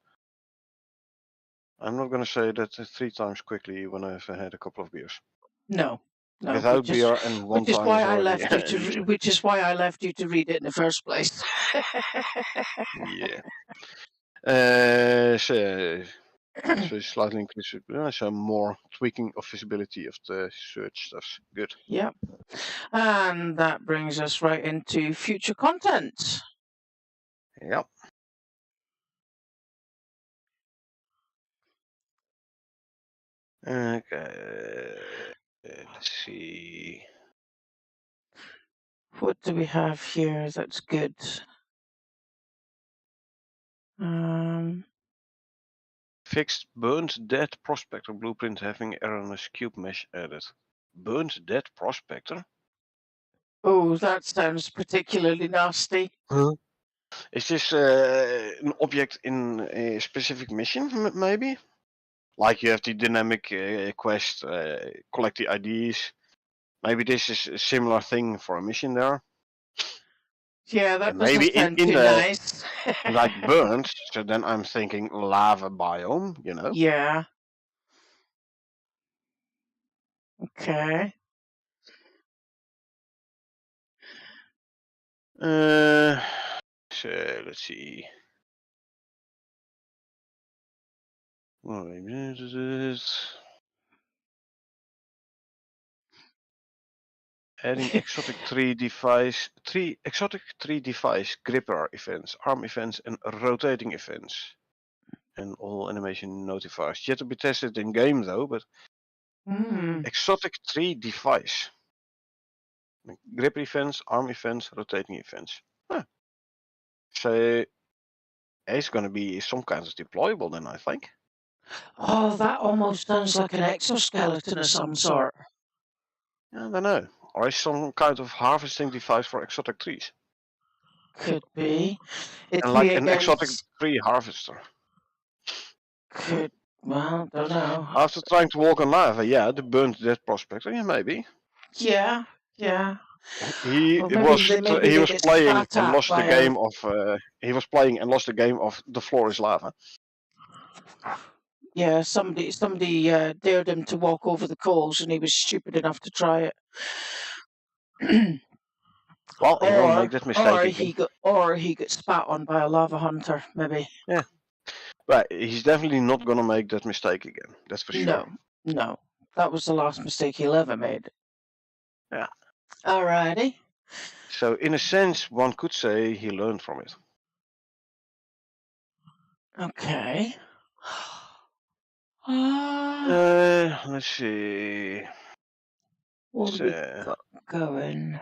[SPEAKER 2] I'm not going to say that 3 times quickly when I've had a couple of beers.
[SPEAKER 1] No. No,
[SPEAKER 2] without beer and one time
[SPEAKER 1] why
[SPEAKER 2] is
[SPEAKER 1] I
[SPEAKER 2] already
[SPEAKER 1] left you to, which is why I left you to read it in the first place.
[SPEAKER 2] Yeah. So slightly increased, so more tweaking of visibility of the search stuff. Good.
[SPEAKER 1] Yep. And that brings us right into future content.
[SPEAKER 2] Yep. Okay. Let's see.
[SPEAKER 1] What do we have here that's good?
[SPEAKER 2] Fixed burnt dead prospector blueprint having erroneous cube mesh added. Burnt dead prospector?
[SPEAKER 1] Oh, that sounds particularly nasty.
[SPEAKER 2] Huh? Is this an object in a specific mission, maybe? Like you have the dynamic quest, collect the IDs. Maybe this is a similar thing for a mission there.
[SPEAKER 1] Yeah, that
[SPEAKER 2] And maybe
[SPEAKER 1] doesn't sound
[SPEAKER 2] in
[SPEAKER 1] too
[SPEAKER 2] the
[SPEAKER 1] nice.
[SPEAKER 2] like burnt, so then I'm thinking lava biome, you know?
[SPEAKER 1] Yeah. Okay.
[SPEAKER 2] So let's see. Adding exotic 3 device gripper events, arm events, and rotating events. And all animation notifiers. Yet to be tested in game though, but exotic 3 device. Grip events, arm events, rotating events. Huh. So it's gonna be some kind of deployable then, I think.
[SPEAKER 1] Oh, that almost sounds like an exoskeleton of some sort.
[SPEAKER 2] I don't know. Or is some kind of harvesting device for exotic trees.
[SPEAKER 1] Could be. It's
[SPEAKER 2] And
[SPEAKER 1] me
[SPEAKER 2] like an exotic
[SPEAKER 1] against.
[SPEAKER 2] tree harvester.
[SPEAKER 1] Could. Well, don't know.
[SPEAKER 2] After trying to walk on lava, yeah, the burnt dead prospector, yeah, maybe.
[SPEAKER 1] Yeah. Yeah.
[SPEAKER 2] He
[SPEAKER 1] Well, maybe
[SPEAKER 2] he
[SPEAKER 1] they
[SPEAKER 2] was
[SPEAKER 1] get
[SPEAKER 2] playing
[SPEAKER 1] spat
[SPEAKER 2] and
[SPEAKER 1] at
[SPEAKER 2] lost the
[SPEAKER 1] by a.
[SPEAKER 2] game of he was playing and lost the game of the floor is lava.
[SPEAKER 1] Yeah, somebody dared him to walk over the coals, and he was stupid enough to try it.
[SPEAKER 2] Well, he won't make that mistake again.
[SPEAKER 1] Or he got spat on by a lava hunter, maybe.
[SPEAKER 2] Yeah, but he's definitely not gonna make that mistake again. That's for sure.
[SPEAKER 1] No, that was the last mistake he'll ever made.
[SPEAKER 2] Yeah.
[SPEAKER 1] Alrighty.
[SPEAKER 2] So in a sense, one could say he learned from it.
[SPEAKER 1] Okay.
[SPEAKER 2] Let's see.
[SPEAKER 1] What have we got going?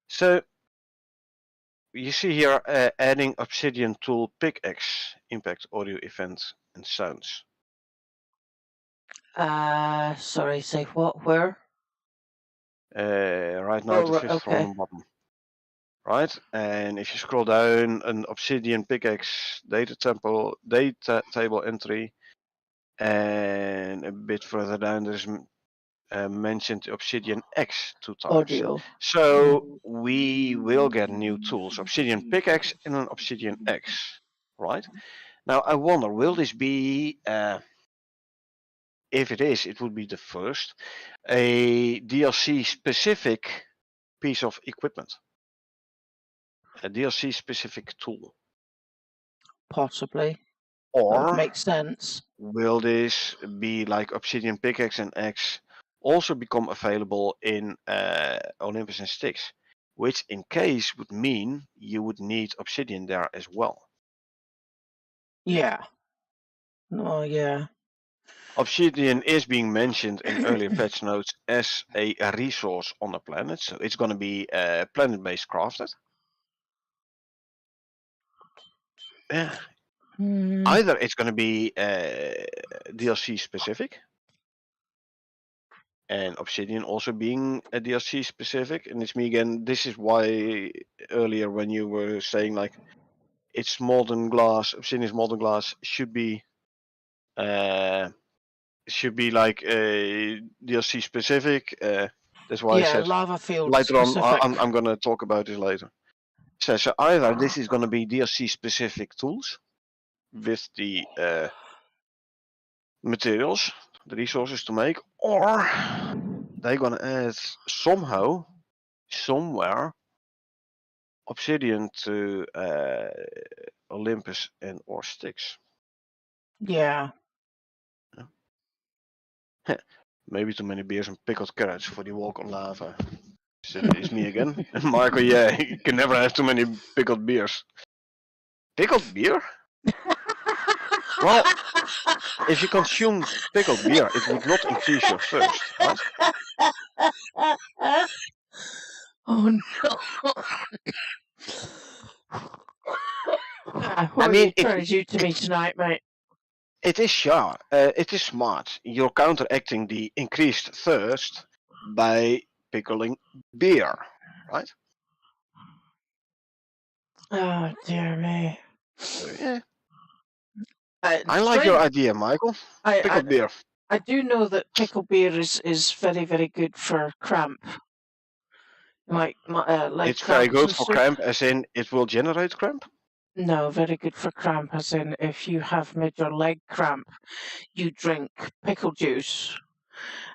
[SPEAKER 2] So you see here adding Obsidian tool pickaxe impact audio event and sounds.
[SPEAKER 1] Sorry, say what? Where?
[SPEAKER 2] Right now the fifth from the bottom. Right, and if you scroll down, an Obsidian pickaxe data table entry, and a bit further down there's mentioned Obsidian X 2 times.
[SPEAKER 1] Audio.
[SPEAKER 2] So we will get new tools, Obsidian pickaxe and an Obsidian X, right? Now I wonder, will this be, if it is, it would be the first, a DLC specific piece of equipment, a DLC specific tool.
[SPEAKER 1] Possibly.
[SPEAKER 2] Or
[SPEAKER 1] makes sense.
[SPEAKER 2] Will this be like Obsidian pickaxe and X also become available in Olympus and Styx? Which in case would mean you would need Obsidian there as well.
[SPEAKER 1] Yeah. Oh, yeah.
[SPEAKER 2] Obsidian is being mentioned in earlier patch notes as a resource on the planet, so it's going to be planet-based crafted. Yeah. Either it's going to be DLC specific, and Obsidian also being a DLC specific, and it's me again. This is why earlier when you were saying like it's molten glass, Obsidian is molten glass should be like a DLC specific. That's why I said
[SPEAKER 1] lava field
[SPEAKER 2] later
[SPEAKER 1] specific.
[SPEAKER 2] on. I'm gonna talk about this later. So either this is gonna be DLC specific tools with the materials, the resources to make, or they're gonna add somehow, somewhere, Obsidian to Olympus and or Styx.
[SPEAKER 1] Yeah.
[SPEAKER 2] Maybe too many beers and pickled carrots for the walk on lava. It's me again. Marco, yeah, you can never have too many pickled beers. Pickled beer? Well, if you consume pickled beer, it would not increase your thirst, right?
[SPEAKER 1] Oh no! What are
[SPEAKER 2] mean,
[SPEAKER 1] you trying to do to me tonight, mate?
[SPEAKER 2] It is sharp. It is smart. You're counteracting the increased thirst by pickling beer, right?
[SPEAKER 1] Oh dear me.
[SPEAKER 2] So yeah,
[SPEAKER 1] I
[SPEAKER 2] I like your idea, Michael. Pickled beer.
[SPEAKER 1] I do know that pickle beer is very, very good for cramp, like
[SPEAKER 2] It's very
[SPEAKER 1] cramps
[SPEAKER 2] good
[SPEAKER 1] and
[SPEAKER 2] for
[SPEAKER 1] stuff.
[SPEAKER 2] cramp, as in it will generate cramp.
[SPEAKER 1] No, very good for cramp, as in if you have made your leg cramp, you drink pickle juice.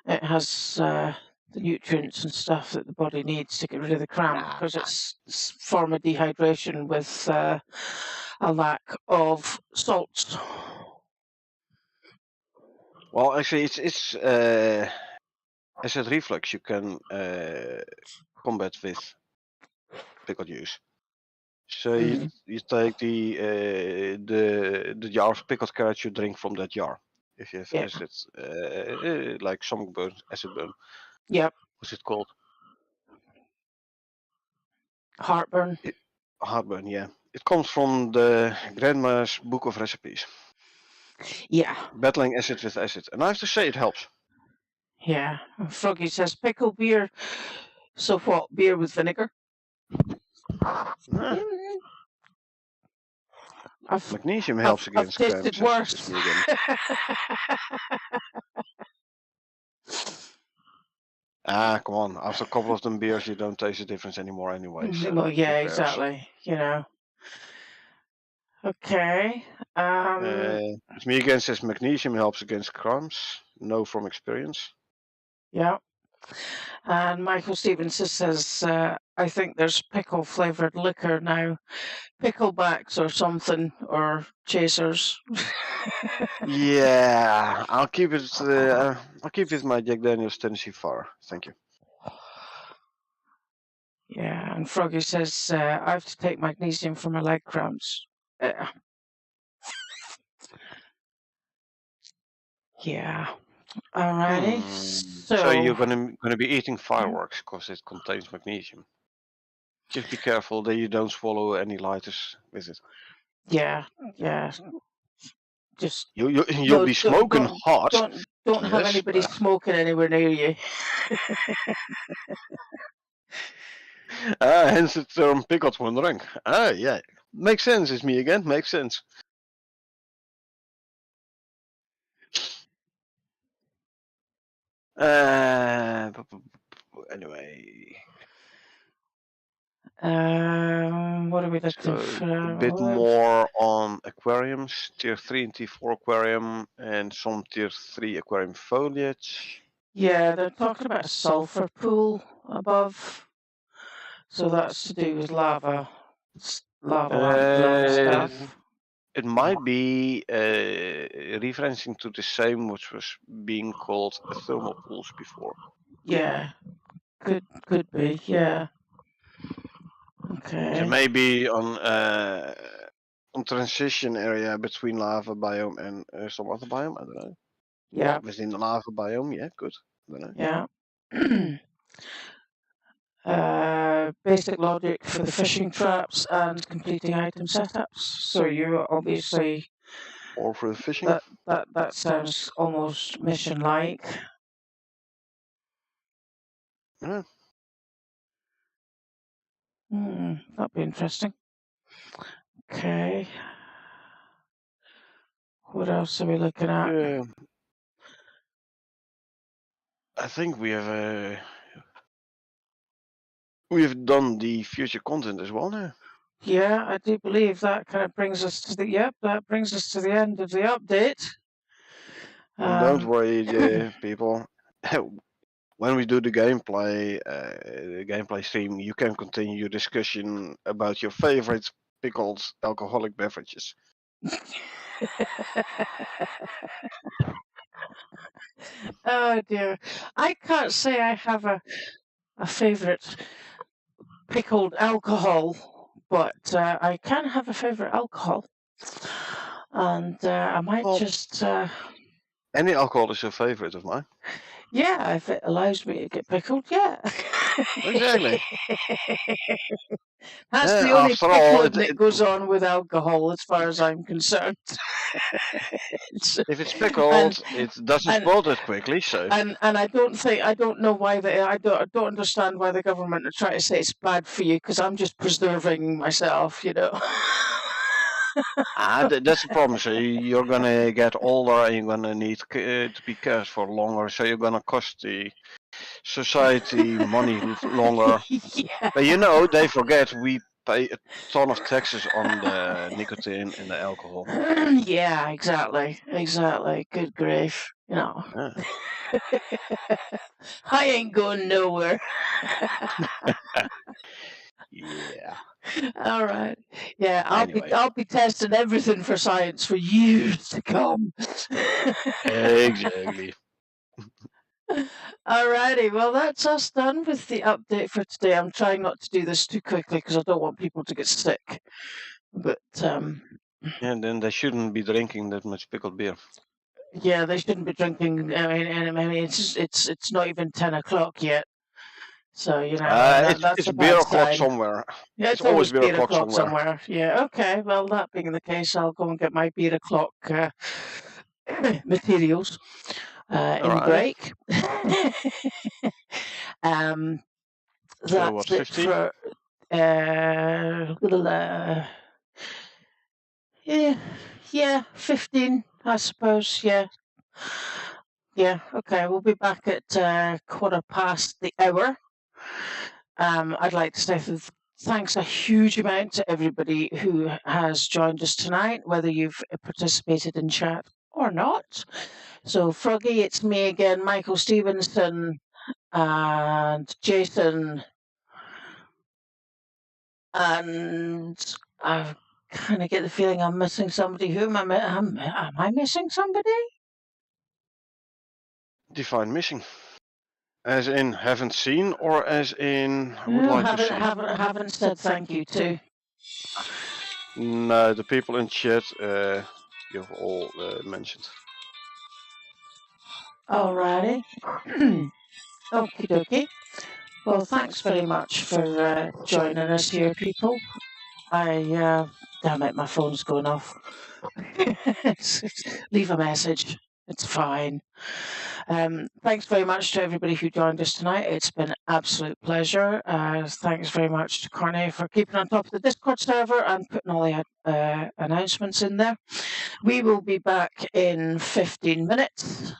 [SPEAKER 1] It has the nutrients and stuff that the body needs to get rid of the cramp
[SPEAKER 2] Nah.
[SPEAKER 1] because it's form of dehydration with a lack of salts.
[SPEAKER 2] Well, actually, it's acid reflux you can combat with pickle juice. So you take the jar of pickled carrots you drink from that jar. If you have
[SPEAKER 1] Yeah.
[SPEAKER 2] acid, like stomach burn, acid burn.
[SPEAKER 1] Yep.
[SPEAKER 2] What's it called?
[SPEAKER 1] Heartburn.
[SPEAKER 2] Heartburn. Yeah, it comes from the grandma's book of recipes.
[SPEAKER 1] Yeah.
[SPEAKER 2] Battling acid with acid, and I have to say it helps.
[SPEAKER 1] Yeah. Froggy says pickle beer. So what? Beer with vinegar?
[SPEAKER 2] Magnesium helps
[SPEAKER 1] I've
[SPEAKER 2] against
[SPEAKER 1] tasted
[SPEAKER 2] cramps.
[SPEAKER 1] worse.
[SPEAKER 2] It's me again. Come on. After a couple of them beers, you don't taste the difference anymore anyway. So
[SPEAKER 1] Well, yeah,
[SPEAKER 2] who cares?
[SPEAKER 1] exactly. You know. Okay.
[SPEAKER 2] It's me again says magnesium helps against cramps. No from experience.
[SPEAKER 1] Yeah. And Michael Stevenson says, I think there's pickle flavored liquor now, picklebacks or something, or chasers.
[SPEAKER 2] Yeah, I'll keep it. I'll keep with my Jack Daniel's Tennessee Fire. Thank you.
[SPEAKER 1] Yeah, and Froggy says, I have to take magnesium for my leg cramps. Yeah. Alrighty.
[SPEAKER 2] So you're gonna be eating fireworks because it contains magnesium. Just be careful that you don't swallow any lighters with it.
[SPEAKER 1] Yeah, yeah. Just
[SPEAKER 2] You'll be smoking hot.
[SPEAKER 1] Don't have
[SPEAKER 2] Yes.
[SPEAKER 1] anybody smoking anywhere near you.
[SPEAKER 2] Hence the term pickled one drink. Yeah. Makes sense, it's me again. Makes sense. Anyway.
[SPEAKER 1] What are we looking
[SPEAKER 2] So
[SPEAKER 1] for?
[SPEAKER 2] a bit more on aquariums, tier 3 and tier 4 aquarium, and some tier 3 aquarium foliage.
[SPEAKER 1] Yeah, they're talking about a sulfur pool above. So that's to do with lava stuff.
[SPEAKER 2] It might be referencing to the same which was being called thermal pools before.
[SPEAKER 1] Yeah, could be. Yeah. Okay.
[SPEAKER 2] It may be on transition area between lava biome and some other biome. I don't know.
[SPEAKER 1] Yeah.
[SPEAKER 2] Or within the lava biome. Yeah, good. I don't know.
[SPEAKER 1] Yeah. Basic logic for the fishing traps and completing item setups. So you obviously.
[SPEAKER 2] Or for the fishing.
[SPEAKER 1] That sounds almost mission-like.
[SPEAKER 2] Yeah.
[SPEAKER 1] That'd be interesting. Okay. What else are we looking at?
[SPEAKER 2] Yeah. I think we have done the future content as well now.
[SPEAKER 1] Yeah, I do believe that kind of brings us to the end of the update.
[SPEAKER 2] And don't worry, people. When we do the gameplay stream, you can continue your discussion about your favorite pickled alcoholic beverages.
[SPEAKER 1] Oh dear, I can't say I have a favorite pickled alcohol but I can have a favourite alcohol. And I might
[SPEAKER 2] Well,
[SPEAKER 1] just...
[SPEAKER 2] any alcohol is your favorite of mine.
[SPEAKER 1] yeah, if it allows me to get pickled, yeah.
[SPEAKER 2] Exactly.
[SPEAKER 1] That's the only
[SPEAKER 2] After all,
[SPEAKER 1] pickling that goes on with alcohol, as far as I'm concerned.
[SPEAKER 2] if it's
[SPEAKER 1] and
[SPEAKER 2] pickled, it doesn't
[SPEAKER 1] and
[SPEAKER 2] spoil that quickly. So
[SPEAKER 1] and I don't know why I don't understand why the government are trying to say it's bad for you, because I'm just preserving myself, you know.
[SPEAKER 2] that's the problem. So you're gonna get older, and you're gonna need to be cared for longer. So you're gonna cost the society money longer.
[SPEAKER 1] Yeah.
[SPEAKER 2] But you know, they forget we pay a ton of taxes on the nicotine and the alcohol.
[SPEAKER 1] Yeah, exactly. Good grief. You know.
[SPEAKER 2] Yeah.
[SPEAKER 1] I ain't going nowhere.
[SPEAKER 2] Yeah.
[SPEAKER 1] All right. Yeah,
[SPEAKER 2] Anyway,
[SPEAKER 1] I'll be testing everything for science for years to come.
[SPEAKER 2] exactly.
[SPEAKER 1] Alrighty, well that's us done with the update for today. I'm trying not to do this too quickly because I don't want people to get sick. But
[SPEAKER 2] And then they shouldn't be drinking that much pickled beer.
[SPEAKER 1] yeah, they shouldn't be drinking. I mean, it's not even 10 o'clock yet. So you know that's
[SPEAKER 2] It's
[SPEAKER 1] a
[SPEAKER 2] beer
[SPEAKER 1] bad
[SPEAKER 2] o'clock
[SPEAKER 1] sign.
[SPEAKER 2] somewhere.
[SPEAKER 1] Yeah,
[SPEAKER 2] It's
[SPEAKER 1] it's
[SPEAKER 2] always
[SPEAKER 1] always
[SPEAKER 2] beer
[SPEAKER 1] beer
[SPEAKER 2] o'clock
[SPEAKER 1] o'clock
[SPEAKER 2] somewhere.
[SPEAKER 1] Yeah, okay. Well, that being the case, I'll go and get my beer o'clock materials in the
[SPEAKER 2] Alrighty.
[SPEAKER 1] break. um,
[SPEAKER 2] So what?
[SPEAKER 1] that's it
[SPEAKER 2] 15?
[SPEAKER 1] for. Yeah, 15, I suppose. Yeah. Okay. We'll be back at 1:15. I'd like to say thanks a huge amount to everybody who has joined us tonight, whether you've participated in chat or not. So, Froggy, it's me again, Michael Stevenson, and Jason, and I kind of get the feeling I'm missing somebody. Who am I missing somebody?
[SPEAKER 2] Define missing. As in haven't seen, or as in would
[SPEAKER 1] No,
[SPEAKER 2] like to see?
[SPEAKER 1] haven't said thank you to.
[SPEAKER 2] No, the people in chat you've all mentioned.
[SPEAKER 1] Alrighty. Okie dokie. Well, thanks very much for joining us here, people. Damn it, my phone's going off. Leave a message. It's fine. Thanks very much to everybody who joined us tonight. It's been an absolute pleasure. Thanks very much to Corne for keeping on top of the Discord server and putting all the announcements in there. We will be back in 15 minutes.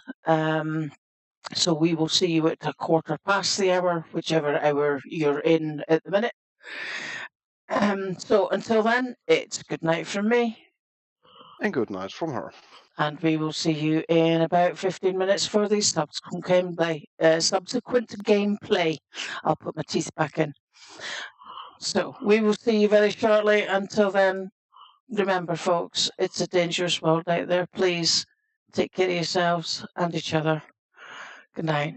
[SPEAKER 1] So we will see you at 1:15, whichever hour you're in at the minute. So until then, it's good night from me.
[SPEAKER 2] And good night from her.
[SPEAKER 1] And we will see you in about 15 minutes for the subsequent gameplay. I'll put my teeth back in. So we will see you very shortly. Until then, remember, folks, it's a dangerous world out there. Please take care of yourselves and each other. Good night.